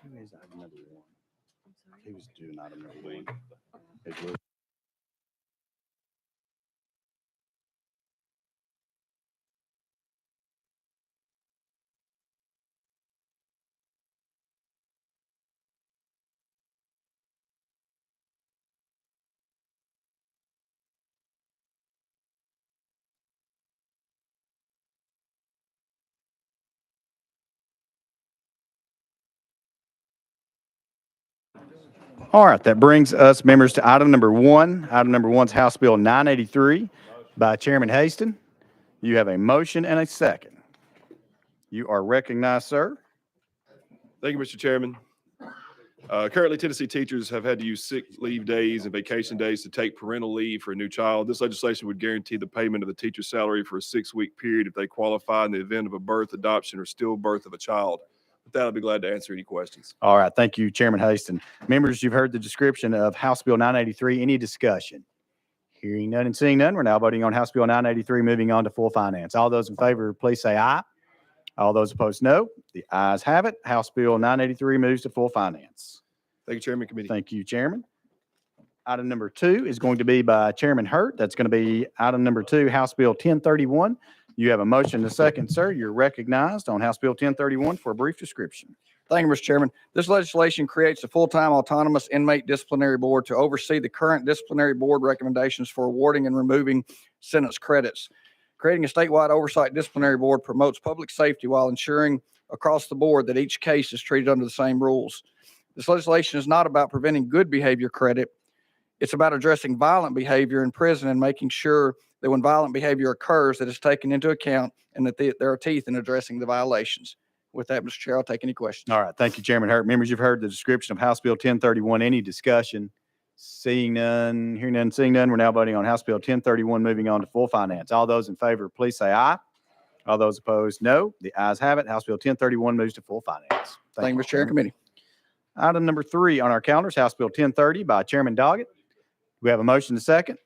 Who is item number one? He was doing item number one. It was- All right, that brings us, members, to item number one. Item number one's House Bill 983 by Chairman Haston. You have a motion and a second. You are recognized, sir. Thank you, Mr. Chairman. Currently, Tennessee teachers have had to use sick leave days and vacation days to take parental leave for a new child. This legislation would guarantee the payment of the teacher's salary for a 6-week period if they qualify in the event of a birth, adoption, or stillbirth of a child. With that, I'll be glad to answer any questions. All right, thank you, Chairman Haston. Members, you've heard the description of House Bill 983. Any discussion? Hearing none and seeing none, we're now voting on House Bill 983, moving on to full finance. All those in favor, please say aye. All those opposed, no. The ayes have it. House Bill 983 moves to full finance. Thank you, Chairman, Committee. Thank you, Chairman. Item number two is going to be by Chairman Hurt. That's going to be item number two, House Bill 1031. You have a motion and a second, sir. You're recognized on House Bill 1031 for a brief description. Thank you, Mr. Chairman. This legislation creates a full-time autonomous inmate disciplinary board to oversee the current disciplinary board recommendations for awarding and removing sentence credits. Creating a statewide oversight disciplinary board promotes public safety while ensuring across the board that each case is treated under the same rules. This legislation is not about preventing good behavior credit. It's about addressing violent behavior in prison and making sure that when violent behavior occurs, that it's taken into account and that there are teeth in addressing the violations. With that, Mr. Chair, I'll take any questions. All right. Thank you, Chairman Hurt. Members, you've heard the description of House Bill 1031. Any discussion? Seeing none, hearing none, seeing none, we're now voting on House Bill 1031, moving on to full finance. All those in favor, please say aye. All those opposed, no. The ayes have it. House Bill 1031 moves to full finance. Thank you, Mr. Chair and Committee. Item number three on our calendars, House Bill 1030 by Chairman Doggett. We have a motion to second.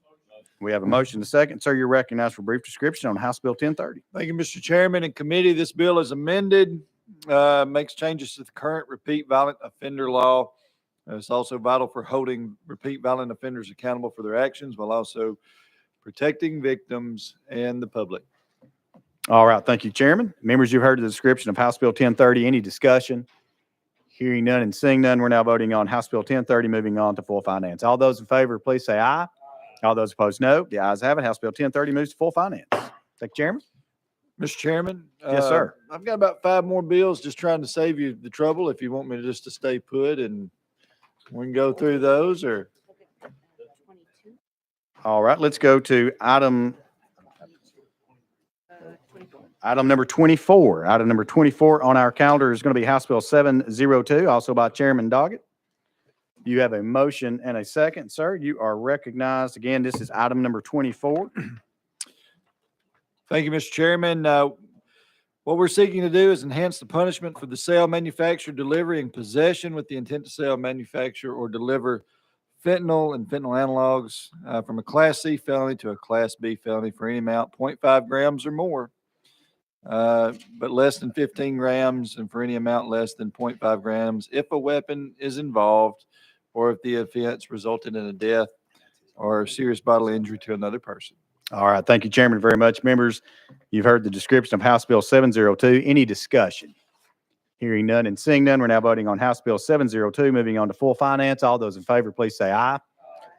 We have a motion to second. Sir, you're recognized for a brief description on House Bill 1030. Thank you, Mr. Chairman and committee. This bill is amended, makes changes to the current repeat violent offender law. It's also vital for holding repeat violent offenders accountable for their actions while also protecting victims and the public. All right. Thank you, Chairman. Members, you've heard the description of House Bill 1030. Any discussion? Hearing none and seeing none, we're now voting on House Bill 1030, moving on to full finance. All those in favor, please say aye. All those opposed, no. The ayes have it. House Bill 1030 moves to full finance. Thank you, Chairman. Mr. Chairman? Yes, sir. I've got about 5 more bills, just trying to save you the trouble if you want me to just to stay put and we can go through those or. All right. Let's go to item number 24. Item number 24 on our calendar is going to be House Bill 702, also by Chairman Doggett. You have a motion and a second, sir. You are recognized. Again, this is item number 24. Thank you, Mr. Chairman. What we're seeking to do is enhance the punishment for the sale, manufacture, delivery, and possession with the intent to sell, manufacture, or deliver fentanyl and fentanyl analogs from a Class C felony to a Class B felony for any amount 0.5 grams or more, but less than 15 grams and for any amount less than 0.5 grams if a weapon is involved or if the offense resulted in a death or serious bodily injury to another person. All right. Thank you, Chairman, very much. Members, you've heard the description of House Bill 702. Any discussion? Hearing none and seeing none, we're now voting on House Bill 702, moving on to full finance. All those in favor, please say aye.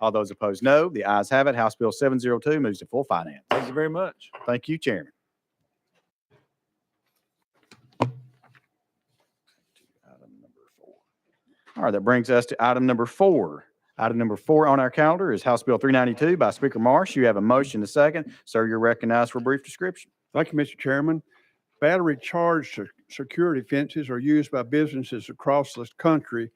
All those opposed, no. The ayes have it. House Bill 702 moves to full finance. Thank you very much. Thank you, Chairman. All right, that brings us to item number 4. Item number 4 on our calendar is House Bill 392 by Speaker Marsh. You have a motion to second. Sir, you're recognized for a brief description. Thank you, Mr. Chairman. Battery charge security fences are used by businesses across the country.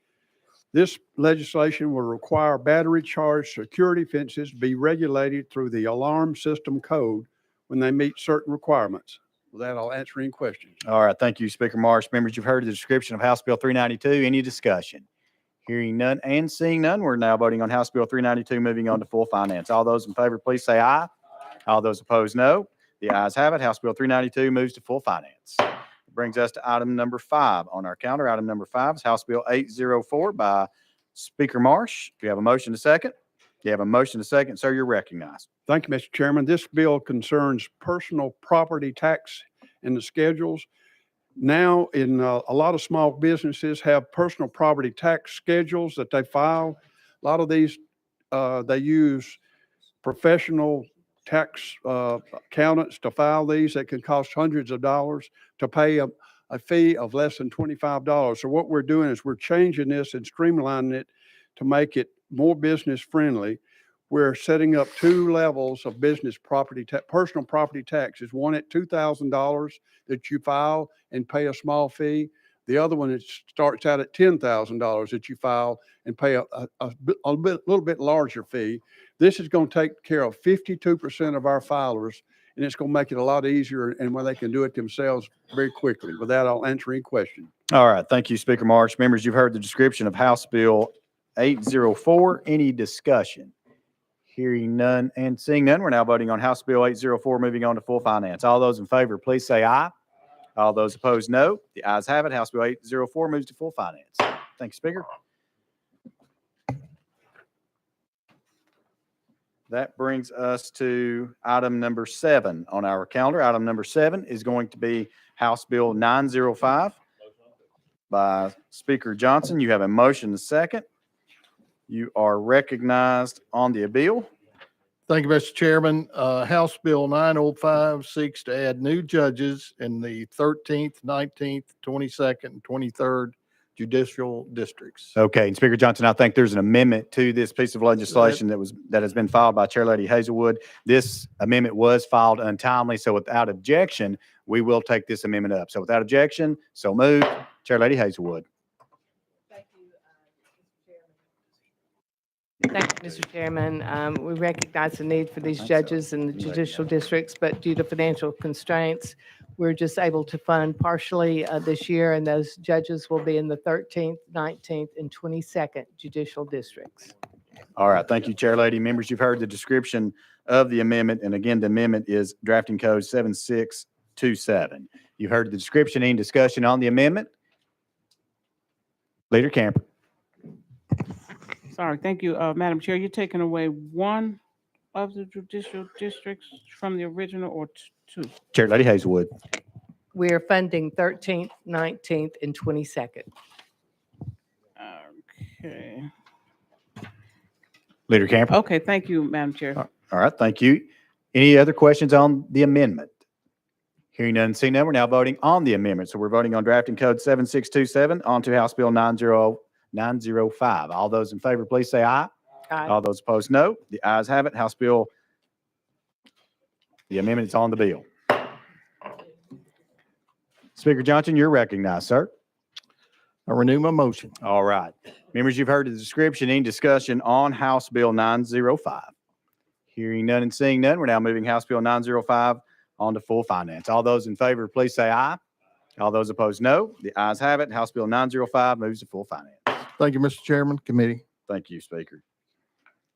This legislation will require battery charge security fences be regulated through the alarm system code when they meet certain requirements. With that, I'll answer any questions. All right, thank you, Speaker Marsh. Members, you've heard the description of House Bill 392. Any discussion? Hearing none and seeing none, we're now voting on House Bill 392, moving on to full finance. All those in favor, please say aye. All those opposed, no. The ayes have it. House Bill 392 moves to full finance. Brings us to item number 5 on our calendar. Item number 5 is House Bill 804 by Speaker Marsh. Do you have a motion to second? You have a motion to second, sir. You're recognized. Thank you, Mr. Chairman. This bill concerns personal property tax and the schedules. Now, in a lot of small businesses have personal property tax schedules that they file. A lot of these, they use professional tax accountants to file these. That can cost hundreds of dollars to pay a fee of less than $25. So what we're doing is we're changing this and streamlining it to make it more business friendly. We're setting up 2 levels of business property personal property taxes. One at $2,000 that you file and pay a small fee. The other one, it starts out at $10,000 that you file and pay a little bit larger fee. This is going to take care of 52% of our filers, and it's going to make it a lot easier and where they can do it themselves very quickly. With that, I'll answer any question. All right, thank you, Speaker Marsh. Members, you've heard the description of House Bill 804. Any discussion? Hearing none and seeing none, we're now voting on House Bill 804, moving on to full finance. All those in favor, please say aye. All those opposed, no. The ayes have it. House Bill 804 moves to full finance. Thank you, Speaker. That brings us to item number 7 on our calendar. Item number 7 is going to be House Bill 905 by Speaker Johnson. You have a motion to second. You are recognized on the bill. Thank you, Mr. Chairman. House Bill 905 seeks to add new judges in the 13th, 19th, 22nd, and 23rd judicial districts. Okay, and Speaker Johnson, I think there's an amendment to this piece of legislation that has been filed by Chair Lady Hazelwood. This amendment was filed untimely, so without objection, we will take this amendment up. So without objection, so moved. Chair Lady Hazelwood. Thank you, Mr. Chairman. We recognize the need for these judges in the judicial districts, but due to financial constraints, we're just able to fund partially this year, and those judges will be in the 13th, 19th, and 22nd judicial districts. All right, thank you, Chair Lady. Members, you've heard the description of the amendment, and again, the amendment is drafting code 7627. You've heard the description. Any discussion on the amendment? Leader Camper. Sorry, thank you, Madam Chair. You're taking away one of the judicial districts from the original or 2? Chair Lady Hazelwood. We're funding 13th, 19th, and 22nd. Okay. Leader Camper. Okay, thank you, Madam Chair. All right, thank you. Any other questions on the amendment? Hearing none, seeing none, we're now voting on the amendment. So we're voting on drafting code 7627 onto House Bill 905. All those in favor, please say aye. Aye. All those opposed, no. The ayes have it. House Bill, the amendment is on the bill. Speaker Johnson, you're recognized, sir. I renew my motion. All right. Members, you've heard the description. Any discussion on House Bill 905? Hearing none and seeing none, we're now moving House Bill 905 on to full finance. All those in favor, please say aye. All those opposed, no. The ayes have it. House Bill 905 moves to full finance. Thank you, Mr. Chairman, committee. Thank you, Speaker.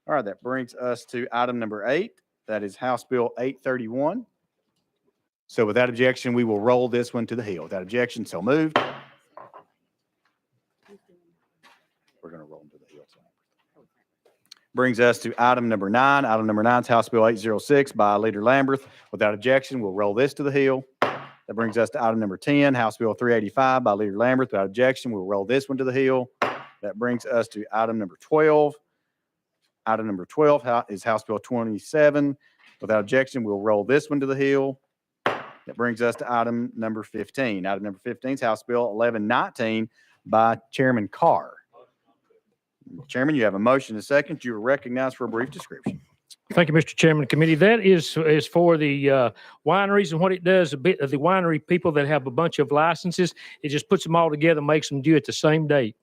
All right, that brings us to item number 8. That is House Bill 831. So without objection, we will roll this one to the Hill. Without objection, so moved. We're going to roll them to the Hill. Brings us to item number 9. Item number 9 is House Bill 806 by Leader Lamberth. Without objection, we'll roll this to the Hill. That brings us to item number 10, House Bill 385 by Leader Lamberth. Without objection, we'll roll this one to the Hill. That brings us to item number 12. Item number 12 is House Bill 27. Without objection, we'll roll this one to the Hill. That brings us to item number 15. Item number 15 is House Bill 1119 by Chairman Carr. Chairman, you have a motion and a second. You are recognized for a brief description. Thank you, Mr. Chairman. Committee, that is for the wineries, and what it does, a bit of the winery people that have a bunch of licenses, it just puts them all together, makes them due at the same date.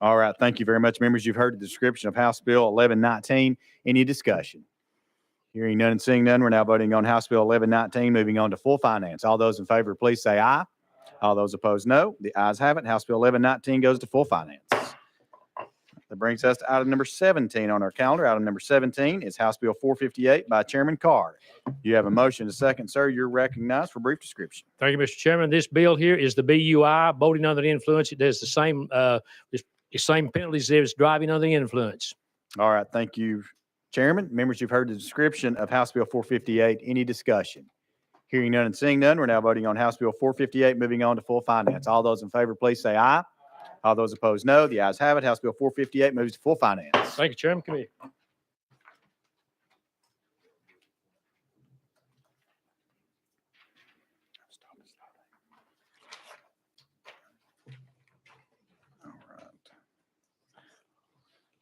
All right. Thank you very much, members. You've heard the description of House Bill 1119. Any discussion? Hearing none and seeing none, we're now voting on House Bill 1119, moving on to full finance. All those in favor, please say aye. All those opposed, no. The ayes have it. House Bill 1119 goes to full finance. That brings us to item number 17 on our calendar. Item number 17 is House Bill 458 by Chairman Carr. You have a motion to second, sir. You're recognized for brief description. Thank you, Mr. Chairman. This bill here is the BUI, voting under the influence. It does the same penalties as driving under the influence. All right, thank you, Chairman. Members, you've heard the description of House Bill 458. Any discussion? Hearing none and seeing none, we're now voting on House Bill 458, moving on to full finance. All those in favor, please say aye. All those opposed, no. The ayes have it. House Bill 458 moves to full finance. Thank you, Chairman. Committee.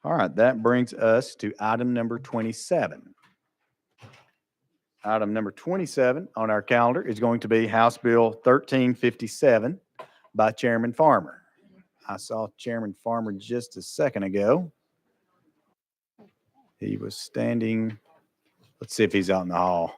All right, that brings us to item number 27. Item number 27 on our calendar is going to be House Bill 1357 by Chairman Farmer. I saw Chairman Farmer just a second ago. He was standing. Let's see if he's out in the hall.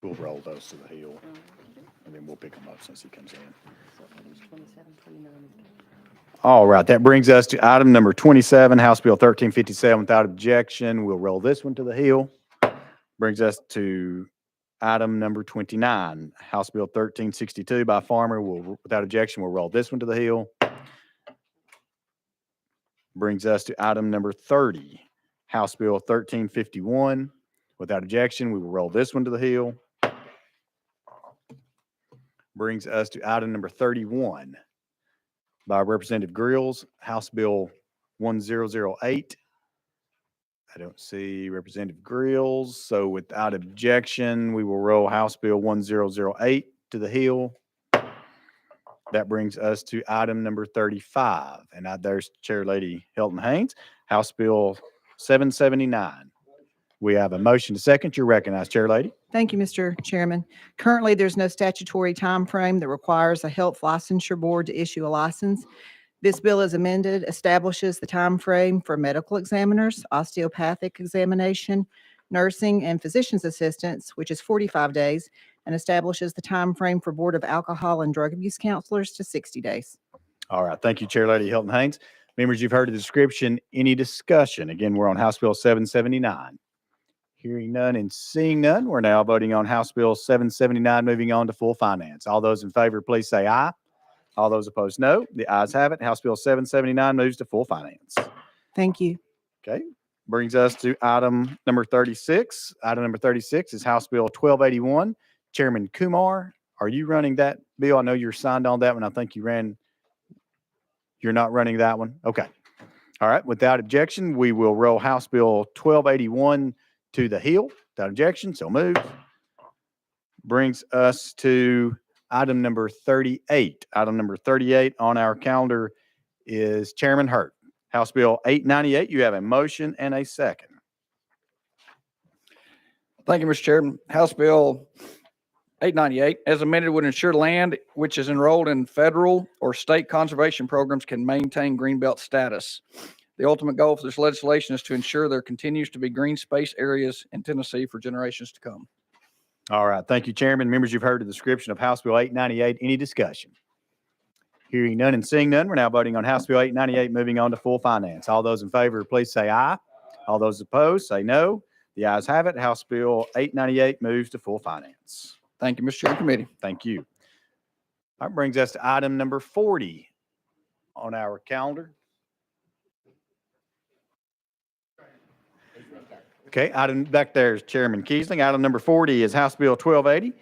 We'll roll those to the hill, and then we'll pick them up since he comes in. All right, that brings us to item number 27, House Bill 1357. Without objection, we'll roll this one to the hill. Brings us to item number 29, House Bill 1362 by Farmer. Without objection, we'll roll this one to the hill. Brings us to item number 30, House Bill 1351. Without objection, we will roll this one to the hill. Brings us to item number 31 by Representative Grills, House Bill 1008. I don't see Representative Grills, so without objection, we will roll House Bill 1008 to the hill. That brings us to item number 35, and there's Chair Lady Hilton Haynes, House Bill 779. We have a motion to second. You're recognized, Chair Lady. Thank you, Mr. Chairman. Currently, there's no statutory time frame that requires a health licensure board to issue a license. This bill is amended, establishes the time frame for medical examiners, osteopathic examination, nursing, and physician's assistants, which is 45 days, and establishes the time frame for Board of Alcohol and Drug Abuse Counselors to 60 days. All right. Thank you, Chair Lady Hilton Haynes. Members, you've heard the description. Any discussion? Again, we're on House Bill 779. Hearing none and seeing none, we're now voting on House Bill 779, moving on to full finance. All those in favor, please say aye. All those opposed, no. The ayes have it. House Bill 779 moves to full finance. Thank you. Okay. Brings us to item number 36. Item number 36 is House Bill 1281. Chairman Kumar, are you running that bill? I know you're signed on that one. I think you're not running that one. Okay. All right. Without objection, we will roll House Bill 1281 to the hill. Without objection, so moved. Brings us to item number 38. Item number 38 on our calendar is Chairman Hurt. House Bill 898. You have a motion and a second. Thank you, Mr. Chairman. House Bill 898, as amended, would ensure land which is enrolled in federal or state conservation programs can maintain greenbelt status. The ultimate goal for this legislation is to ensure there continues to be green space areas in Tennessee for generations to come. All right. Thank you, Chairman. Members, you've heard the description of House Bill 898. Any discussion? Hearing none and seeing none, we're now voting on House Bill 898, moving on to full finance. All those in favor, please say aye. All those opposed, say no. The ayes have it. House Bill 898 moves to full finance. Thank you, Mr. Chair and Committee. Thank you. That brings us to item number 40 on our calendar. Okay, item back there is Chairman Kiesling. Item number 40 is House Bill 1280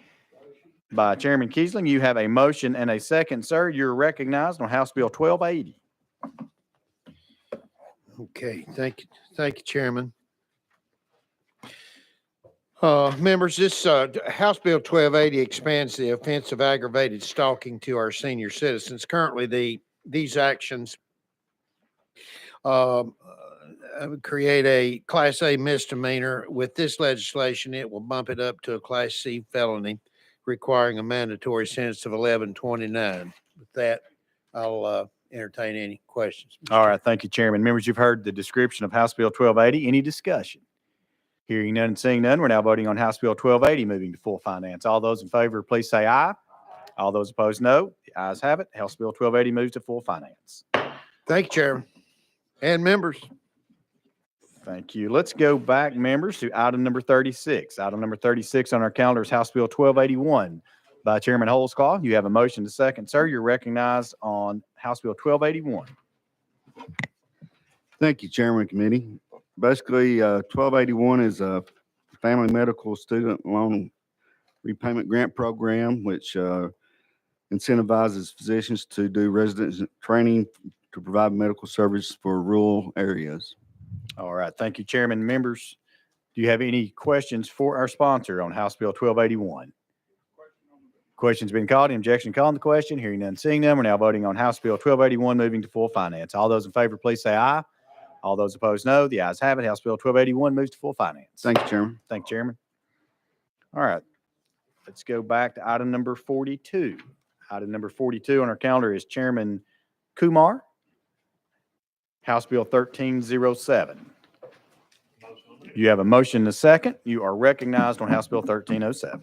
by Chairman Kiesling. You have a motion and a second, sir. You're recognized on House Bill 1280. Okay, thank you, Chairman. Members, this House Bill 1280 expands the offense of aggravated stalking to our senior citizens. Currently, these actions would create a Class A misdemeanor. With this legislation, it will bump it up to a Class C felony, requiring a mandatory sentence of 1129. With that, I'll entertain any questions. All right, thank you, Chairman. Members, you've heard the description of House Bill 1280. Any discussion? Hearing none and seeing none, we're now voting on House Bill 1280, moving to full finance. All those in favor, please say aye. All those opposed, no. The ayes have it. House Bill 1280 moves to full finance. Thank you, Chairman. And members. Thank you. Let's go back, members, to item number 36. Item number 36 on our calendar is House Bill 1281 by Chairman Holsclaw. You have a motion to second. Sir, you're recognized on House Bill 1281. Thank you, Chairman Committee. Basically, 1281 is a family medical student loan repayment grant program, which incentivizes physicians to do residence training to provide medical service for rural areas. All right. Thank you, Chairman. Members, do you have any questions for our sponsor on House Bill 1281? Question's been called. Any objection called on the question? Hearing none, seeing none. We're now voting on House Bill 1281, moving to full finance. All those in favor, please say aye. All those opposed, no. The ayes have it. House Bill 1281 moves to full finance. Thank you, Chairman. Thank you, Chairman. All right. Let's go back to item number 42. Item number 42 on our calendar is Chairman Kumar. House Bill 1307. You have a motion and a second. You are recognized on House Bill 1307.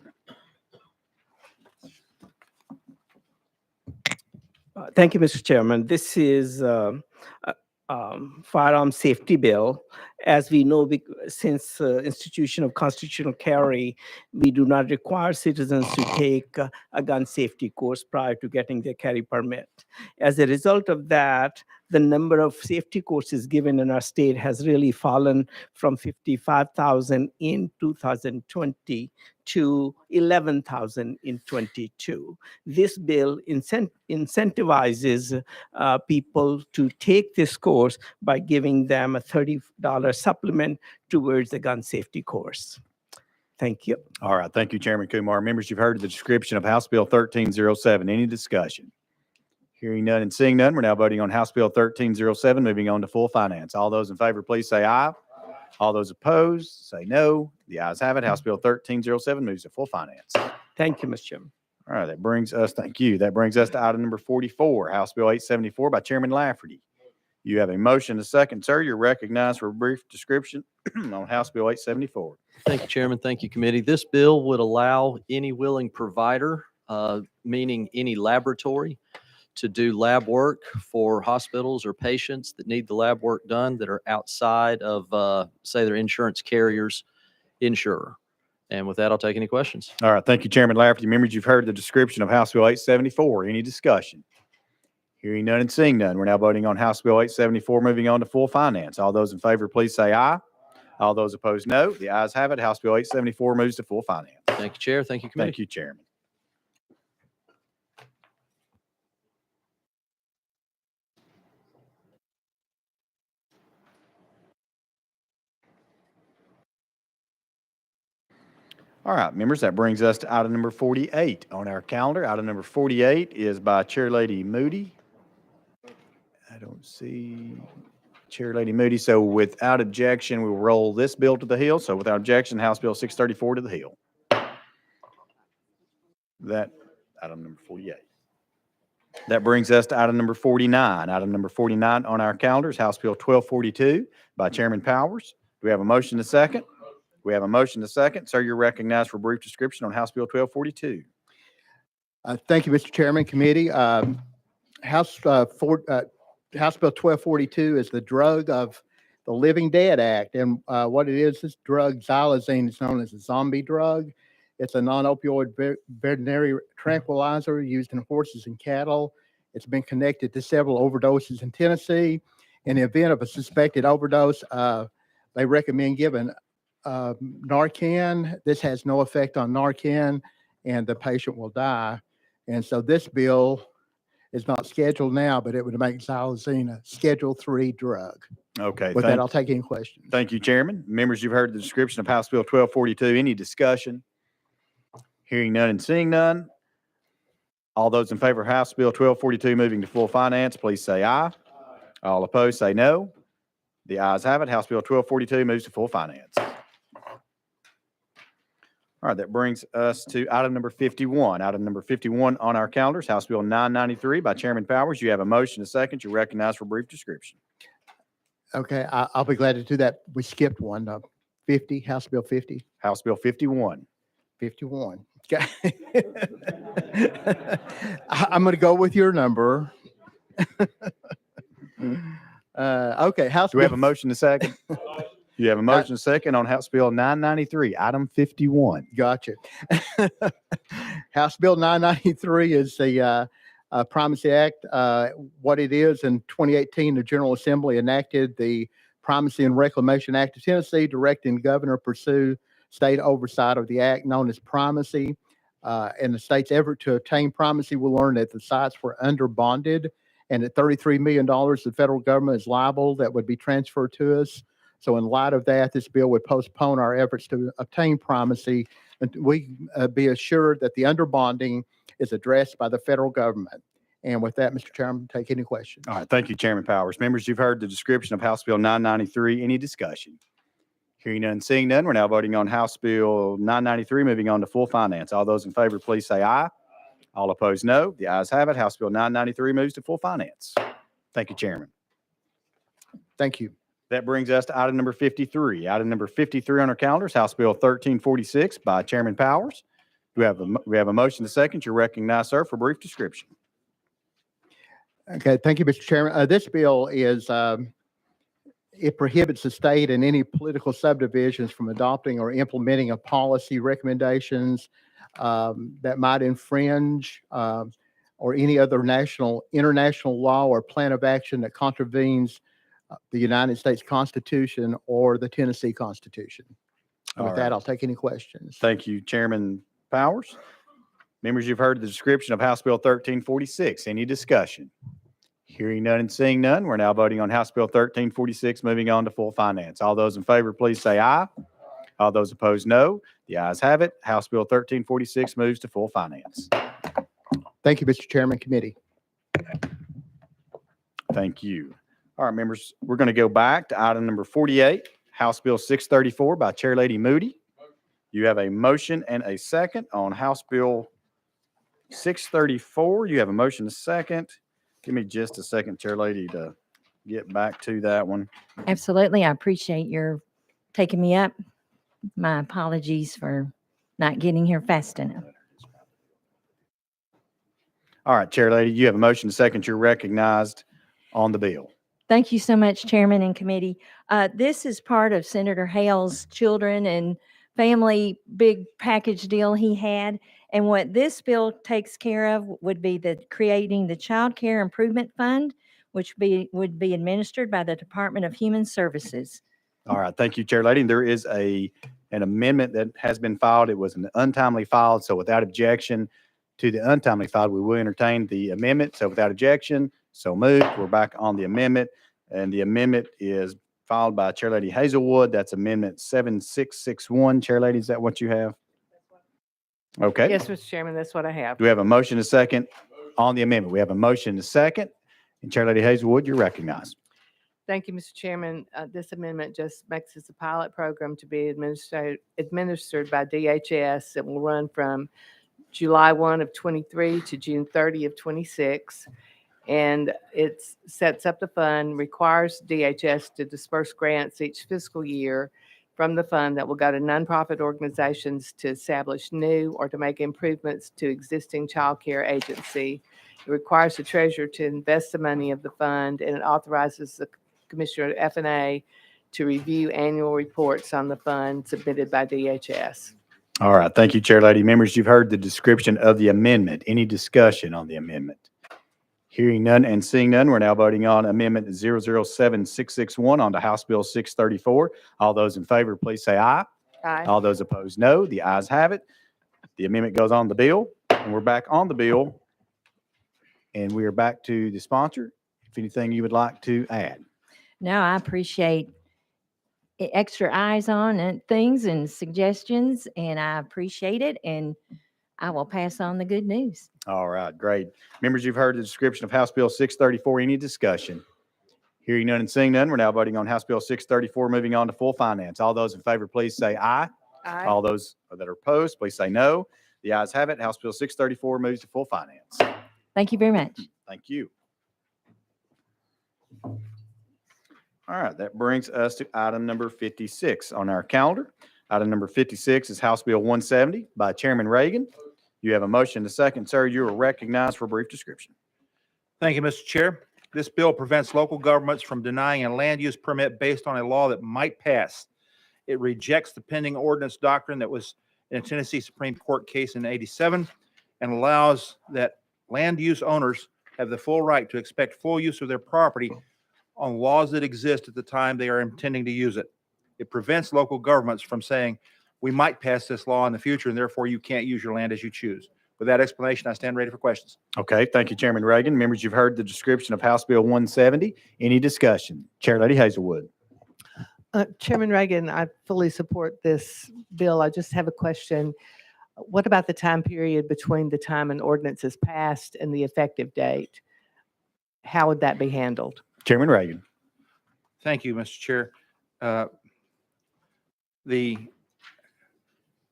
Thank you, Mr. Chairman. This is firearm safety bill. As we know, since institution of constitutional carry, we do not require citizens to take a gun safety course prior to getting their carry permit. As a result of that, the number of safety courses given in our state has really fallen from 55,000 in 2020 to 11,000 in 22. This bill incentivizes people to take this course by giving them a $30 supplement towards the gun safety course. Thank you. All right. Thank you, Chairman Kumar. Members, you've heard the description of House Bill 1307. Any discussion? Hearing none and seeing none, we're now voting on House Bill 1307, moving on to full finance. All those in favor, please say aye. All those opposed, say no. The ayes have it. House Bill 1307 moves to full finance. Thank you, Mr. Chairman. All right. That brings us, thank you. That brings us to item number 44, House Bill 874 by Chairman Lafferty. You have a motion to second, sir. You're recognized for a brief description on House Bill 874. Thank you, Chairman. Thank you, committee. This bill would allow any willing provider, meaning any laboratory, to do lab work for hospitals or patients that need the lab work done that are outside of, say, their insurance carrier's insurer. And with that, I'll take any questions. All right. Thank you, Chairman Lafferty. Members, you've heard the description of House Bill 874. Any discussion? Hearing none and seeing none, we're now voting on House Bill 874, moving on to full finance. All those in favor, please say aye. All those opposed, no. The ayes have it. House Bill 874 moves to full finance. Thank you, Chair. Thank you, committee. Thank you, Chairman. All right, members, that brings us to item number 48 on our calendar. Item number 48 is by Chair Lady Moody. I don't see Chair Lady Moody. So without objection, we will roll this bill to the Hill. So without objection, House Bill 634 to the Hill. That item number 48. That brings us to item number 49. Item number 49 on our calendar is House Bill 1242 by Chairman Powers. Do we have a motion to second? We have a motion to second. Sir, you're recognized for a brief description on House Bill 1242. Thank you, Mr. Chairman, committee. House Bill 1242 is the drug of the Living Dead Act. And what it is, this drug, xylazine, is known as a zombie drug. It's a non-opioid veterinary tranquilizer used in horses and cattle. It's been connected to several overdoses in Tennessee. In the event of a suspected overdose, they recommend giving Narcan. This has no effect on Narcan, and the patient will die. And so this bill It's not scheduled now, but it would make xylazine a Schedule III drug. Okay. With that, I'll take any questions. Thank you, Chairman. Members, you've heard the description of House Bill 1242. Any discussion? Hearing none and seeing none. All those in favor of House Bill 1242 moving to full finance, please say aye. All opposed, say no. The ayes have it. House Bill 1242 moves to full finance. All right, that brings us to item number 51. Item number 51 on our calendars, House Bill 993 by Chairman Powers. You have a motion, a second. You're recognized for a brief description. Okay, I'll be glad to do that. We skipped one, 50, House Bill 50. House Bill 51. 51. Okay. I'm going to go with your number. Okay, House. Do we have a motion to second? You have a motion to second on House Bill 993, item 51. Gotcha. House Bill 993 is the Primacy Act. What it is, in 2018, the General Assembly enacted the Primacy and Reclamation Act of Tennessee, directing the governor to pursue state oversight of the act known as primacy. And the state's effort to obtain primacy will learn that the sites were under bonded and at $33 million, the federal government is liable that would be transferred to us. So in light of that, this bill would postpone our efforts to obtain primacy, and we be assured that the underbonding is addressed by the federal government. And with that, Mr. Chairman, take any questions. All right, thank you, Chairman Powers. Members, you've heard the description of House Bill 993. Any discussion? Hearing none, seeing none, we're now voting on House Bill 993, moving on to full finance. All those in favor, please say aye. All opposed, no. The ayes have it. House Bill 993 moves to full finance. Thank you, Chairman. Thank you. That brings us to item number 53. Item number 53 on our calendars, House Bill 1346 by Chairman Powers. We have a motion to second. You're recognized, sir, for a brief description. Okay, thank you, Mr. Chairman. This bill is, it prohibits the state and any political subdivisions from adopting or implementing a policy recommendations that might infringe or any other international law or plan of action that contravenes the United States Constitution or the Tennessee Constitution. With that, I'll take any questions. Thank you, Chairman Powers. Members, you've heard the description of House Bill 1346. Any discussion? Hearing none and seeing none, we're now voting on House Bill 1346, moving on to full finance. All those in favor, please say aye. All those opposed, no. The ayes have it. House Bill 1346 moves to full finance. Thank you, Mr. Chairman. Committee. Thank you. All right, members, we're going to go back to item number 48, House Bill 634 by Chair Lady Moody. You have a motion and a second on House Bill 634. You have a motion and a second. Give me just a second, Chair Lady, to get back to that one. Absolutely. I appreciate your taking me up. My apologies for not getting here fast enough. All right, Chair Lady, you have a motion and a second. You're recognized on the bill. Thank you so much, Chairman and Committee. This is part of Senator Hale's children and family big package deal he had. And what this bill takes care of would be creating the Child Care Improvement Fund, which would be administered by the Department of Human Services. All right, thank you, Chair Lady. And there is an amendment that has been filed. It was an untimely filed, so without objection to the untimely filed, we will entertain the amendment. So without objection, so moved. We're back on the amendment, and the amendment is filed by Chair Lady Hazelwood. That's Amendment 7661. Chair Lady, is that what you have? Okay. Yes, Mr. Chairman, that's what I have. Do we have a motion and a second on the amendment? We have a motion and a second. And Chair Lady Hazelwood, you're recognized. Thank you, Mr. Chairman. This amendment just makes this a pilot program to be administered by DHS. It will run from July 1 of 23 to June 30 of 26. And it sets up the fund, requires DHS to disperse grants each fiscal year from the fund that will go to nonprofit organizations to establish new or to make improvements to existing child care agency. It requires the treasurer to invest the money of the fund, and it authorizes the Commissioner of F&A to review annual reports on the fund submitted by DHS. All right. Thank you, Chair Lady. Members, you've heard the description of the amendment. Any discussion on the amendment? Hearing none and seeing none, we're now voting on Amendment 007661 on to House Bill 634. All those in favor, please say aye. Aye. All those opposed, no. The ayes have it. The amendment goes on the bill, and we're back on the bill And we are back to the sponsor. If anything you would like to add. No, I appreciate extra eyes on and things and suggestions, and I appreciate it. And I will pass on the good news. All right, great. Members, you've heard the description of House Bill 634. Any discussion? Hearing none and seeing none, we're now voting on House Bill 634, moving on to full finance. All those in favor, please say aye. Aye. All those that are opposed, please say no. The ayes have it. House Bill 634 moves to full finance. Thank you very much. Thank you. All right, that brings us to item number 56 on our calendar. Item number 56 is House Bill 170 by Chairman Reagan. You have a motion to second, sir. You are recognized for a brief description. Thank you, Mr. Chair. This bill prevents local governments from denying a land use permit based on a law that might pass. It rejects the pending ordinance doctrine that was in a Tennessee Supreme Court case in '87 and allows that land use owners have the full right to expect full use of their property on laws that exist at the time they are intending to use it. It prevents local governments from saying, we might pass this law in the future and therefore you can't use your land as you choose. With that explanation, I stand ready for questions. Okay, thank you, Chairman Reagan. Members, you've heard the description of House Bill 170. Any discussion? Chair Lady Hazelwood. Chairman Reagan, I fully support this bill. I just have a question. What about the time period between the time an ordinance is passed and the effective date? How would that be handled? Chairman Reagan. Thank you, Mr. Chair. The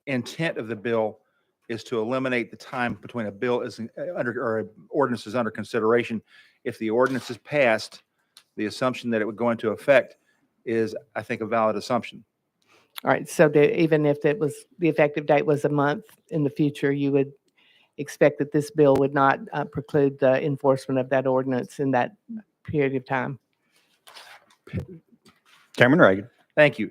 intent of the bill is to eliminate the time between a bill is under or an ordinance is under consideration. If the ordinance is passed, the assumption that it would go into effect is, I think, a valid assumption. All right, so even if it was, the effective date was a month in the future, you would expect that this bill would not preclude the enforcement of that ordinance in that period of time? Chairman Reagan. Thank you.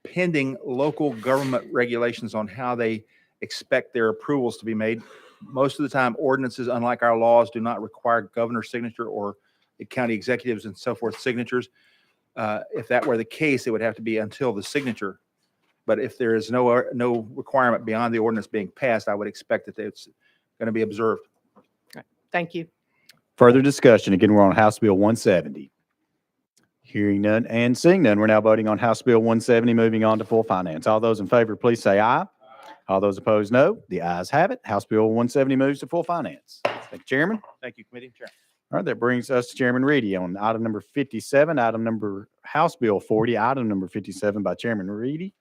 Pending local government regulations on how they expect their approvals to be made. Most of the time, ordinances, unlike our laws, do not require governor's signature or the county executives and so forth signatures. If that were the case, it would have to be until the signature. But if there is no requirement beyond the ordinance being passed, I would expect that it's going to be observed. Thank you. Further discussion. Again, we're on House Bill 170. Hearing none and seeing none, we're now voting on House Bill 170, moving on to full finance. All those in favor, please say aye. All those opposed, no. The ayes have it. House Bill 170 moves to full finance. Thank you, Chairman. Thank you, Committee Chair. All right, that brings us to Chairman Reedy on item number 57, House Bill 40, item number 57 by Chairman Reedy.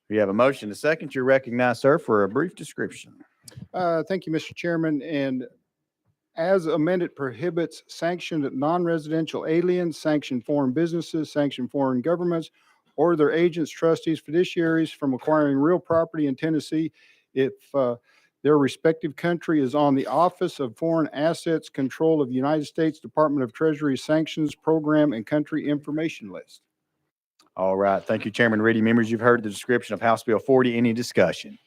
We have a motion to second. You're recognized, sir, for a brief description. Thank you, Mr. Chairman. And as amended prohibits sanctioned non-residential aliens, sanctioned foreign businesses, sanctioned foreign governments, or their agents, trustees, fiduciaries from acquiring real property in Tennessee if their respective country is on the Office of Foreign Assets Control of the United States Department of Treasury Sanctions Program and Country Information List. All right. Thank you, Chairman Reedy. Members, you've heard the description of House Bill 40. Any discussion?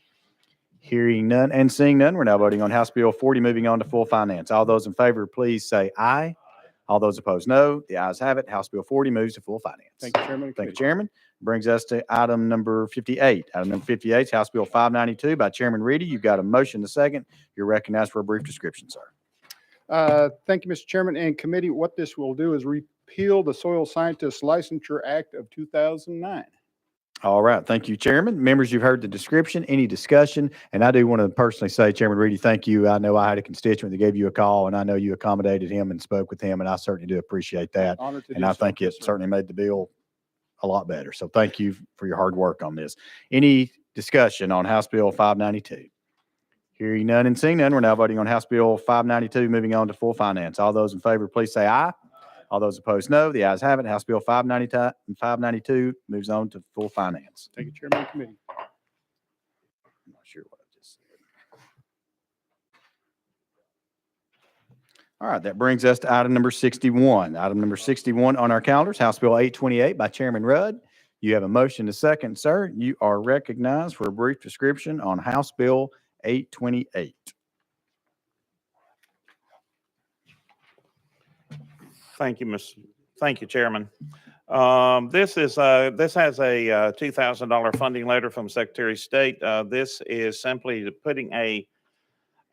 Hearing none and seeing none, we're now voting on House Bill 40, moving on to full finance. All those in favor, please say aye. All those opposed, no. The ayes have it. House Bill 40 moves to full finance. Thank you, Chairman. Thank you, Chairman. Brings us to item number 58. Item number 58 is House Bill 592 by Chairman Reedy. You've got a motion to second. You're recognized for a brief description, sir. Thank you, Mr. Chairman and committee. What this will do is repeal the Soil Scientists Licensure Act of 2009. All right. Thank you, Chairman. Members, you've heard the description. Any discussion? And I do want to personally say, Chairman Reedy, thank you. I know I had a constituent that gave you a call, and I know you accommodated him and spoke with him, and I certainly do appreciate that. Honored to And do I so. think it certainly made the bill a lot better. So thank you for your hard work on this. Any discussion on House Bill 592? Hearing none and seeing none, we're now voting on House Bill 592, moving on to full finance. All those in favor, please say aye. All those opposed, no. The ayes have it. House Bill 592 moves on to full finance. Thank you, Chairman and committee. I'm not sure what I just said. All right, that brings us to item number 61. Item number 61 on our calendars, House Bill 828 by Chairman Rudd. You have a motion to second, sir. You are recognized for a brief description on House Bill 828. Thank you, Chairman. This has a $2,000 funding letter from Secretary of State. This is simply putting a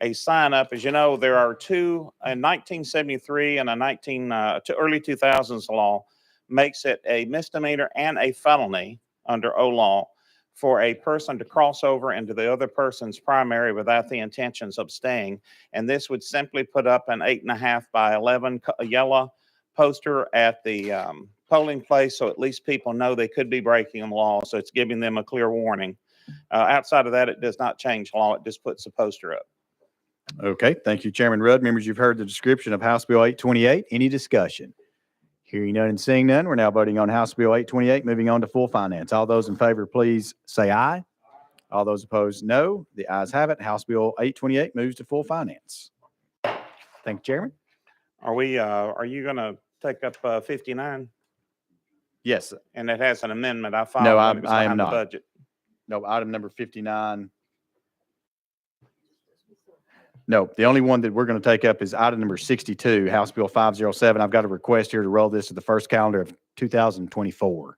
a sign up. As you know, there are two, in 1973 and early 2000s law makes it a misdemeanor and a felony under O law for a person to cross over into the other person's primary without the intentions of staying. And this would simply put up an 8.5 by 11 yellow poster at the polling place, so at least people know they could be breaking the law. So it's giving them a clear warning. Outside of that, it does not change law. It just puts a poster up. Okay, thank you, Chairman Rudd. Members, you've heard the description of House Bill 828. Any discussion? Hearing none and seeing none, we're now voting on House Bill 828, moving on to full finance. All those in favor, please say aye. All those opposed, no. The ayes have it. House Bill 828 moves to full finance. Thank you, Chairman. Are you going to take up 59? Yes. And it has an amendment. I filed No, when it was I am behind the not. budget. No, item number 59. No, the only one that we're going to take up is item number 62, House Bill 507. I've got a request here to roll this to the first calendar of 2024.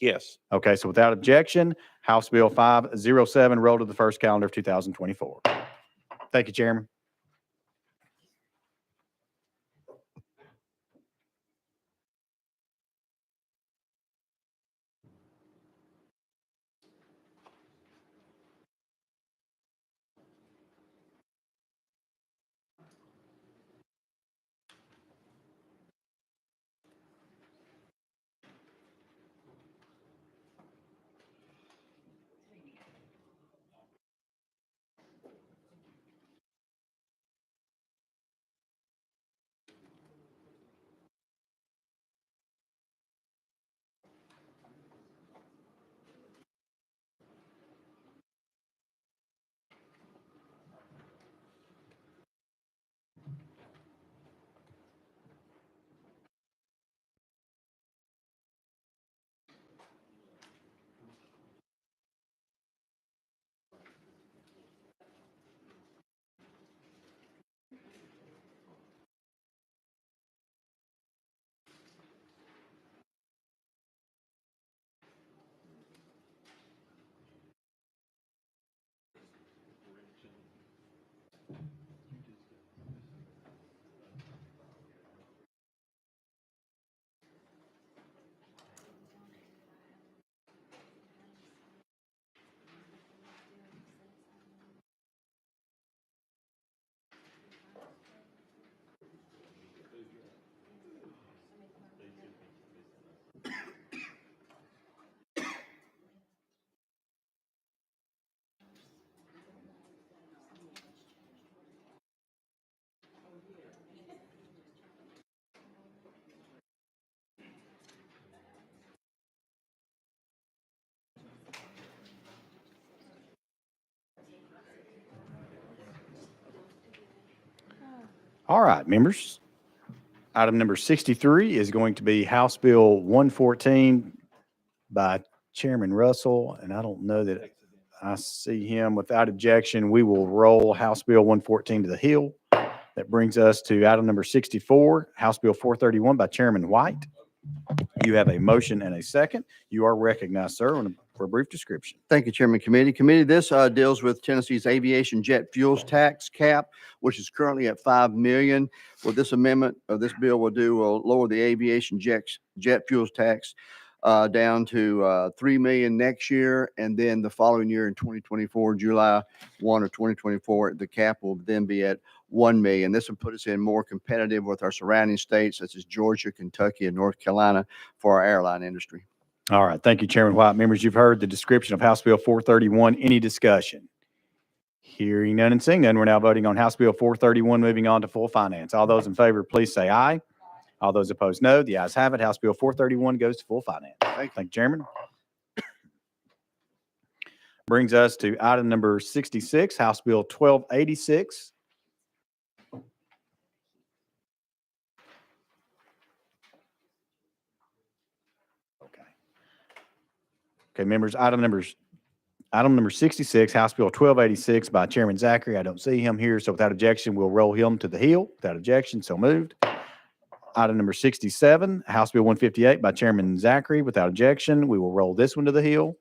Yes. Okay, so without objection, House Bill 507 roll to the first calendar of 2024. Thank you, Chairman. All right, members. Item number 63 is going to be House Bill 114 by Chairman Russell, and I don't know that I see him. Without objection, we will roll House Bill 114 to the Hill. That brings us to item number 64, House Bill 431 by Chairman White. You have a motion and a second. You are recognized, sir, for a brief description. Thank you, Chairman Committee. This deals with Tennessee's aviation jet fuels tax cap, which is currently at $5 million. What this amendment of this bill will do will lower the aviation jet fuels tax down to $3 million next year, and then the following year in 2024, July 1 of 2024, the cap will then be at $1 million. This will put us in more competitive with our surrounding states such as Georgia, Kentucky, and North Carolina for our airline industry. All right. Thank you, Chairman White. Members, you've heard the description of House Bill 431. Any discussion? Hearing none and seeing none, we're now voting on House Bill 431, moving on to full finance. All those in favor, please say aye. All those opposed, no. The ayes have it. House Bill 431 goes to full finance. Thank you, Chairman. Brings us to item number 66, House Bill 1286. Okay, members, item number 66, House Bill 1286 by Chairman Zachary. I don't see him here, so without objection, we'll roll him to the Hill. Without objection, so moved. Item number 67, House Bill 158 by Chairman Zachary. Without objection, we will roll this one to the Hill.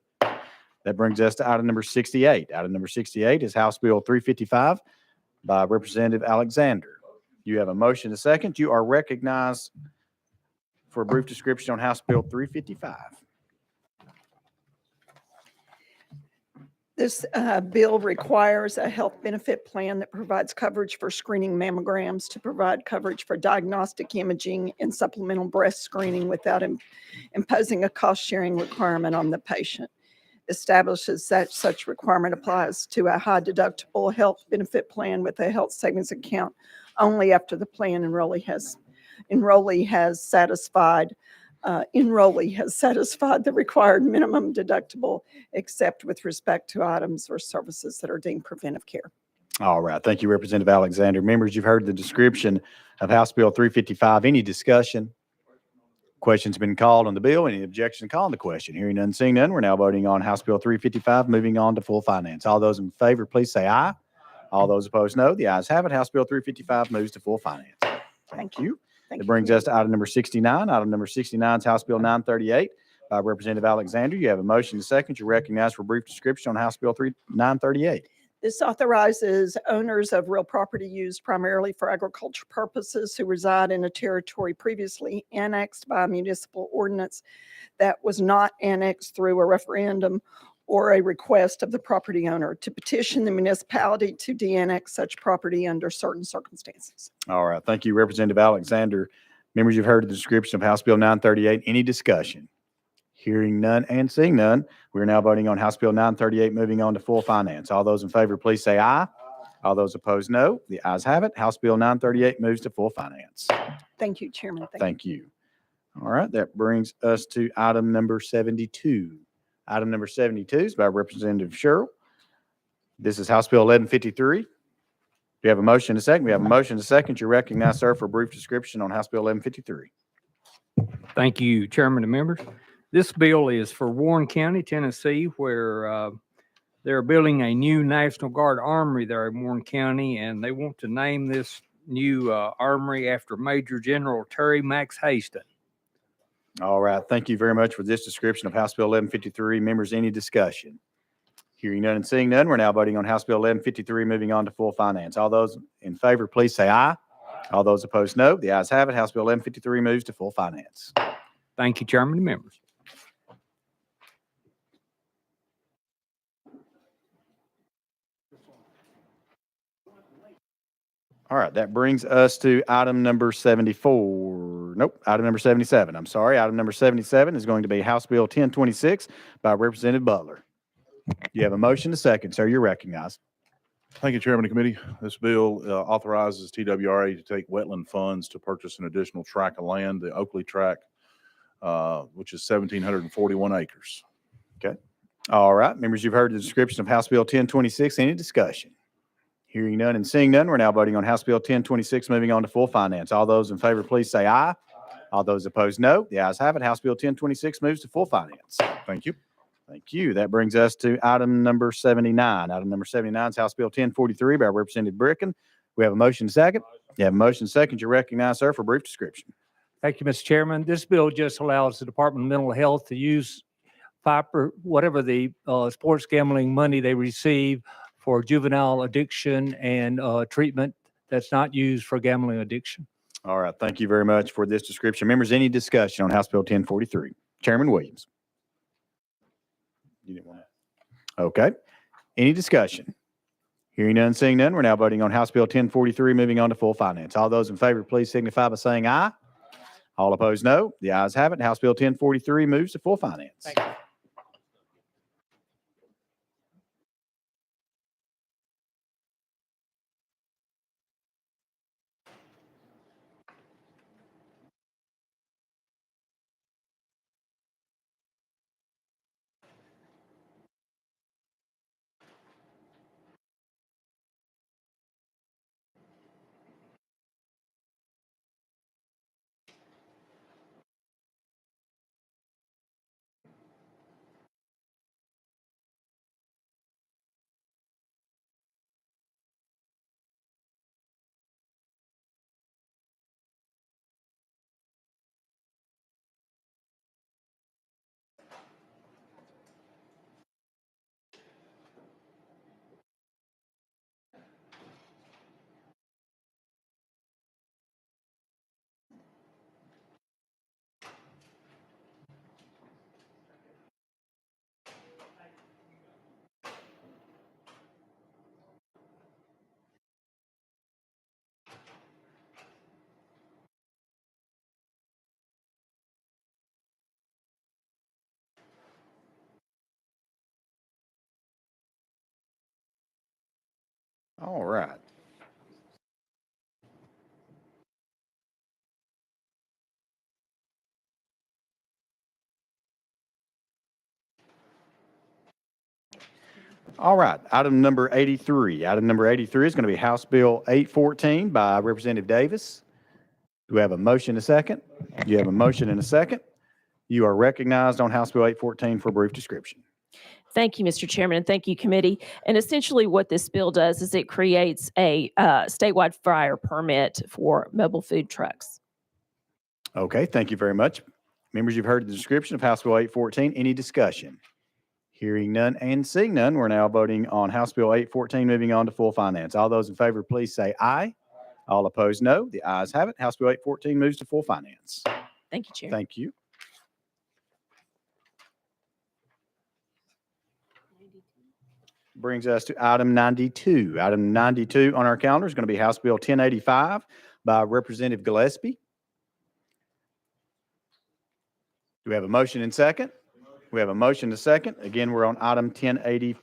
That brings us to item number 68. Item number 68 is House Bill 355 by Representative Alexander. You have a motion, a second. You are recognized for a brief description on House Bill 355. This bill requires a health benefit plan that provides coverage for screening mammograms, to provide coverage for diagnostic imaging and supplemental breast screening without imposing a cost-sharing requirement on the patient. Establishes that such requirement applies to a high deductible health benefit plan with a health savings account only after the plan enrollee has satisfied the required minimum deductible, except with respect to items or services that are deemed preventive care. All right. Thank you, Representative Alexander. Members, you've heard the description of House Bill 355. Any discussion? Question's been called on the bill. Any objection to calling the question? Hearing none, seeing none, we're now voting on House Bill 355, moving on to full finance. All those in favor, please say aye. All those opposed, no. The ayes have it. House Bill 355 moves to full finance. Thank you. That brings us to item number 69. Item number 69 is House Bill 938 by Representative Alexander. You have a motion, a second. You're recognized for a brief description on House Bill 938. This authorizes owners of real property used primarily for agriculture purposes who reside in a territory previously annexed by a municipal ordinance that was not annexed through a referendum or a request of the property owner to petition the municipality to de-annex such property under certain circumstances. All right. Thank you, Representative Alexander. Members, you've heard the description of House Bill 938. Any discussion? Hearing none and seeing none, we're now voting on House Bill 938, moving on to full finance. All those in favor, please say aye. All those opposed, no. The ayes have it. House Bill 938 moves to full finance. Thank you, Chairman. Thank you. All right. That brings us to item number 72. Item number 72 is by Representative Sherrill. This is House Bill 1153. We have a motion, a second. We have a motion, a second. You're recognized, sir, for a brief description on House Bill 1153. Thank you, Chairman and members. This bill is for Warren County, Tennessee, where they're building a new National Guard armory there in Warren County, and they want to name this new armory after Major General Terry Max Haston. All right. Thank you very much for this description of House Bill 1153. Members, any discussion? Hearing none and seeing none, we're now voting on House Bill 1153, moving on to full finance. All those in favor, please say aye. All those opposed, no. The ayes have it. House Bill 1153 moves to full finance. Thank you, Chairman and members. All right, that brings us to item number 74. Nope, item number 77. I'm sorry. Item number 77 is going to be House Bill 1026 by Representative Butler. You have a motion, a second, sir. You're recognized. Thank you, Chairman of the Committee. This bill authorizes TWRA to take wetland funds to purchase an additional tract of land, the Oakley tract, which is 1,741 acres. Okay. All right, members, you've heard the description of House Bill 1026. Any discussion? Hearing none and seeing none, we're now voting on House Bill 1026, moving on to full finance. All those in favor, please say aye. All those opposed, no. The ayes have it. House Bill 1026 moves to full finance. Thank you. Thank you. That brings us to item number 79. Item number 79 is House Bill 1043 by Representative Bricken. We have a motion second. You have a motion second. You're recognized, sir, for a brief description. Thank you, Mr. Chairman. This bill just allows the Department of Mental Health to use whatever the sports gambling money they receive for juvenile addiction and treatment that's not used for gambling addiction. All right. Thank you very much for this description. Members, any discussion on House Bill 1043? Chairman Williams. You didn't want to. Okay. Any discussion? Hearing none, seeing none, we're now voting on House Bill 1043, moving on to full finance. All those in favor, please signify by saying aye. All opposed, no. The ayes have it. House Bill 1043 moves to full finance. Thank you. All right. All right, item number 83. Item number 83 is going to be House Bill 814 by Representative Davis. Do we have a motion and a second? You have a motion and a second. You are recognized on House Bill 814 for a brief description. Thank you, Mr. Chairman, and thank you, committee. And essentially what this bill does is it creates a statewide fryer permit for mobile food trucks. Okay, thank you very much. Members, you've heard the description of House Bill 814. Any discussion? Hearing none and seeing none, we're now voting on House Bill 814, moving on to full finance. All those in favor, please say aye. All opposed, no. The ayes have it. House Bill 814 moves to full finance. Thank you, Chair. Thank you. Brings us to item 92. Item 92 on our calendar is going to be House Bill 1085 by Representative Gillespie. Do we have a motion and second? We have a motion and second. Again, we're on item 1080.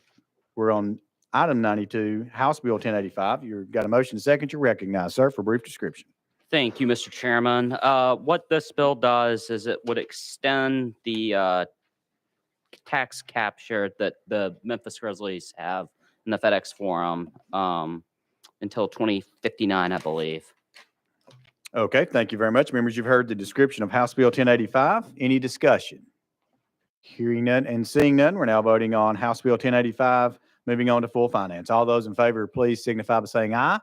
We're on item 92, House Bill 1085. You've got a motion and second. You're recognized, sir, for a brief description. Thank you, Mr. Chairman. What this bill does is it would extend the tax capture that the Memphis Grizzlies have in the FedEx Forum until 2059, I believe. Okay, thank you very much. Members, you've heard the description of House Bill 1085. Any discussion? Hearing none and seeing none, we're now voting on House Bill 1085, moving on to full finance. All those in favor, please signify by saying aye.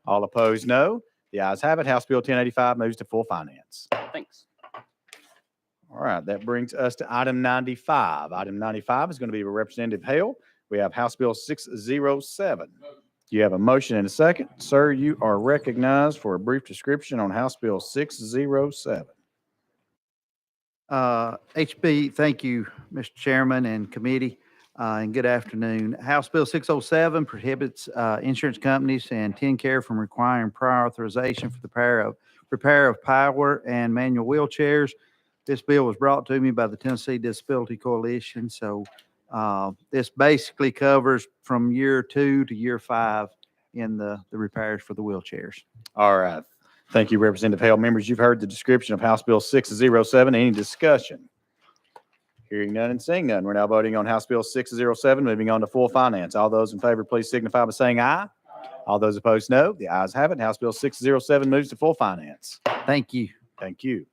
All opposed, no. The ayes have it. House Bill 1085 moves to full finance. Thanks. All right, that brings us to item 95. Item 95 is going to be Representative Hale. We have House Bill 607. You have a motion and a second. Sir, you are recognized for a brief description on House Bill 607. HB, thank you, Mr. Chairman and committee, and good afternoon. House Bill 607 prohibits insurance companies and TennCare from requiring prior authorization for the repair of power and manual wheelchairs. This bill was brought to me by the Tennessee Disability Coalition, so this basically covers from year 2 to year 5 in the repairs for the wheelchairs. All right. Thank you, Representative Hale. Members, you've heard the description of House Bill 607. Any discussion? Hearing none and seeing none, we're now voting on House Bill 607, moving on to full finance. All those in favor, please signify by saying aye. All those opposed, no. The ayes have it. House Bill 607 moves to full finance. Thank you. Thank you.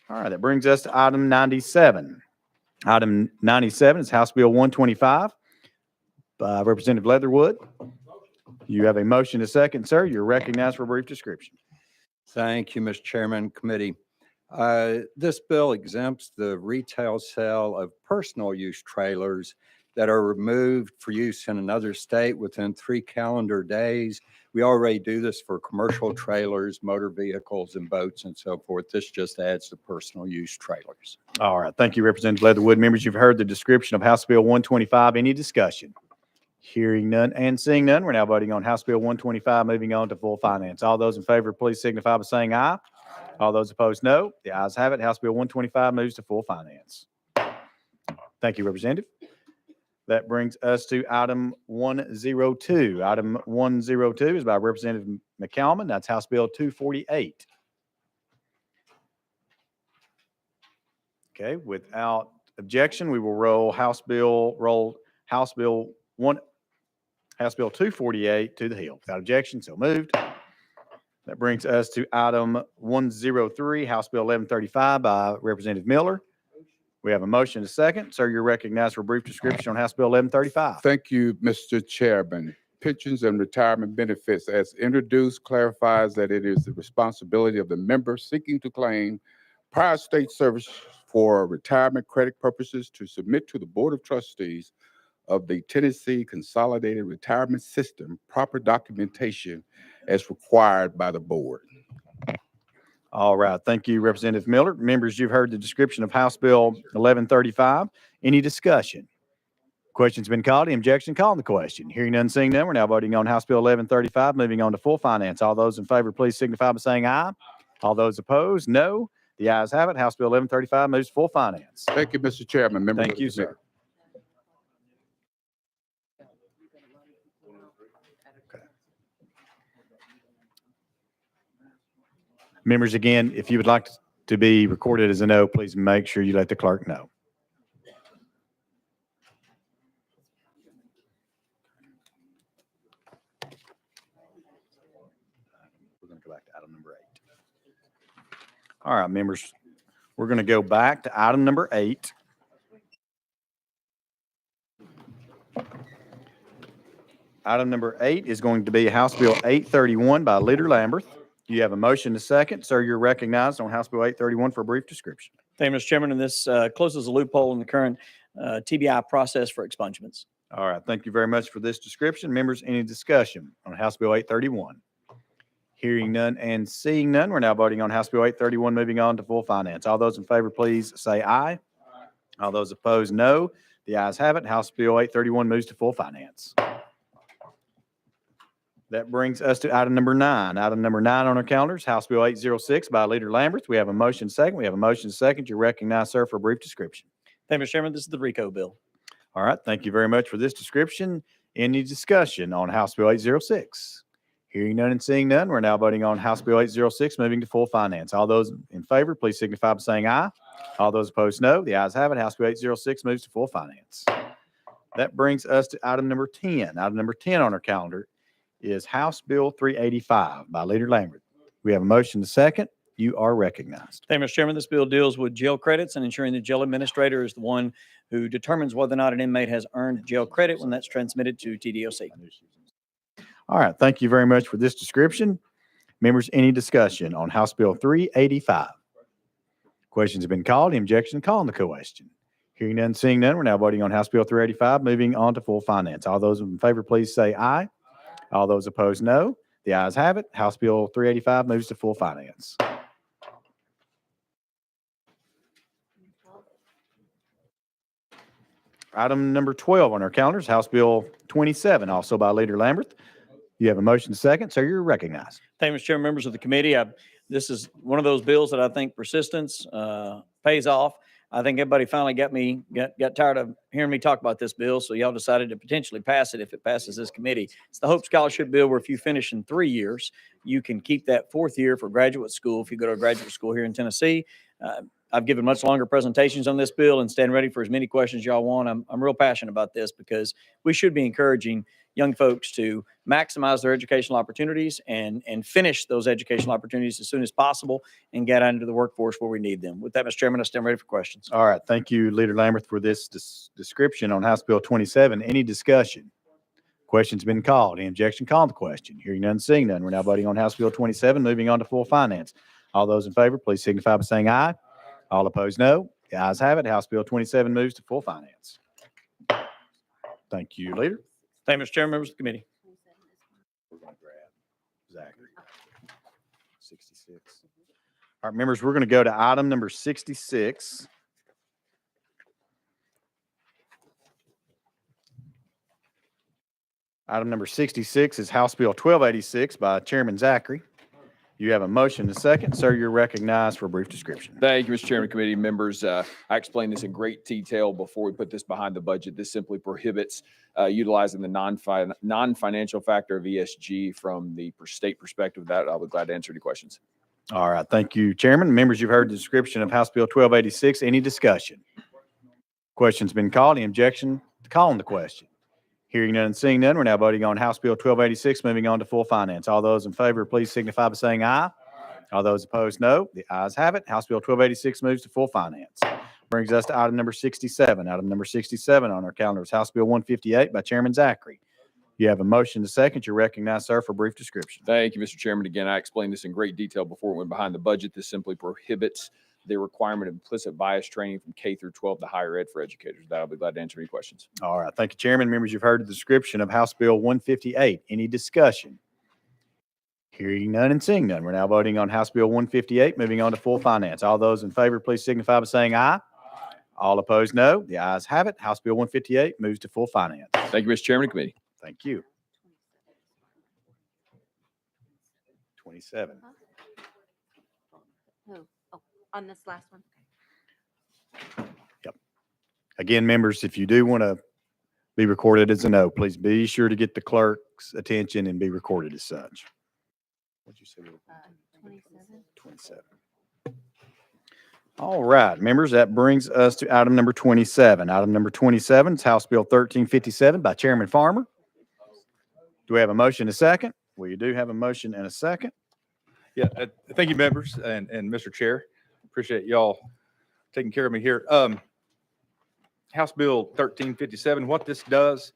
All right, that brings us to item 97. Item 97 is House Bill 125 by Representative Leatherwood. You have a motion to second, sir. You're recognized for a brief description. Thank you, Mr. Chairman, committee. This bill exempts the retail sale of personal use trailers that are removed for use in another state within 3 calendar days. We already do this for commercial trailers, motor vehicles, and boats and so forth. This just adds the personal use trailers. All right. Thank you, Representative Leatherwood. Members, you've heard the description of House Bill 125. Any discussion? Hearing none and seeing none, we're now voting on House Bill 125, moving on to full finance. All those in favor, please signify by saying aye. All those opposed, no. The ayes have it. House Bill 125 moves to full finance. Thank you, Representative. That brings us to item 102. Item 102 is by Representative McCalman. That's House Bill 248. Okay, without objection, we will roll House Bill 248 to the Hill. Without objection, so moved. That brings us to item 103, House Bill 1135 by Representative Miller. We have a motion and a second. Sir, you're recognized for a brief description on House Bill 1135. Thank you, Mr. Chairman. Pensions and retirement benefits as introduced clarifies that it is the responsibility of the member seeking to claim prior state service for retirement credit purposes to submit to the Board of Trustees of the Tennessee Consolidated Retirement System proper documentation as required by the board. All right. Thank you, Representative Miller. Members, you've heard the description of House Bill 1135. Any discussion? Question's been called. Any objection? Call on the question. Hearing none, seeing none, we're now voting on House Bill 1135, moving on to full finance. All those in favor, please signify by saying aye. All those opposed, no. The ayes have it. House Bill 1135 moves to full finance. Thank you, Mr. Chairman. Members Thank of you, the committee. sir. Members, again, if you would like to be recorded as a no, please make sure you let the clerk know. We're going to go back to item number 8. All right, members, we're going to go back to item number 8. Item number 8 is going to be House Bill 831 by Leader Lamberth. You have a motion to second. Sir, you're recognized on House Bill 831 for a brief description. Thank you, Mr. Chairman, and this closes a loophole in the current TBI process for expungements. All right, thank you very much for this description. Members, any discussion on House Bill 831? Hearing none and seeing none, we're now voting on House Bill 831, moving on to full finance. All those in favor, please say aye. All those opposed, no. The ayes have it. House Bill 831 moves to full finance. That brings us to item number 9. Item number 9 on our calendars, House Bill 806 by Leader Lamberth. We have a motion second. We have a motion second. You're recognized, sir, for a brief description. Thank you, Mr. Chairman. This is the RICO bill. All right, thank you very much for this description. Any discussion on House Bill 806? Hearing none and seeing none, we're now voting on House Bill 806, moving to full finance. All those in favor, please signify by saying aye. All those opposed, no. The ayes have it. House Bill 806 moves to full finance. That brings us to item number 10. Item number 10 on our calendar is House Bill 385 by Leader Lamberth. We have a motion to second. You are recognized. Thank you, Mr. Chairman. This bill deals with jail credits and ensuring the jail administrator is the one who determines whether or not an inmate has earned jail credit when that's transmitted to TDOC. All right, thank you very much for this description. Members, any discussion on House Bill 385? Questions have been called. Any objection to calling the question? Hearing none, seeing none, we're now voting on House Bill 385, moving on to full finance. All those in favor, please say aye. All those opposed, no. The ayes have it. House Bill 385 moves to full finance. Item number 12 on our calendars, House Bill 27, also by Leader Lamberth. You have a motion to second, so you're recognized. Thank you, Mr. Chairman, members of the committee. This is one of those bills that I think persistence pays off. I think everybody finally got tired of hearing me talk about this bill, so y'all decided to potentially pass it if it passes this committee. It's the Hope Scholarship Bill where if you finish in 3 years, you can keep that 4th year for graduate school if you go to a graduate school here in Tennessee. I've given much longer presentations on this bill and stand ready for as many questions y'all want. I'm real passionate about this because we should be encouraging young folks to maximize their educational opportunities and finish those educational opportunities as soon as possible and get out into the workforce where we need them. With that, Mr. Chairman, I stand ready for questions. All right. Thank you, Leader Lamberth, for this description on House Bill 27. Any discussion? Question's been called. Any objection? Call the question. Hearing none, seeing none. We're now voting on House Bill 27, moving on to full finance. All those in favor, please signify by saying aye. All opposed, no. The ayes have it. House Bill 27 moves to full finance. Thank you, Leader. Thank you, Mr. Chairman, members of the committee. We're going to grab Zachary. 66. All right, members, we're going to go to item number 66. Item number 66 is House Bill 1286 by Chairman Zachary. You have a motion to second. Sir, you're recognized for a brief description. Thank you, Mr. Chairman, committee members. I explained this in great detail before we put this behind the budget. This simply prohibits utilizing the non-financial factor of ESG from the state perspective. That I'll be glad to answer any questions. All right. Thank you, Chairman. Members, you've heard the description of House Bill 1286. Any discussion? Question's been called. Any objection to calling the question? Hearing none and seeing none, we're now voting on House Bill 1286, moving on to full finance. All those in favor, please signify by saying aye. All those opposed, no. The ayes have it. House Bill 1286 moves to full finance. Brings us to item number 67. Item number 67 on our calendar is House Bill 158 by Chairman Zachary. You have a motion to second. You're recognized, sir, for a brief description. Thank you, Mr. Chairman. Again, I explained this in great detail before it went behind the budget. This simply prohibits the requirement of implicit bias training from K through 12 to higher ed for educators. That I'll be glad to answer any questions. All right. Thank you, Chairman. Members, you've heard the description of House Bill 158. Any discussion? Hearing none and seeing none. We're now voting on House Bill 158, moving on to full finance. All those in favor, please signify by saying aye. All opposed, no. The ayes have it. House Bill 158 moves to full finance. Thank you, Mr. Chairman and committee. Thank you. 27. On this last one. Yep. Again, members, if you do want to be recorded as a no, please be sure to get the clerk's attention and be recorded as such. What'd you say? 27. All right, members, that brings us to item number 27. Item number 27 is House Bill 1357 by Chairman Farmer. Do we have a motion and a second? We do have a motion and a second. Yeah, thank you, members and Mr. Chair. Appreciate y'all taking care of me here. House Bill 1357, what this does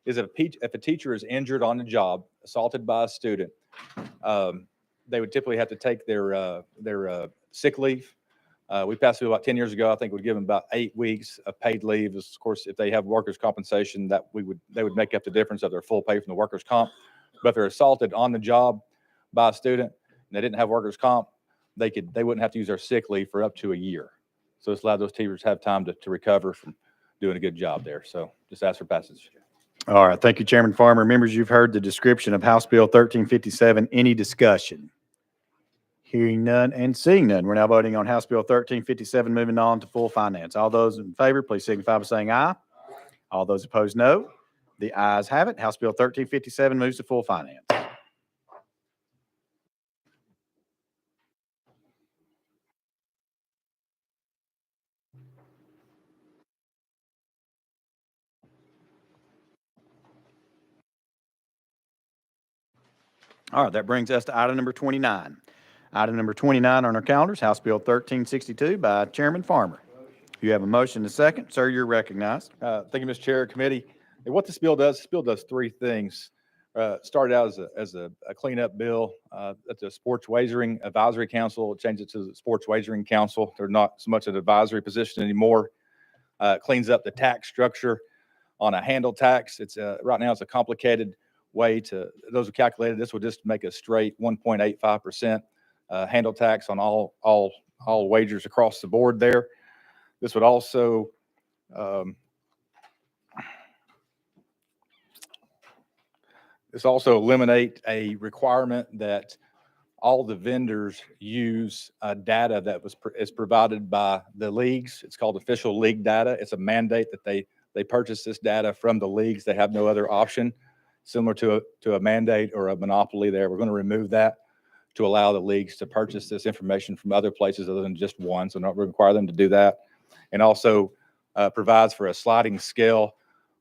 is if a teacher is injured on the job, assaulted by a student, they would typically have to take their sick leave. We passed it about 10 years ago. I think we'd give them about 8 weeks of paid leave. Of course, if they have workers' compensation, they would make up the difference of their full pay from the workers' comp. But if they're assaulted on the job by a student and they didn't have workers' comp, they wouldn't have to use their sick leave for up to a year. So it's allowed those teachers to have time to recover from doing a good job there. So just ask for passage. All right, thank you, Chairman Farmer. Members, you've heard the description of House Bill 1357. Any discussion? Hearing none and seeing none. We're now voting on House Bill 1357, moving on to full finance. All those in favor, please signify by saying aye. All those opposed, no. The ayes have it. House Bill 1357 moves to full finance. All right, that brings us to item number 29. Item number 29 on our calendars, House Bill 1362 by Chairman Farmer. You have a motion and a second. Sir, you're recognized. Thank you, Mr. Chair, committee. And what this bill does three things. Started out as a cleanup bill at the Sports Wagering Advisory Council. It changed it to the Sports Wagering Council. They're not so much an advisory position anymore. Cleans up the tax structure on a handle tax. It's right now it's a complicated way to, those who calculated this would just make a straight 1.85% handle tax on all wagers across the board there. This would also eliminate a requirement that all the vendors use data that is provided by the leagues. It's called official league data. It's a mandate that they purchase this data from the leagues. They have no other option, similar to a mandate or a monopoly there. We're going to remove that to allow the leagues to purchase this information from other places other than just one. So not require them to do that. And also provides for a sliding scale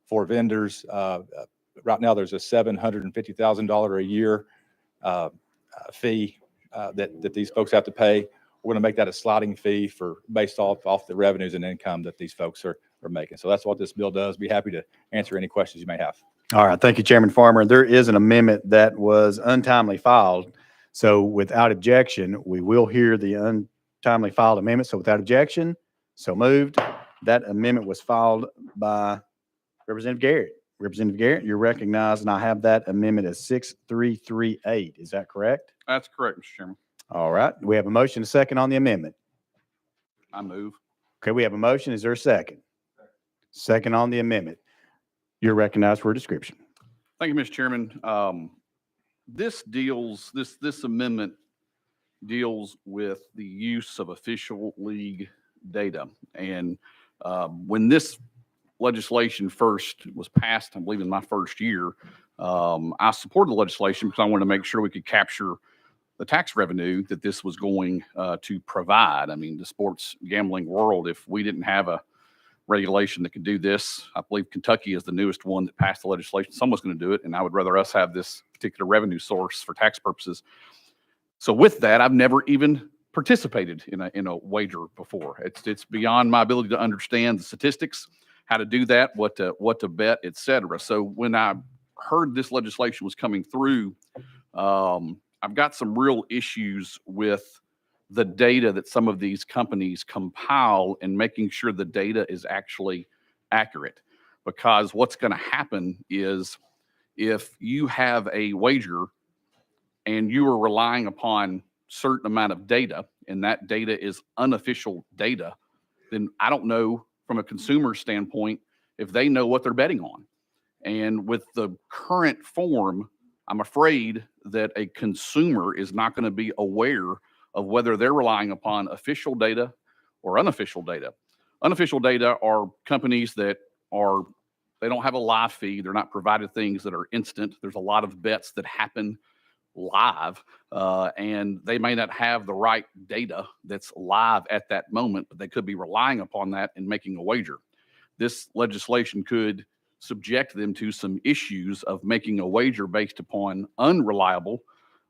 for vendors. Right now, there's a $750,000 a year fee that these folks have to pay. We're going to make that a sliding fee based off the revenues and income that these folks are making. So that's what this bill does. Be happy to answer any questions you may have. All right, thank you, Chairman Farmer. There is an amendment that was untimely filed. So without objection, we will hear the untimely filed amendment. So without objection, so moved. That amendment was filed by Representative Garrett. Representative Garrett, you're recognized, and I have that amendment as 6338. Is that correct? That's correct, Mr. Chairman. All right. We have a motion, a second on the amendment. I move. Okay, we have a motion. Is there a second? Second on the amendment. You're recognized for a description. Thank you, Mr. Chairman. This amendment deals with the use of official league data. And when this legislation first was passed, I believe in my first year, I supported the legislation because I wanted to make sure we could capture the tax revenue that this was going to provide. I mean, the sports gambling world, if we didn't have a regulation that could do this, I believe Kentucky is the newest one that passed the legislation. Someone's going to do it, and I would rather us have this particular revenue source for tax purposes. So with that, I've never even participated in a wager before. It's beyond my ability to understand the statistics, how to do that, what to bet, et cetera. So when I heard this legislation was coming through, I've got some real issues with the data that some of these companies compile and making sure the data is actually accurate. Because what's going to happen is if you have a wager and you are relying upon certain amount of data and that data is unofficial data, then I don't know from a consumer standpoint if they know what they're betting on. And with the current form, I'm afraid that a consumer is not going to be aware of whether they're relying upon official data or unofficial data. Unofficial data are companies that they don't have a live feed. They're not provided things that are instant. There's a lot of bets that happen live, and they may not have the right data that's live at that moment, but they could be relying upon that and making a wager. This legislation could subject them to some issues of making a wager based upon unreliable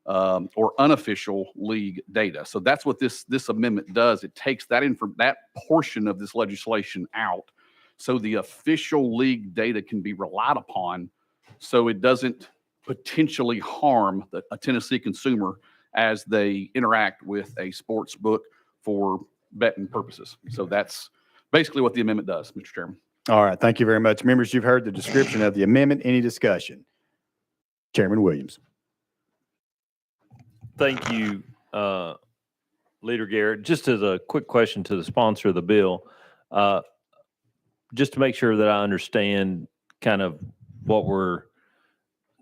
or unofficial league data. So that's what this amendment does. It takes that that portion of this legislation out, so the official league data can be relied upon, so it doesn't potentially harm a Tennessee consumer as they interact with a sports book for betting purposes. So that's basically what the amendment does, Mr. Chairman. All right. Thank you very much. Members, you've heard the description of the amendment. Any discussion? Chairman Williams. Thank you, Leader Garrett. Just as a quick question to the sponsor of the bill, just to make sure that I understand kind of what we're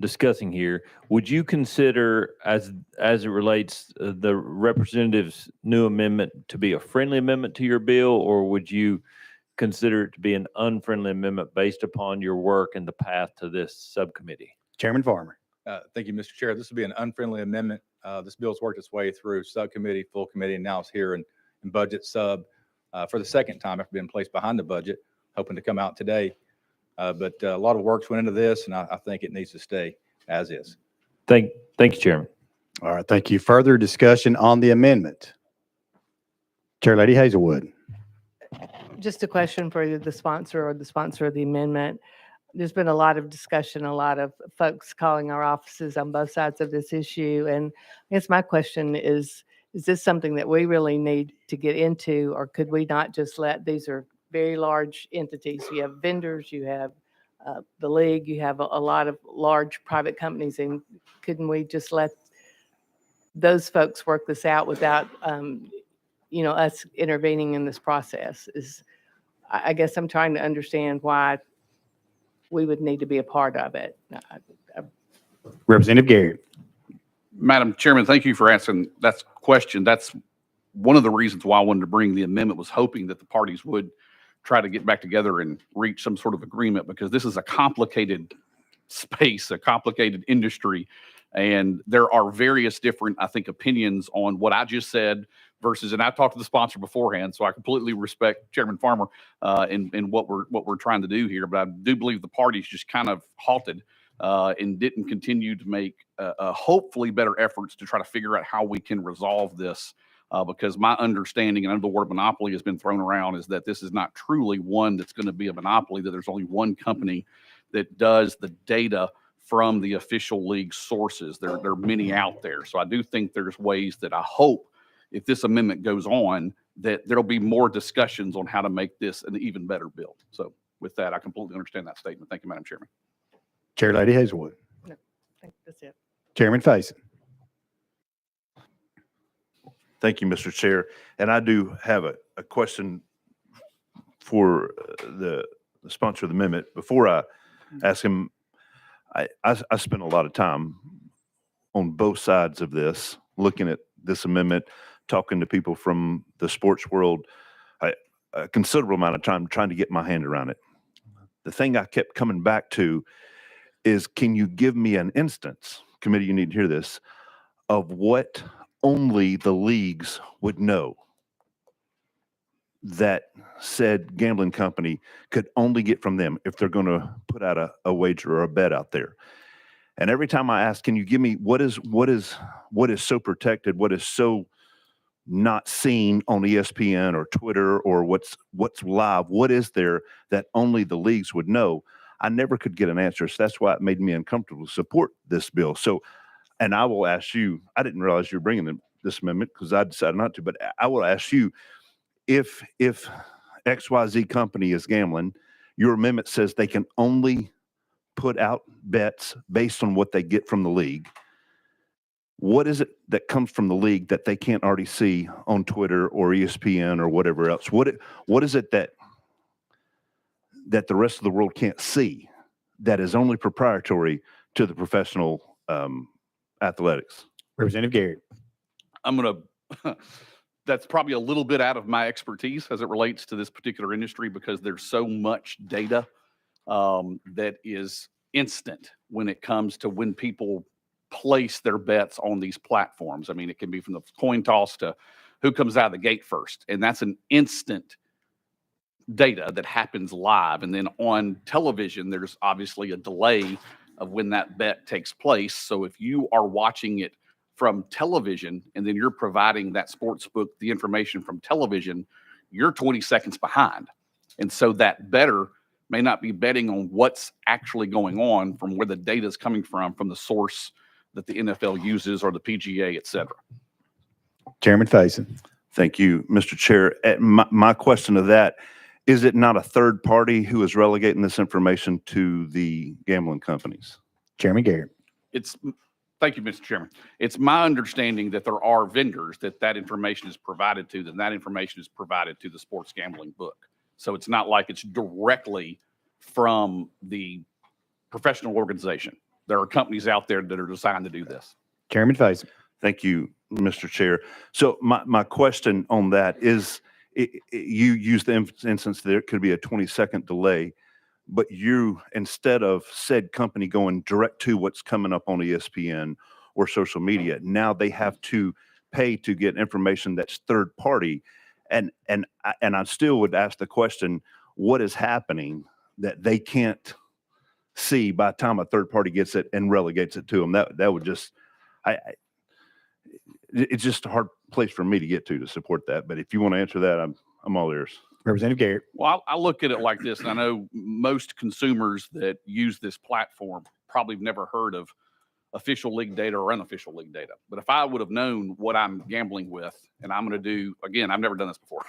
discussing here, would you consider, as it relates the representative's new amendment to be a friendly amendment to your bill, or would you consider it to be an unfriendly amendment based upon your work and the path to this subcommittee? Chairman Farmer. Thank you, Mr. Chair. This would be an unfriendly amendment. This bill's worked its way through subcommittee, full committee, and now it's here in budget sub for the second time after being placed behind the budget, hoping to come out today. But a lot of work's went into this, and I think it needs to stay as is. Thank you, Chairman. All right. Thank you. Further discussion on the amendment? Chair Lady Hazelwood. Just a question for the sponsor or the sponsor of the amendment. There's been a lot of discussion, a lot of folks calling our offices on both sides of this issue. And I guess my question is this something that we really need to get into, or could we not just let, these are very large entities. You have vendors, you have the league, you have a lot of large private companies, and couldn't we just let those folks work this out without, us intervening in this process? I guess I'm trying to understand why we would need to be a part of it. Representative Garrett. Madam Chairman, thank you for answering that question. That's one of the reasons why I wanted to bring the amendment, was hoping that the parties would try to get back together and reach some sort of agreement, because this is a complicated space, a complicated industry. And there are various different, I think, opinions on what I just said versus, and I talked to the sponsor beforehand, so I completely respect Chairman Farmer in what we're trying to do here. But I do believe the parties just kind of halted and didn't continue to make hopefully better efforts to try to figure out how we can resolve this. Because my understanding, and I know the word monopoly has been thrown around, is that this is not truly one that's going to be a monopoly, that there's only one company that does the data from the official league sources. There are many out there. So I do think there's ways that I hope, if this amendment goes on, that there'll be more discussions on how to make this an even better bill. So with that, I completely understand that statement. Thank you, Madam Chairman. Chair Lady Hazelwood. No, I think that's it. Chairman Faison. Thank you, Mr. Chair. And I do have a question for the sponsor of the amendment. Before I ask him, I spent a lot of time on both sides of this, looking at this amendment, talking to people from the sports world, a considerable amount of time trying to get my hand around it. The thing I kept coming back to is, can you give me an instance, committee, you need to hear this, of what only the leagues would know that said gambling company could only get from them if they're going to put out a wager or a bet out there? And every time I ask, can you give me what is so protected, what is so not seen on ESPN or Twitter, or what's live, what is there that only the leagues would know? I never could get an answer. So that's why it made me uncomfortable to support this bill. So, and I will ask you, I didn't realize you were bringing this amendment because I decided not to, but I will ask you, if XYZ company is gambling, your amendment says they can only put out bets based on what they get from the league. What is it that comes from the league that they can't already see on Twitter or ESPN or whatever else? What is it that the rest of the world can't see that is only proprietary to the professional athletics? Representative Garrett. I'm going to, that's probably a little bit out of my expertise as it relates to this particular industry, because there's so much data that is instant when it comes to when people place their bets on these platforms. I mean, it can be from the coin toss to who comes out of the gate first. And that's an instant data that happens live. And then on television, there's obviously a delay of when that bet takes place. So if you are watching it from television and then you're providing that sports book the information from television, you're 20 seconds behind. And so that bettor may not be betting on what's actually going on from where the data is coming from the source that the NFL uses or the PGA, et cetera. Chairman Faison. Thank you, Mr. Chair. My question to that, is it not a third party who is relegating this information to the gambling companies? Chairman Garrett. Thank you, Mr. Chairman. It's my understanding that there are vendors that information is provided to, that information is provided to the sports gambling book. So it's not like it's directly from the professional organization. There are companies out there that are designed to do this. Chairman Faison. Thank you, Mr. Chair. So my question on that is, you use the instance there could be a 20-second delay, but you, instead of said company going direct to what's coming up on ESPN or social media, now they have to pay to get information that's third party. And I still would ask the question, what is happening that they can't see by the time a third party gets it and relegates it to them? That would just, it's just a hard place for me to get to support that. But if you want to answer that, I'm all ears. Representative Garrett. Well, I look at it like this, and I know most consumers that use this platform probably have never heard of official league data or unofficial league data. But if I would have known what I'm gambling with, and I'm going to do, again, I've never done this before,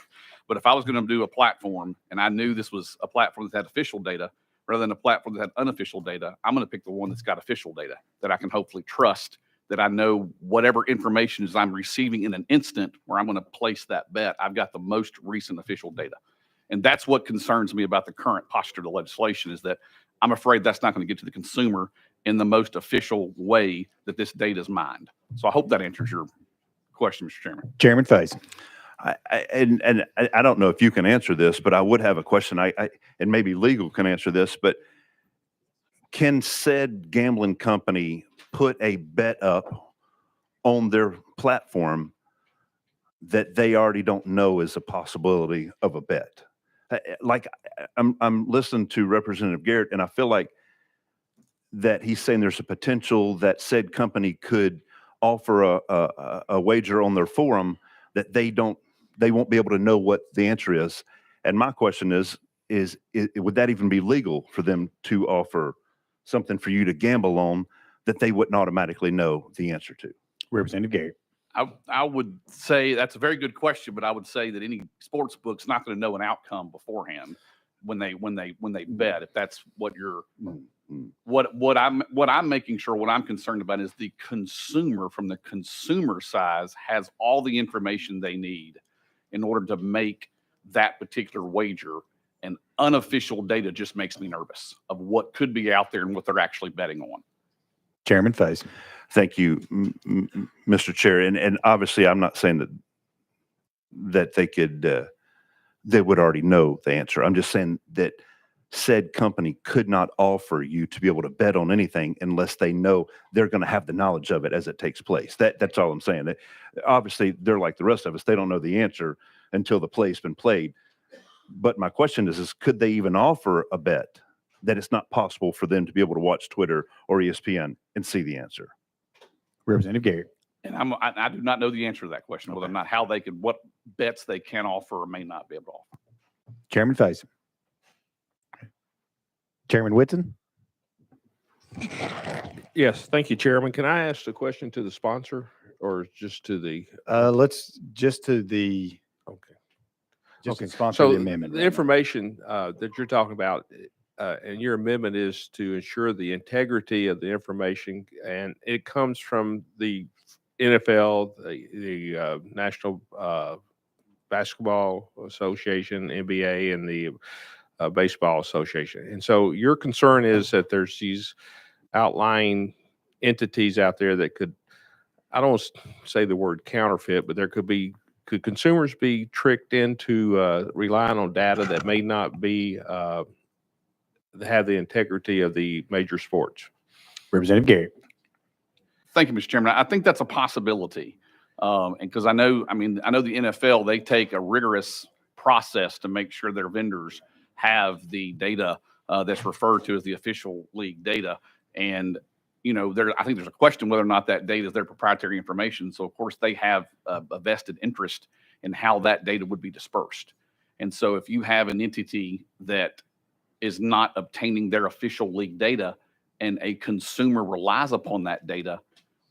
but if I was going to do a platform and I knew this was a platform that had official data rather than a platform that had unofficial data, I'm going to pick the one that's got official data that I can hopefully trust, that I know whatever information is I'm receiving in an instant where I'm going to place that bet, I've got the most recent official data. And that's what concerns me about the current posture of the legislation, is that I'm afraid that's not going to get to the consumer in the most official way that this data is mined. So I hope that answers your question, Mr. Chairman. Chairman Faison. I don't know if you can answer this, but I would have a question. And maybe legal can answer this, but can said gambling company put a bet up on their platform that they already don't know is a possibility of a bet? Like I'm listening to Representative Garrett, and I feel like that he's saying there's a potential that said company could offer a wager on their forum that they won't be able to know what the answer is. And my question is would that even be legal for them to offer something for you to gamble on that they wouldn't automatically know the answer to? Representative Garrett. I would say that's a very good question, but I would say that any sports book's not going to know an outcome beforehand when they bet. If that's what you're, what I'm making sure, what I'm concerned about is the consumer, from the consumer side, has all the information they need in order to make that particular wager. And unofficial data just makes me nervous of what could be out there and what they're actually betting on. Chairman Faison. Thank you, Mr. Chair. And obviously, I'm not saying that they would already know the answer. I'm just saying that said company could not offer you to be able to bet on anything unless they know they're going to have the knowledge of it as it takes place. That's all I'm saying. That obviously, they're like the rest of us. They don't know the answer until the play's been played. But my question is could they even offer a bet that it's not possible for them to be able to watch Twitter or ESPN and see the answer? Representative Garrett. And I do not know the answer to that question, whether or not how they could, what bets they can offer or may not be able to offer. Chairman Faison. Chairman Whitson. Yes, thank you, Chairman. Can I ask the question to the sponsor or just to the? Let's just to the. Okay. Just okay. to sponsor So the amendment. The information that you're talking about, and your amendment is to ensure the integrity of the information, and it comes from the NFL, the National Basketball Association, NBA, and the Baseball Association. And so your concern is that there's these outlying entities out there that could, I don't say the word counterfeit, but could consumers be tricked into relying on data that may not be have the integrity of the major sports? Representative Garrett. Thank you, Mr. Chairman. I think that's a possibility. And because I know the NFL, they take a rigorous process to make sure their vendors have the data that's referred to as the official league data. And, I think there's a question whether or not that data is their proprietary information. So of course they have a vested interest in how that data would be dispersed. And so if you have an entity that is not obtaining their official league data and a consumer relies upon that data,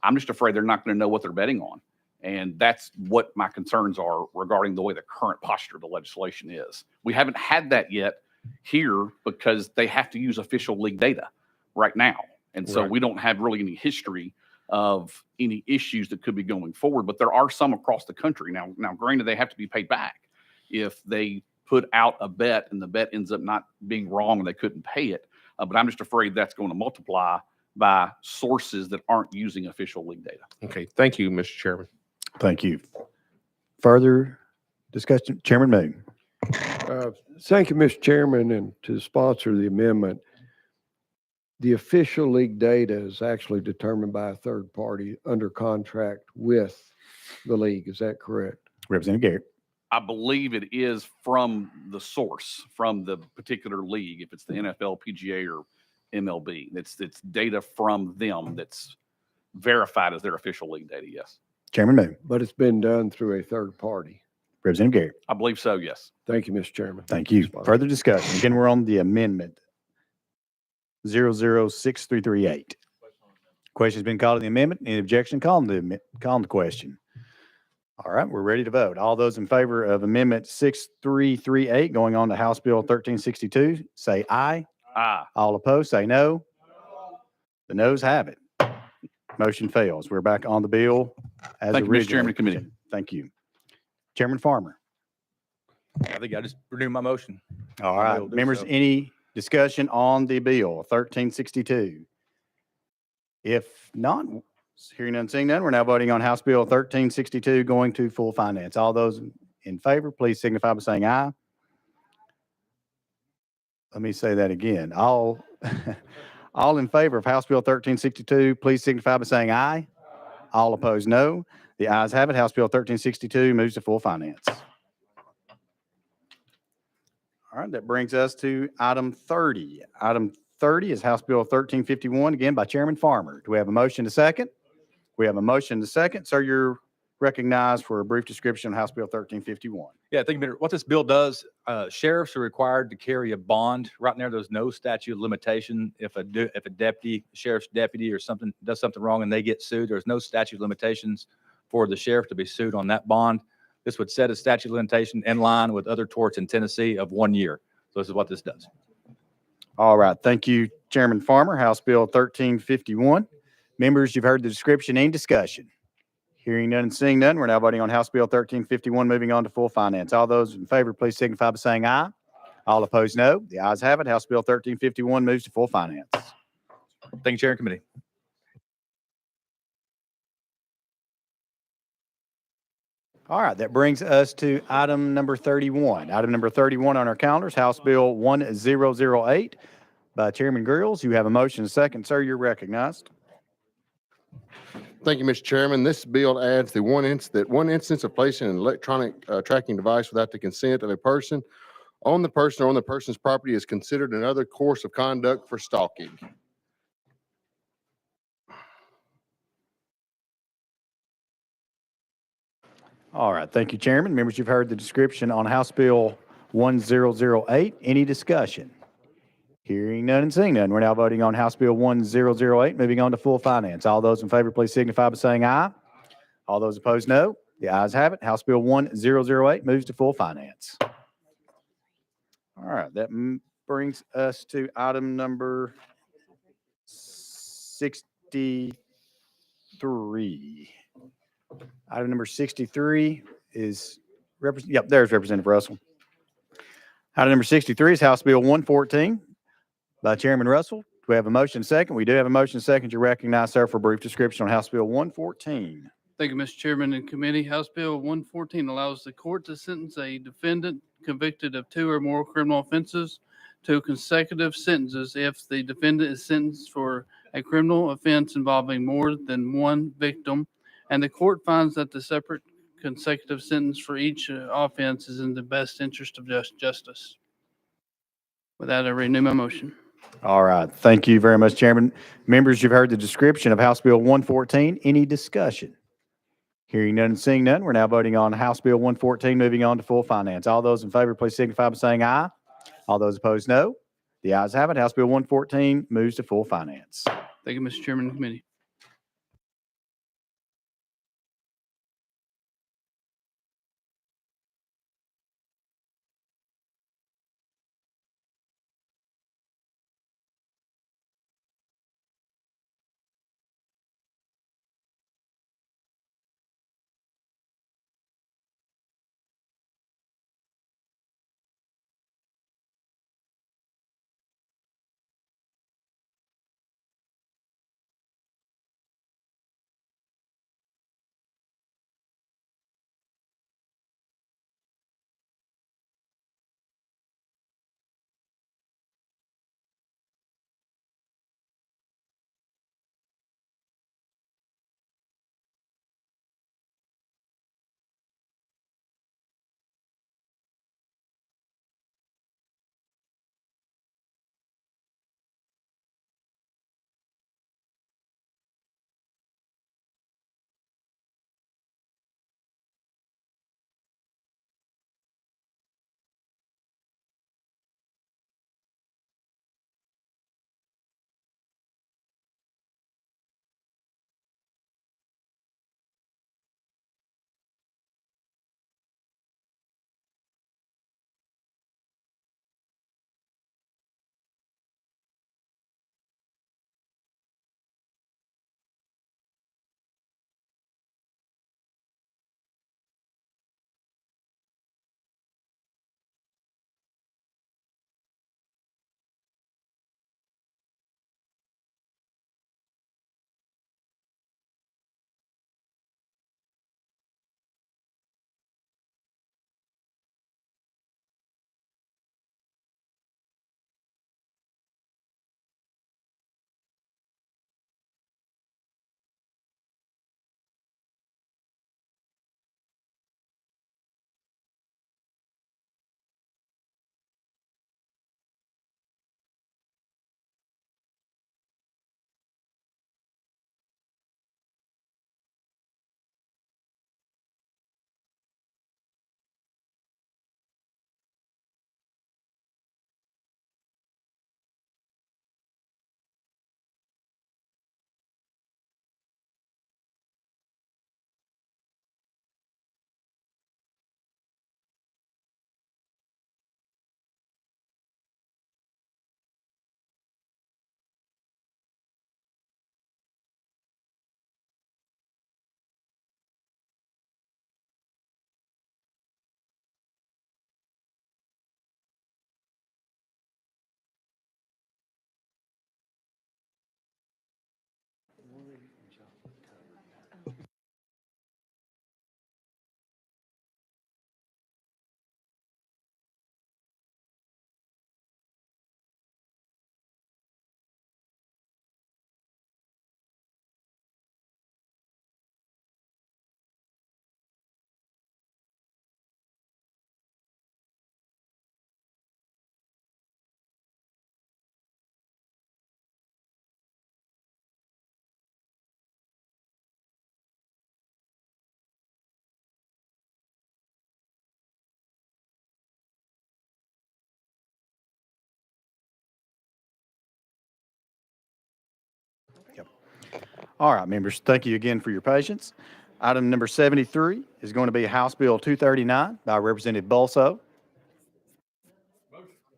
I'm just afraid they're not going to know what they're betting on. And that's what my concerns are regarding the way the current posture of the legislation is. We haven't had that yet here because they have to use official league data right now. And so Right. we don't have really any history of any issues that could be going forward, but there are some across the country. Now granted, they have to be paid back if they put out a bet and the bet ends up not being wrong and they couldn't pay it. But I'm just afraid that's going to multiply by sources that aren't using official league data. Okay, thank you, Mr. Chairman. Thank you. Further discussion, Chairman Moon. Thank you, Mr. Chairman, and to sponsor the amendment. The official league data is actually determined by a third party under contract with the league. Is that correct? Representative Garrett. I believe it is from the source, from the particular league, if it's the NFL, PGA, or MLB. It's data from them that's verified as their official league data, yes. Chairman Moon. But it's been done through a third party. Representative Garrett. I believe so, yes. Thank you, Mr. Chairman. Thank you. Further discussion. Again, we're on the amendment 006338. Question's been called on the amendment. Any objection? Call on the question. All right, we're ready to vote. All those in favor of Amendment 6338 going on to House Bill 1362, say aye. Aye. All opposed, say no. The noes have it. Motion fails. We're back on the bill as Thank you, Mr. Chairman originally. of the committee. Thank you. Chairman Farmer. I think I just renew my motion. All I right, will do members, so. any discussion on the bill 1362? If not, hearing none, seeing none, we're now voting on House Bill 1362 going to full finance. All those in favor, please signify by saying aye. Let me say that again. All in favor of House Bill 1362, please signify by saying aye. All opposed, no. The ayes have it. House Bill 1362 moves to full finance. All right, that brings us to item 30. Item 30 is House Bill 1351, again by Chairman Farmer. Do we have a motion to second? We have a motion to second. Sir, you're recognized for a brief description of House Bill 1351. Yeah, think what this bill does, sheriffs are required to carry a bond. Right now, there's no statute of limitation. If a deputy, sheriff's deputy or something does something wrong and they get sued, there's no statute of limitations for the sheriff to be sued on that bond. This would set a statute of limitation in line with other torts in Tennessee of 1 year. So this is what this does. All right, thank you, Chairman Farmer. House Bill 1351. Members, you've heard the description and discussion. Hearing none and seeing none, we're now voting on House Bill 1351, moving on to full finance. All those in favor, please signify by saying aye. All opposed, no. The ayes have it. House Bill 1351 moves to full finance. Thank you, Chair and Committee. All right, that brings us to item number 31. Item number 31 on our calendars, House Bill 1008 by Chairman Grills. You have a motion and a second. Sir, you're recognized. Thank you, Mr. Chairman. This bill adds the one instance of placing an electronic tracking device without the consent of a person on the person or on the person's property is considered another course of conduct for stalking. All right, thank you, Chairman. Members, you've heard the description on House Bill 1008. Any discussion? Hearing none and seeing none, we're now voting on House Bill 1008, moving on to full finance. All those in favor, please signify by saying aye. All those opposed, no. The ayes have it. House Bill 1008 moves to full finance. All right, that brings us to item number 63. Item number 63 is, there's Representative Russell. Item number 63 is House Bill 114 by Chairman Russell. Do we have a motion and second? We do have a motion and second. You're recognized, sir, for a brief description on House Bill 114. Thank you, Mr. Chairman and committee. House Bill 114 allows the court to sentence a defendant convicted of 2 or more criminal offenses to consecutive sentences if the defendant is sentenced for a criminal offense involving more than one victim, and the court finds that the separate consecutive sentence for each offense is in the best interest of justice. With that, I renew my motion. All right. Thank you very much, Chairman. Members, you've heard the description of House Bill 114. Any discussion? Hearing none and seeing none, we're now voting on House Bill 114, moving on to full finance. All those in favor, please signify by saying aye. All those opposed, no. The ayes have it. House Bill 114 moves to full finance. Thank you, Mr. Chairman and committee. All right, members, thank you again for your patience. Item number 73 is going to be House Bill 239 by Representative Bolso.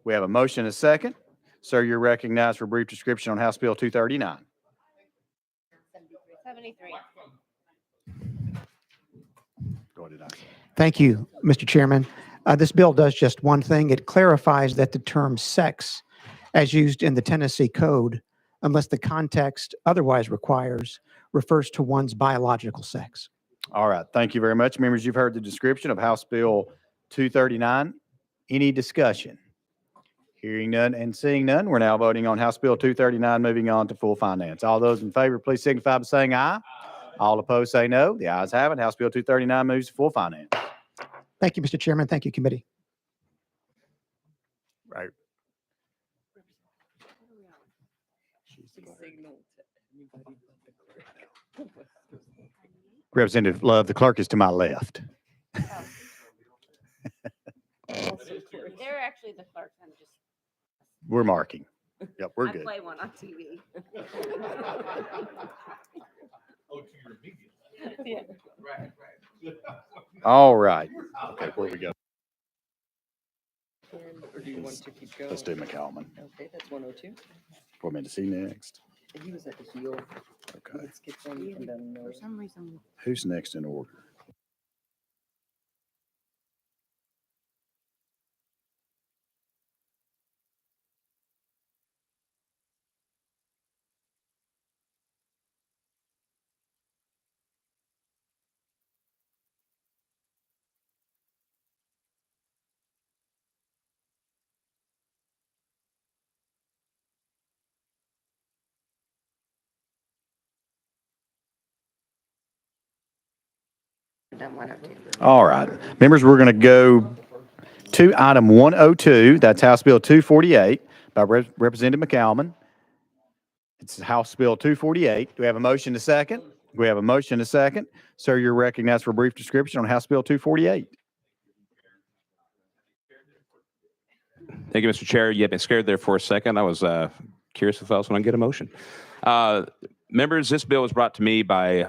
We have a motion and a second. Sir, you're recognized for a brief description on House Bill 239. 73. Go ahead, Doc. Thank you, Mr. Chairman. This bill does just one thing. It clarifies that the term sex, as used in the Tennessee Code, unless the context otherwise requires, refers to one's biological sex. All right, thank you very much. Members, you've heard the description of House Bill 239. Any discussion? Hearing none and seeing none, we're now voting on House Bill 239, moving on to full finance. All those in favor, please signify by saying aye. All opposed, say no. The ayes have it. House Bill 239 moves to full finance. Thank you, Mr. Chairman. Thank you, committee. Right. Representative Love, the clerk is to my left. They're actually the clerks. I'm just. We're marking. Yep, we're I good. play one on TV. Yeah. All right. Okay, where we go? Or do you want to keep going? Let's do McAlmon. Okay, that's 102. For me to see next. He was at the heel. Okay. He skipped one and then. For some reason. Who's next in order? Done 102. All right. Members, we're going to go to item 102. That's House Bill 248 by Representative McAlmon. It's House Bill 248. Do we have a motion to second? We have a motion to second. Sir, you're recognized for a brief description on House Bill 248. Thank you, Mr. Chair. You had me scared there for a second. I was curious if I was going to get a motion. Members, this bill was brought to me by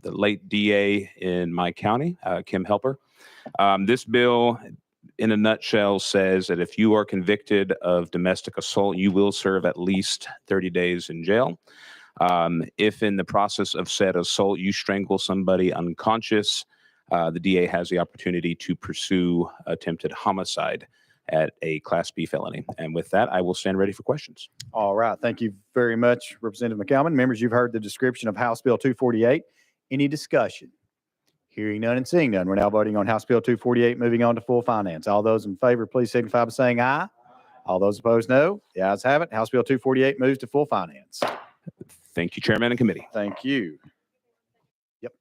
the late DA in my county, Kim Helper. This bill, in a nutshell, says that if you are convicted of domestic assault, you will serve at least 30 days in jail. If in the process of said assault you strangle somebody unconscious, the DA has the opportunity to pursue attempted homicide at a Class B felony. And with that, I will stand ready for questions. All right. Thank you very much, Representative McAlmon. Members, you've heard the description of House Bill 248. Any discussion? Hearing none and seeing none, we're now voting on House Bill 248, moving on to full finance. All those in favor, please signify by saying aye. All those opposed, no. The ayes have it. House Bill 248 moves to full finance. Thank you, Chairman and Committee. Thank you. Yep.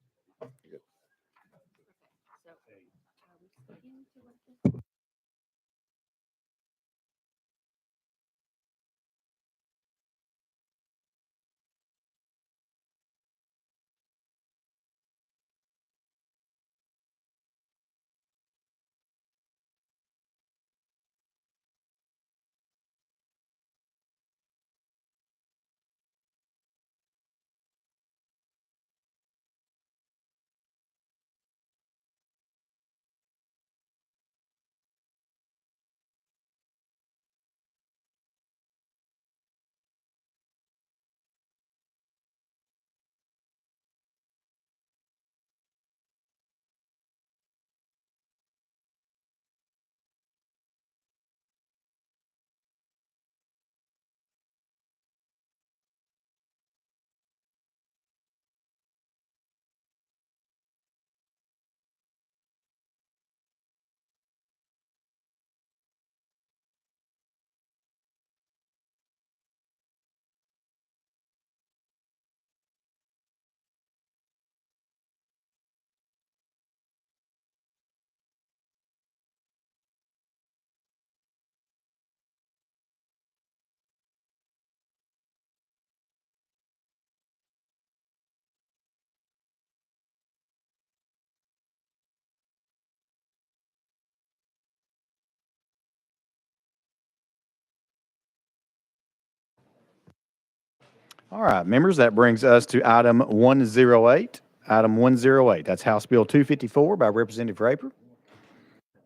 All right, members, that brings us to item 108. Item 108, that's House Bill 254 by Representative Raper.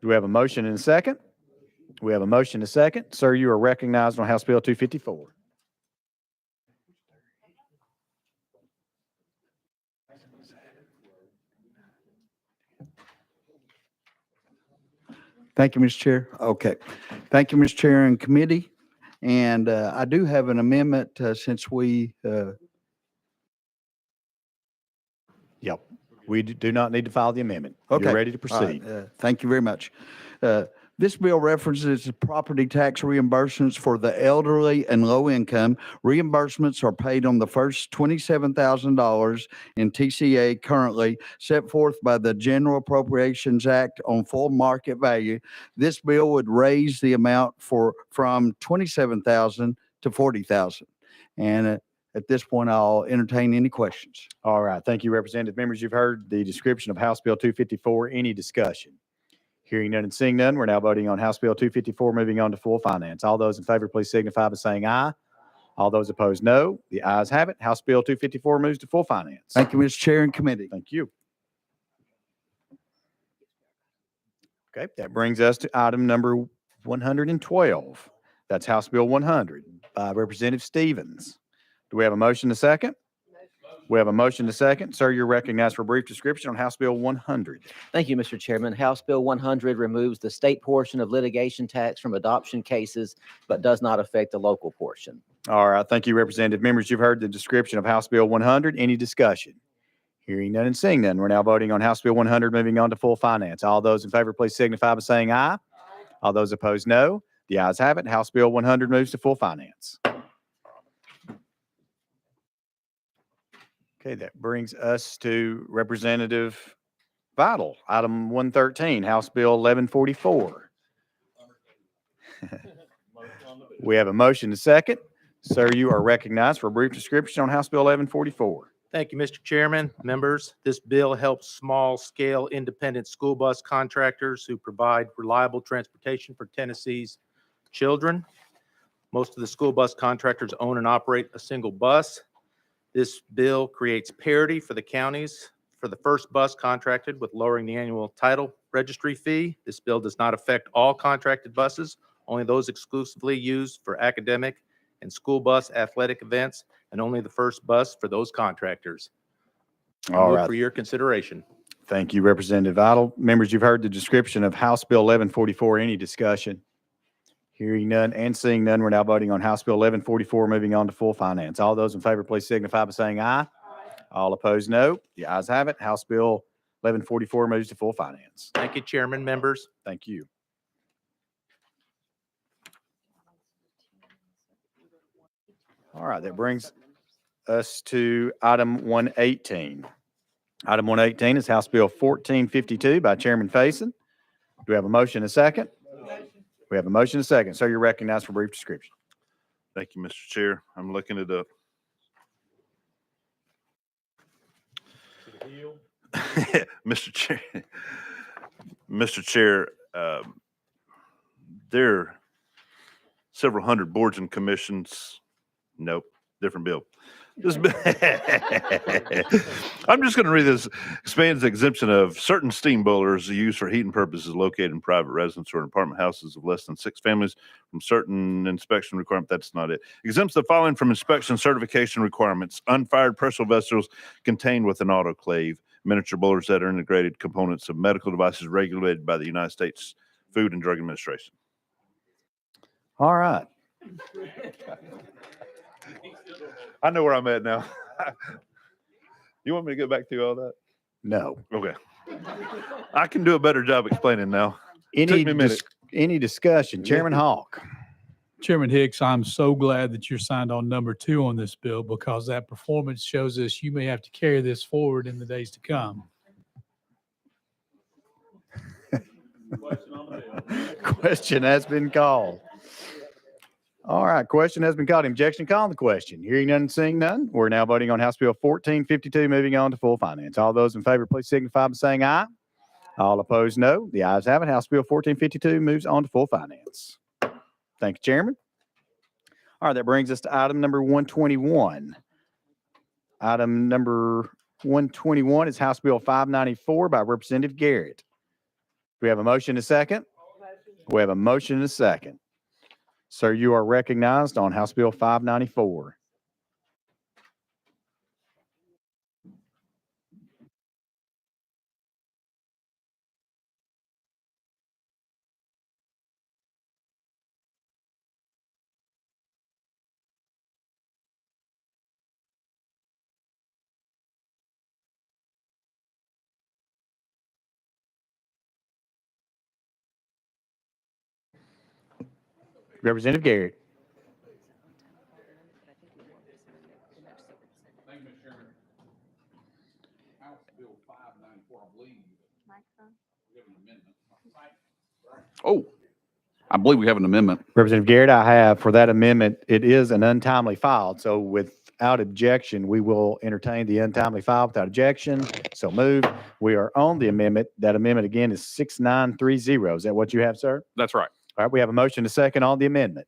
Do we have a motion and a second? We have a motion and a second. Sir, you are recognized on House Bill 254. Thank you, Mr. Chair. Okay. Thank you, Mr. Chair and committee. And I do have an amendment since we. Yep. We do not need to file the amendment. Okay. You're ready to All right. proceed. Thank you very much. This bill references property tax reimbursements for the elderly and low income. Reimbursements are paid on the first $27,000 in TCA currently set forth by the General Appropriations Act on full market value. This bill would raise the amount from 27,000 to 40,000. And at this point, I'll entertain any questions. All right. Thank you, Representative. Members, you've heard the description of House Bill 254. Any discussion? Hearing none and seeing none, we're now voting on House Bill 254, moving on to full finance. All those in favor, please signify by saying aye. All those opposed, no. The ayes have it. House Bill 254 moves to full finance. Thank you, Mr. Chair and committee. Thank you. Okay, that brings us to item number 112. That's House Bill 100 by Representative Stevens. Do we have a motion to second? We have a motion to second. Sir, you're recognized for a brief description on House Bill 100. Thank you, Mr. Chairman. House Bill 100 removes the state portion of litigation tax from adoption cases, but does not affect the local portion. All right. Thank you, Representative. Members, you've heard the description of House Bill 100. Any discussion? Hearing none and seeing none, we're now voting on House Bill 100, moving on to full finance. All those in favor, please signify by saying aye. All those opposed, no. The ayes have it. House Bill 100 moves to full finance. Okay, that brings us to Representative Vital, item 113, House Bill 1144. We have a motion to second. Sir, you are recognized for a brief description on House Bill 1144. Thank you, Mr. Chairman, members. This bill helps small-scale independent school bus contractors who provide reliable transportation for Tennessee's children. Most of the school bus contractors own and operate a single bus. This bill creates parity for the counties for the first bus contracted with lowering the annual title registry fee. This bill does not affect all contracted buses, only those exclusively used for academic and school bus athletic events, and only the first bus for those contractors. All Move right. for your consideration. Thank you, Representative Vital. Members, you've heard the description of House Bill 1144. Any discussion? Hearing none and seeing none, we're now voting on House Bill 1144, moving on to full finance. All those in favor, please signify by saying aye. All opposed, no. The ayes have it. House Bill 1144 moves to full finance. Thank you, Chairman, members. Thank you. All right, that brings us to item 118. Item 118 is House Bill 1452 by Chairman Faison. Do we have a motion and a second? We have a motion and a second. Sir, you're recognized for a brief description. Thank you, Mr. Chair. I'm looking it up. Mr. Chair, Mr. Chair, there are several hundred boards and commissions. Nope, different bill. This I'm just going to read this. Expands the exemption of certain steam boilers used for heating purposes located in private residence or in apartment houses of less than 6 families from certain inspection requirement. That's not it. Exempts the following from inspection certification requirements: unfired pressure vessels contained with an autoclave, miniature boilers that are integrated components of medical devices regulated by the United States Food and Drug Administration. All right. I know where I'm at now. You want me to go back through all that? No. Okay. I can do a better job explaining now. Took me a minute. Any discussion? Chairman Hawk. Chairman Hicks, I'm so glad that you're signed on number 2 on this bill, because that performance shows us you may have to carry this forward in the days to come. Question has been called. All right, question has been called. Objection called on the question. Hearing none and seeing none, we're now voting on House Bill 1452, moving on to full finance. All those in favor, please signify by saying aye. All opposed, no. The ayes have it. House Bill 1452 moves on to full finance. Thank you, Chairman. All right, that brings us to item number 121. Item number 121 is House Bill 594 by Representative Garrett. Do we have a motion and a second? We have a motion and a second. Sir, you are recognized on House Bill 594. Representative Garrett. Thank you, Mr. Chairman. House Bill 594, I believe. We have an amendment. Oh, I believe we have an amendment. Representative Garrett, I have for that amendment, it is an untimely filed. So without objection, we will entertain the untimely file without objection. So moved. We are on the amendment. That amendment again is 6930. Is that what you have, sir? That's right. All right, we have a motion to second on the amendment.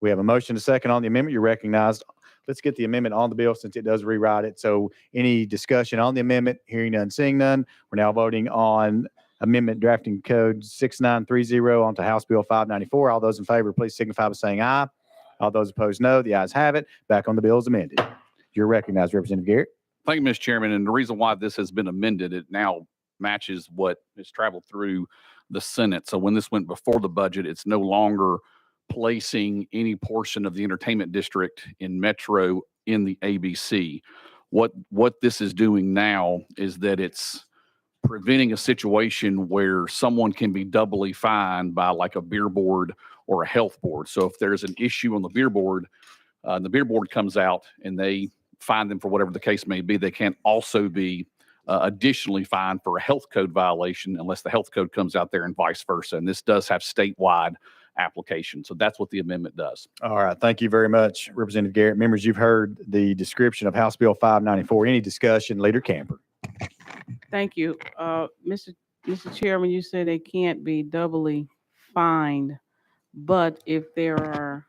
We have a motion to second on the amendment. You're recognized. Let's get the amendment on the bill since it does rewrite it. So any discussion on the amendment? Hearing none, seeing none. We're now voting on amendment drafting code 6930 onto House Bill 594. All those in favor, please signify by saying aye. All those opposed, no. The ayes have it. Back on the bill as amended. You're recognized, Representative Garrett. Thank you, Mr. Chairman. And the reason why this has been amended, it now matches what has traveled through the Senate. So when this went before the budget, it's no longer placing any portion of the entertainment district in Metro in the ABC. What this is doing now is that it's preventing a situation where someone can be doubly fined by like a beer board or a health board. So if there's an issue on the beer board comes out and they fine them for whatever the case may be, they can't also be additionally fined for a health code violation unless the health code comes out there and vice versa. And this does have statewide application. So that's what the amendment does. All right. Thank you very much, Representative Garrett. Members, you've heard the description of House Bill 594. Any discussion? Leader Camper. Thank you. Mr. Chairman, you said they can't be doubly fined, but if the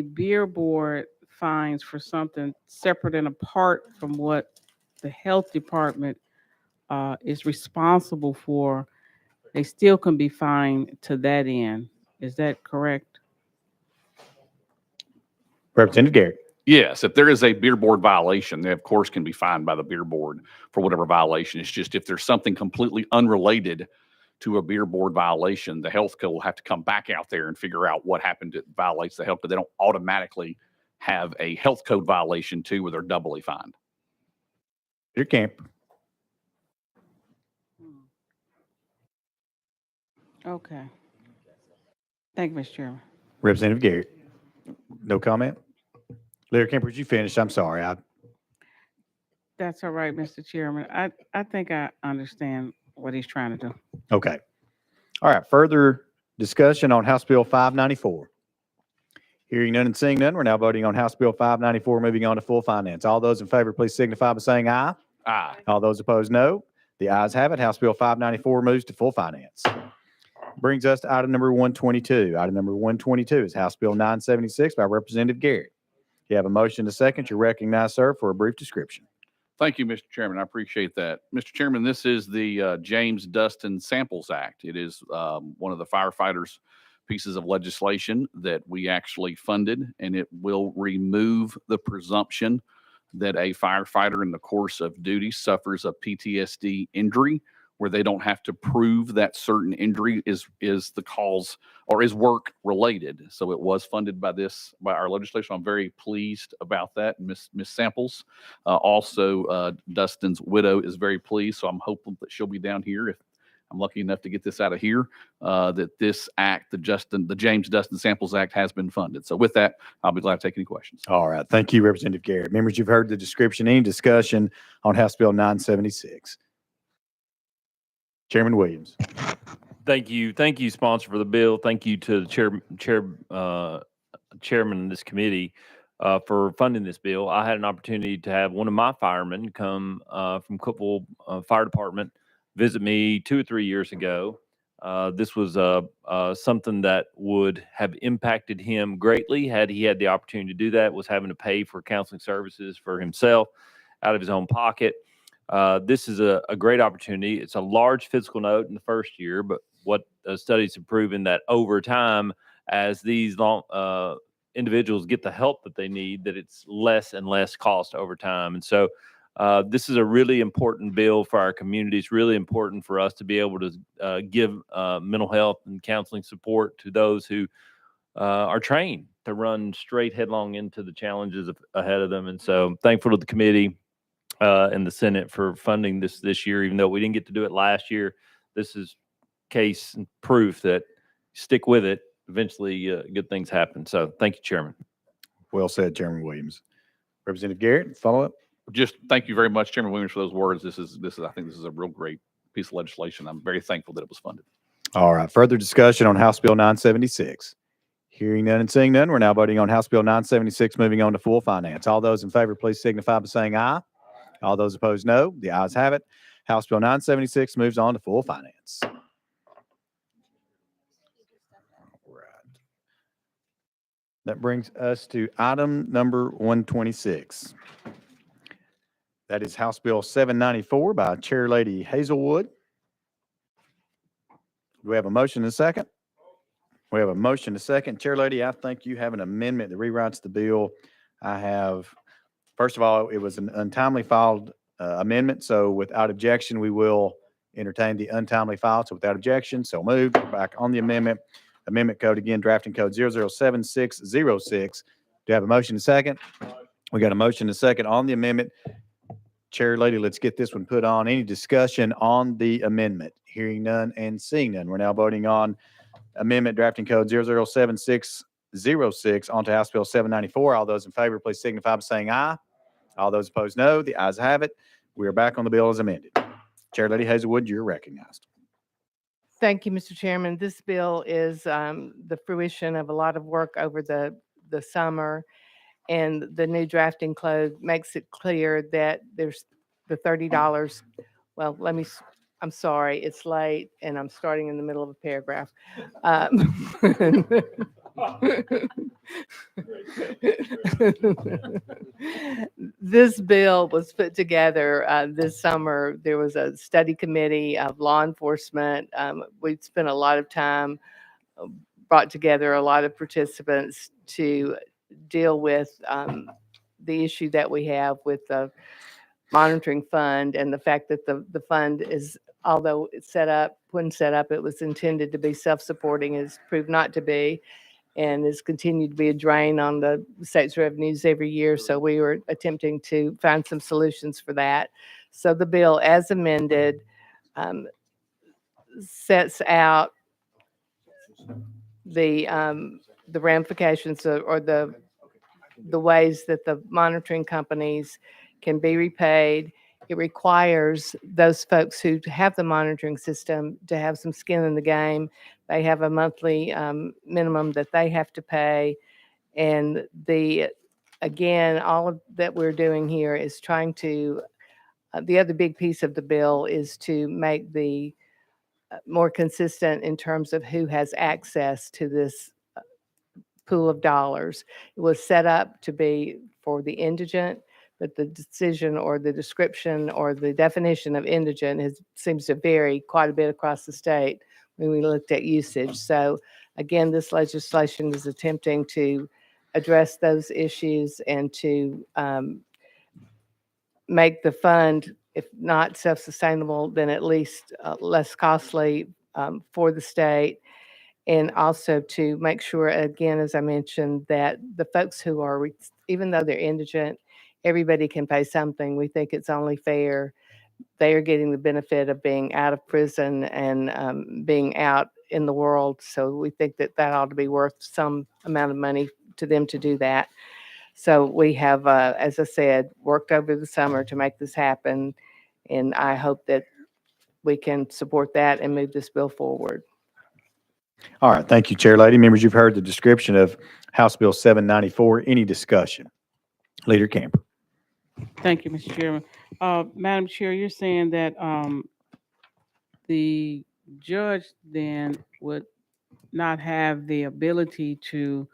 beer board fines for something separate and apart from what the health department is responsible for, they still can be fined to that end. Is that correct? Representative Garrett. Yes, if there is a beer board violation, they of course can be fined by the beer board for whatever violation. It's just if there's something completely unrelated to a beer board violation, the health code will have to come back out there and figure out what happened that violates the health code. They don't automatically have a health code violation too, where they're doubly fined. Your camp. Okay. Thank you, Mr. Chairman. Representative Garrett. No comment? Leader Camper, did you finish? I'm sorry. That's all right, Mr. Chairman. I think I understand what he's trying to do. Okay. All right. Further discussion on House Bill 594. Hearing none and seeing none, we're now voting on House Bill 594, moving on to full finance. All those in favor, please signify by saying aye. Aye. All those opposed, no. The ayes have it. House Bill 594 moves to full finance. Brings us to item number 122. Item number 122 is House Bill 976 by Representative Garrett. You have a motion to second. You're recognized, sir, for a brief description. Thank you, Mr. Chairman. I appreciate that. Mr. Chairman, this is the James Dustin Samples Act. It is one of the firefighters' pieces of legislation that we actually funded, and it will remove the presumption that a firefighter in the course of duty suffers a PTSD injury where they don't have to prove that certain injury is the cause or is work related. So it was funded by our legislation. I'm very pleased about that. Miss Samples, also Dustin's widow, is very pleased. So I'm hopeful that she'll be down here if I'm lucky enough to get this out of here, that this act, the James Dustin Samples Act, has been funded. So with that, I'll be glad to take any questions. All right. Thank you, Representative Garrett. Members, you've heard the description. Any discussion on House Bill 976? Chairman Williams. Thank you. Thank you, sponsor, for the bill. Thank you to the chairman of this committee for funding this bill. I had an opportunity to have one of my firemen come from Cookeville Fire Department visit me 2 or 3 years ago. This was something that would have impacted him greatly had he had the opportunity to do that, was having to pay for counseling services for himself out of his own pocket. This is a great opportunity. It's a large fiscal note in the first year, but what studies have proven that over time, as these individuals get the help that they need, that it's less and less cost over time. And so this is a really important bill for our community. It's really important for us to be able to give mental health and counseling support to those who are trained to run straight headlong into the challenges ahead of them. And so thankful to the committee and the Senate for funding this year, even though we didn't get to do it last year. This is case and proof that stick with it eventually good things happen. So thank you, Chairman. Well said, Chairman Williams. Representative Garrett, follow up. Just thank you very much, Chairman Williams, for those words. I think this is a real great piece of legislation. I'm very thankful that it was funded. All right, further discussion on House Bill 976. Hearing none and seeing none, we're now voting on House Bill 976, moving on to full finance. All those in favor, please signify by saying aye. All those opposed, no. The ayes have it. House Bill 976 moves on to full finance. All right. That brings us to item number 126. That is House Bill 794 by Chair Lady Hazelwood. Do we have a motion and a second? We have a motion and a second. Chair Lady, I think you have an amendment that rewrites the bill. I have, first of all, it was an untimely filed amendment, so without objection, we will entertain the untimely file. So without objection, so moved. Back on the amendment. Amendment code again, drafting code 007606. Do you have a motion and a second? We got a motion and a second on the amendment. Chair Lady, let's get this one put on. Any discussion on the amendment? Hearing none and seeing none. We're now voting on amendment drafting code 007606 onto House Bill 794. All those in favor, please signify by saying aye. All those opposed, no. The ayes have it. We are back on the bill as amended. Chair Lady Hazelwood, you're recognized. Thank you, Mr. Chairman. This bill is the fruition of a lot of work over the summer, and the new drafting code makes it clear that there's the $30. Well, I'm sorry, it's late, and I'm starting in the middle of a paragraph. This bill was put together this summer. There was a study committee of law enforcement. We spent a lot of time, brought together a lot of participants to deal with the issue that we have with the monitoring fund, and the fact that the fund is, although it's set up, when set up, it was intended to be self-supporting, has proved not to be, and has continued to be a drain on the state's revenues every year. So we were attempting to find some solutions for that. So the bill, as amended, sets out the ramifications or the ways that the monitoring companies can be repaid. It requires those folks who have the monitoring system to have some skin in the game. They have a monthly minimum that they have to pay. And again, all of that we're doing here is trying to, the other big piece of the bill is to make the more consistent in terms of who has access to this pool of dollars. It was set up to be for the indigent, but the decision or the description or the definition of indigent seems to vary quite a bit across the state when we looked at usage. So again, this legislation is attempting to address those issues and to make the fund, if not self-sustainable, then at least less costly for the state. And also to make sure, again, as I mentioned, that the folks who are, even though they're indigent, everybody can pay something. We think it's only fair. They are getting the benefit of being out of prison and being out in the world. So we think that that ought to be worth some amount of money to them to do that. So we have, as I said, worked over the summer to make this happen. And I hope that we can support that and move this bill forward. All right. Thank you, Chair Lady. Members, you've heard the description of House Bill 794. Any discussion? Leader Camper. Thank you, Mr. Chairman. Madam Chair, you're saying that the judge then would not have the ability to,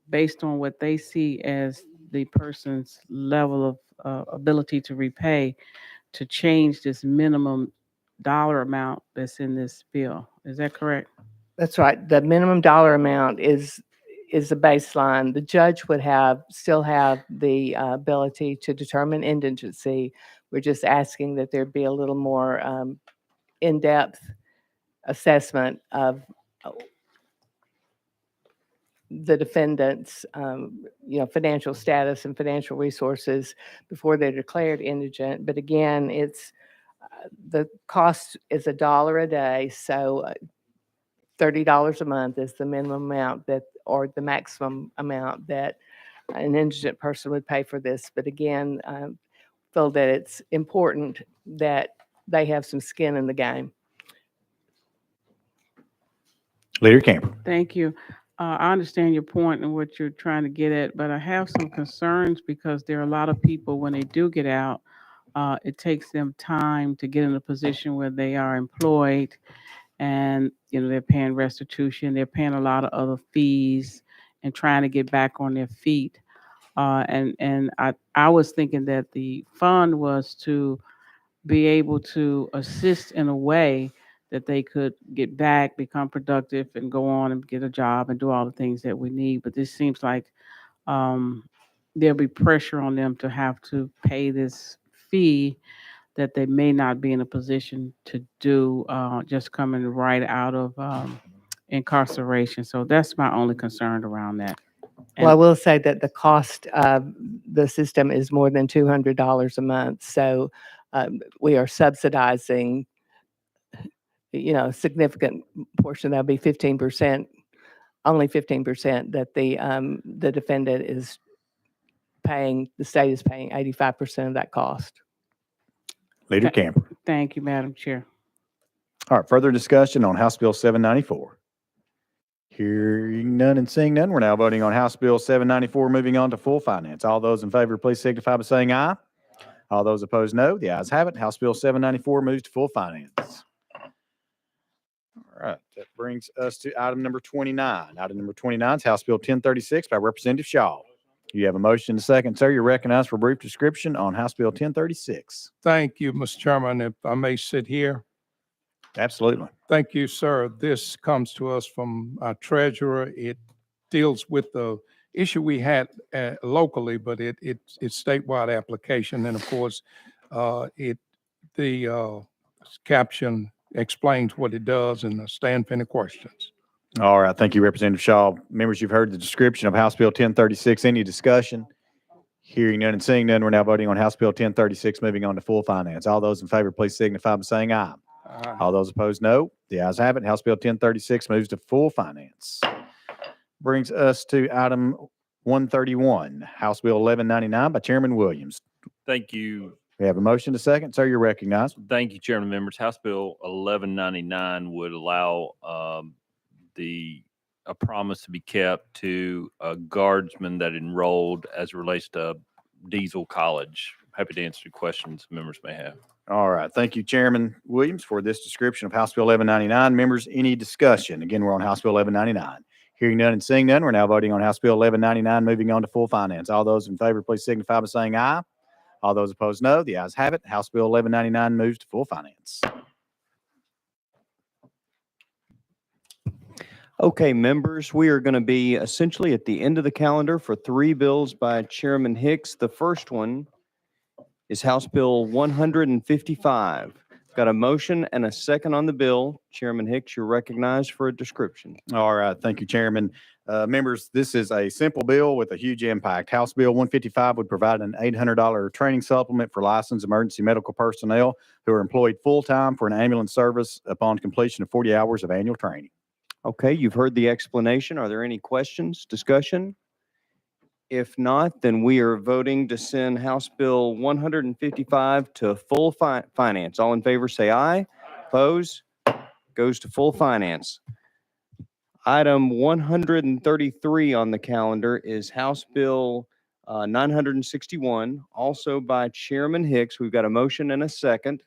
based on what they see as the person's level of ability to repay, to change this minimum dollar amount that's in this bill. Is that correct? That's right. The minimum dollar amount is the baseline. The judge would still have the ability to determine indigency. We're just asking that there be a little more in-depth assessment of the defendant's financial status and financial resources before they're declared indigent. But again, it's the cost is $1 a day. So $30 a month is the minimum amount that, or the maximum amount that an indigent person would pay for this. But again, feel that it's important that they have some skin in the game. Leader Camper. Thank you. I understand your point and what you're trying to get at, but I have some concerns because there are a lot of people, when they do get out, it takes them time to get in a position where they are employed and, they're paying restitution, they're paying a lot of other fees and trying to get back on their feet. And I was thinking that the fund was to be able to assist in a way that they could get back, become productive, and go on and get a job and do all the things that we need. But this seems like there'll be pressure on them to have to pay this fee that they may not be in a position to do just coming right out of incarceration. So that's my only concern around that. Well, I will say that the cost of the system is more than $200 a month. So we are subsidizing, a significant portion. That'll be 15%, only 15% that the defendant is paying. The state is paying 85% of that cost. Leader Camper. Thank you, Madam Chair. All right, further discussion on House Bill 794. Hearing none and seeing none, we're now voting on House Bill 794, moving on to full finance. All those in favor, please signify by saying aye. All those opposed, no. The ayes have it. House Bill 794 moves to full finance. All right, that brings us to item number 29. Item number 29 is House Bill 1036 by Representative Shaw. You have a motion and a second, sir. You're recognized for a brief description on House Bill 1036. Thank you, Mr. Chairman. If I may sit here. Absolutely. Thank you, sir. This comes to us from our treasurer. It deals with the issue we had locally, but it's statewide application. And of course, the caption explains what it does and I stand for any questions. All right. Thank you, Representative Shaw. Members, you've heard the description of House Bill 1036. Any discussion? Hearing none and seeing none, we're now voting on House Bill 1036, moving on to full finance. All those in favor, please signify by saying aye. Aye. All those opposed, no. The ayes have it. House Bill 1036 moves to full finance. Brings us to item 131, House Bill 1199 by Chairman Williams. Thank you. We have a motion to second. Sir, you're recognized. Thank you, Chairman, members. House Bill 1199 would allow a promise to be kept to a guardsman that enrolled as it relates to Diesel College. Happy to answer questions members may have. All right. Thank you, Chairman Williams, for this description of House Bill 1199. Members, any discussion? Again, we're on House Bill 1199. Hearing none and seeing none, we're now voting on House Bill 1199, moving on to full finance. All those in favor, please signify by saying aye. All those opposed, no. The ayes have it. House Bill 1199 moves to full finance. Okay, members, we are going to be essentially at the end of the calendar for 3 bills by Chairman Hicks. The first one is House Bill 155. Got a motion and a second on the bill. Chairman Hicks, you're recognized for a description. All right. Thank you, Chairman. Members, this is a simple bill with a huge impact. House Bill 155 would provide an $800 training supplement for licensed emergency medical personnel who are employed full-time for an ambulance service upon completion of 40 hours of annual training. Okay, you've heard the explanation. Are there any questions, discussion? If not, then we are voting to send House Bill 155 to full finance. All in favor, say aye. Oppose? Goes to full finance. Item 133 on the calendar is House Bill 961, also by Chairman Hicks. We've got a motion and a second.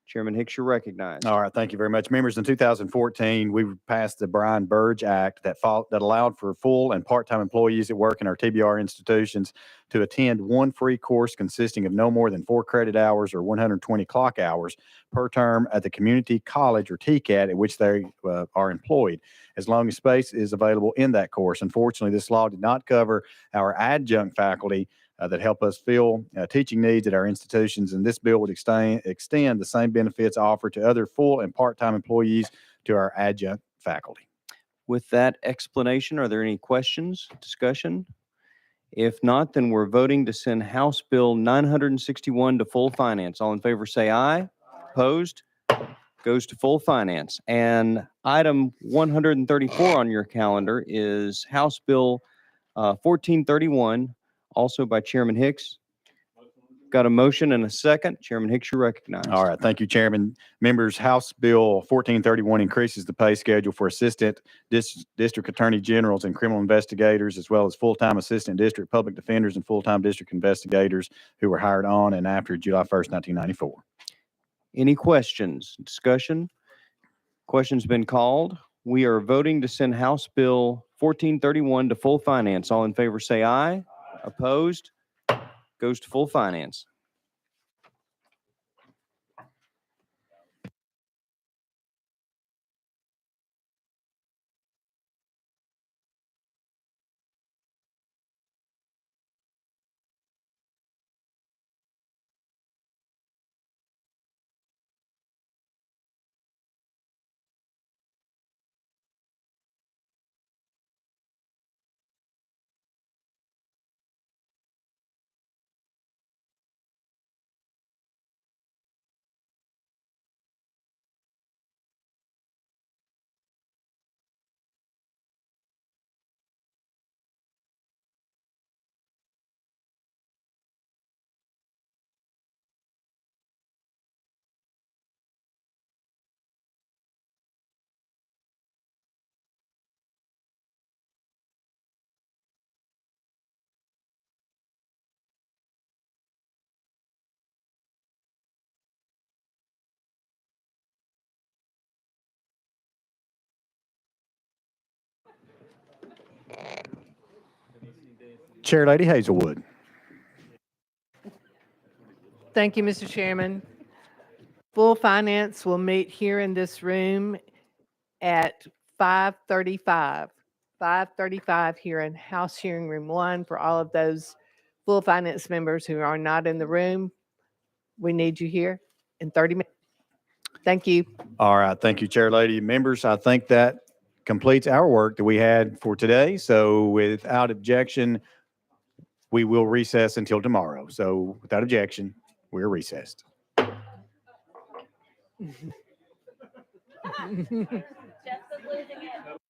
Chairman Hicks, you're recognized. All right. Thank you very much. Members, in 2014, we passed the Brian Burge Act that allowed for full and part-time employees that work in our TBR institutions to attend one free course consisting of no more than 4 credit hours or 120 clock hours per term at the community college or TCAT at which they are employed, as long as space is available in that course. Unfortunately, this law did not cover our adjunct faculty that help us fill teaching needs at our institutions, and this bill would extend the same benefits offered to other full and part-time employees to our adjunct faculty. With that explanation, are there any questions, discussion? If not, then we're voting to send House Bill 961 to full finance. All in favor say aye. Opposed? goes to full finance. And item 134 on your calendar is House Bill 1431, also by Chairman Hicks. Got a motion and a second. Chairman Hicks, you're recognized. All right, thank you, Chairman. Members, House Bill 1431 increases the pay schedule for assistant district attorney generals and criminal investigators, as well as full-time assistant district public defenders and full-time district investigators who were hired on and after July 1st, 1994. Any questions, discussion? Question's been called. We are voting to send House Bill 1431 to full finance. All in favor say aye. Opposed? Goes to full finance. Chair Lady Hazelwood. Thank you, Mr. Chairman. Full finance will meet here in this room at 5:35. 5:35 here in House Hearing Room 1 for all of those full finance members who are not in the room. We need you here in 30 minutes. Thank you. All right, thank you, Chair Lady. Members, I think that completes our work that we had for today. So without objection, we will recess until tomorrow. So without objection, we're recessed. Jeff is losing it.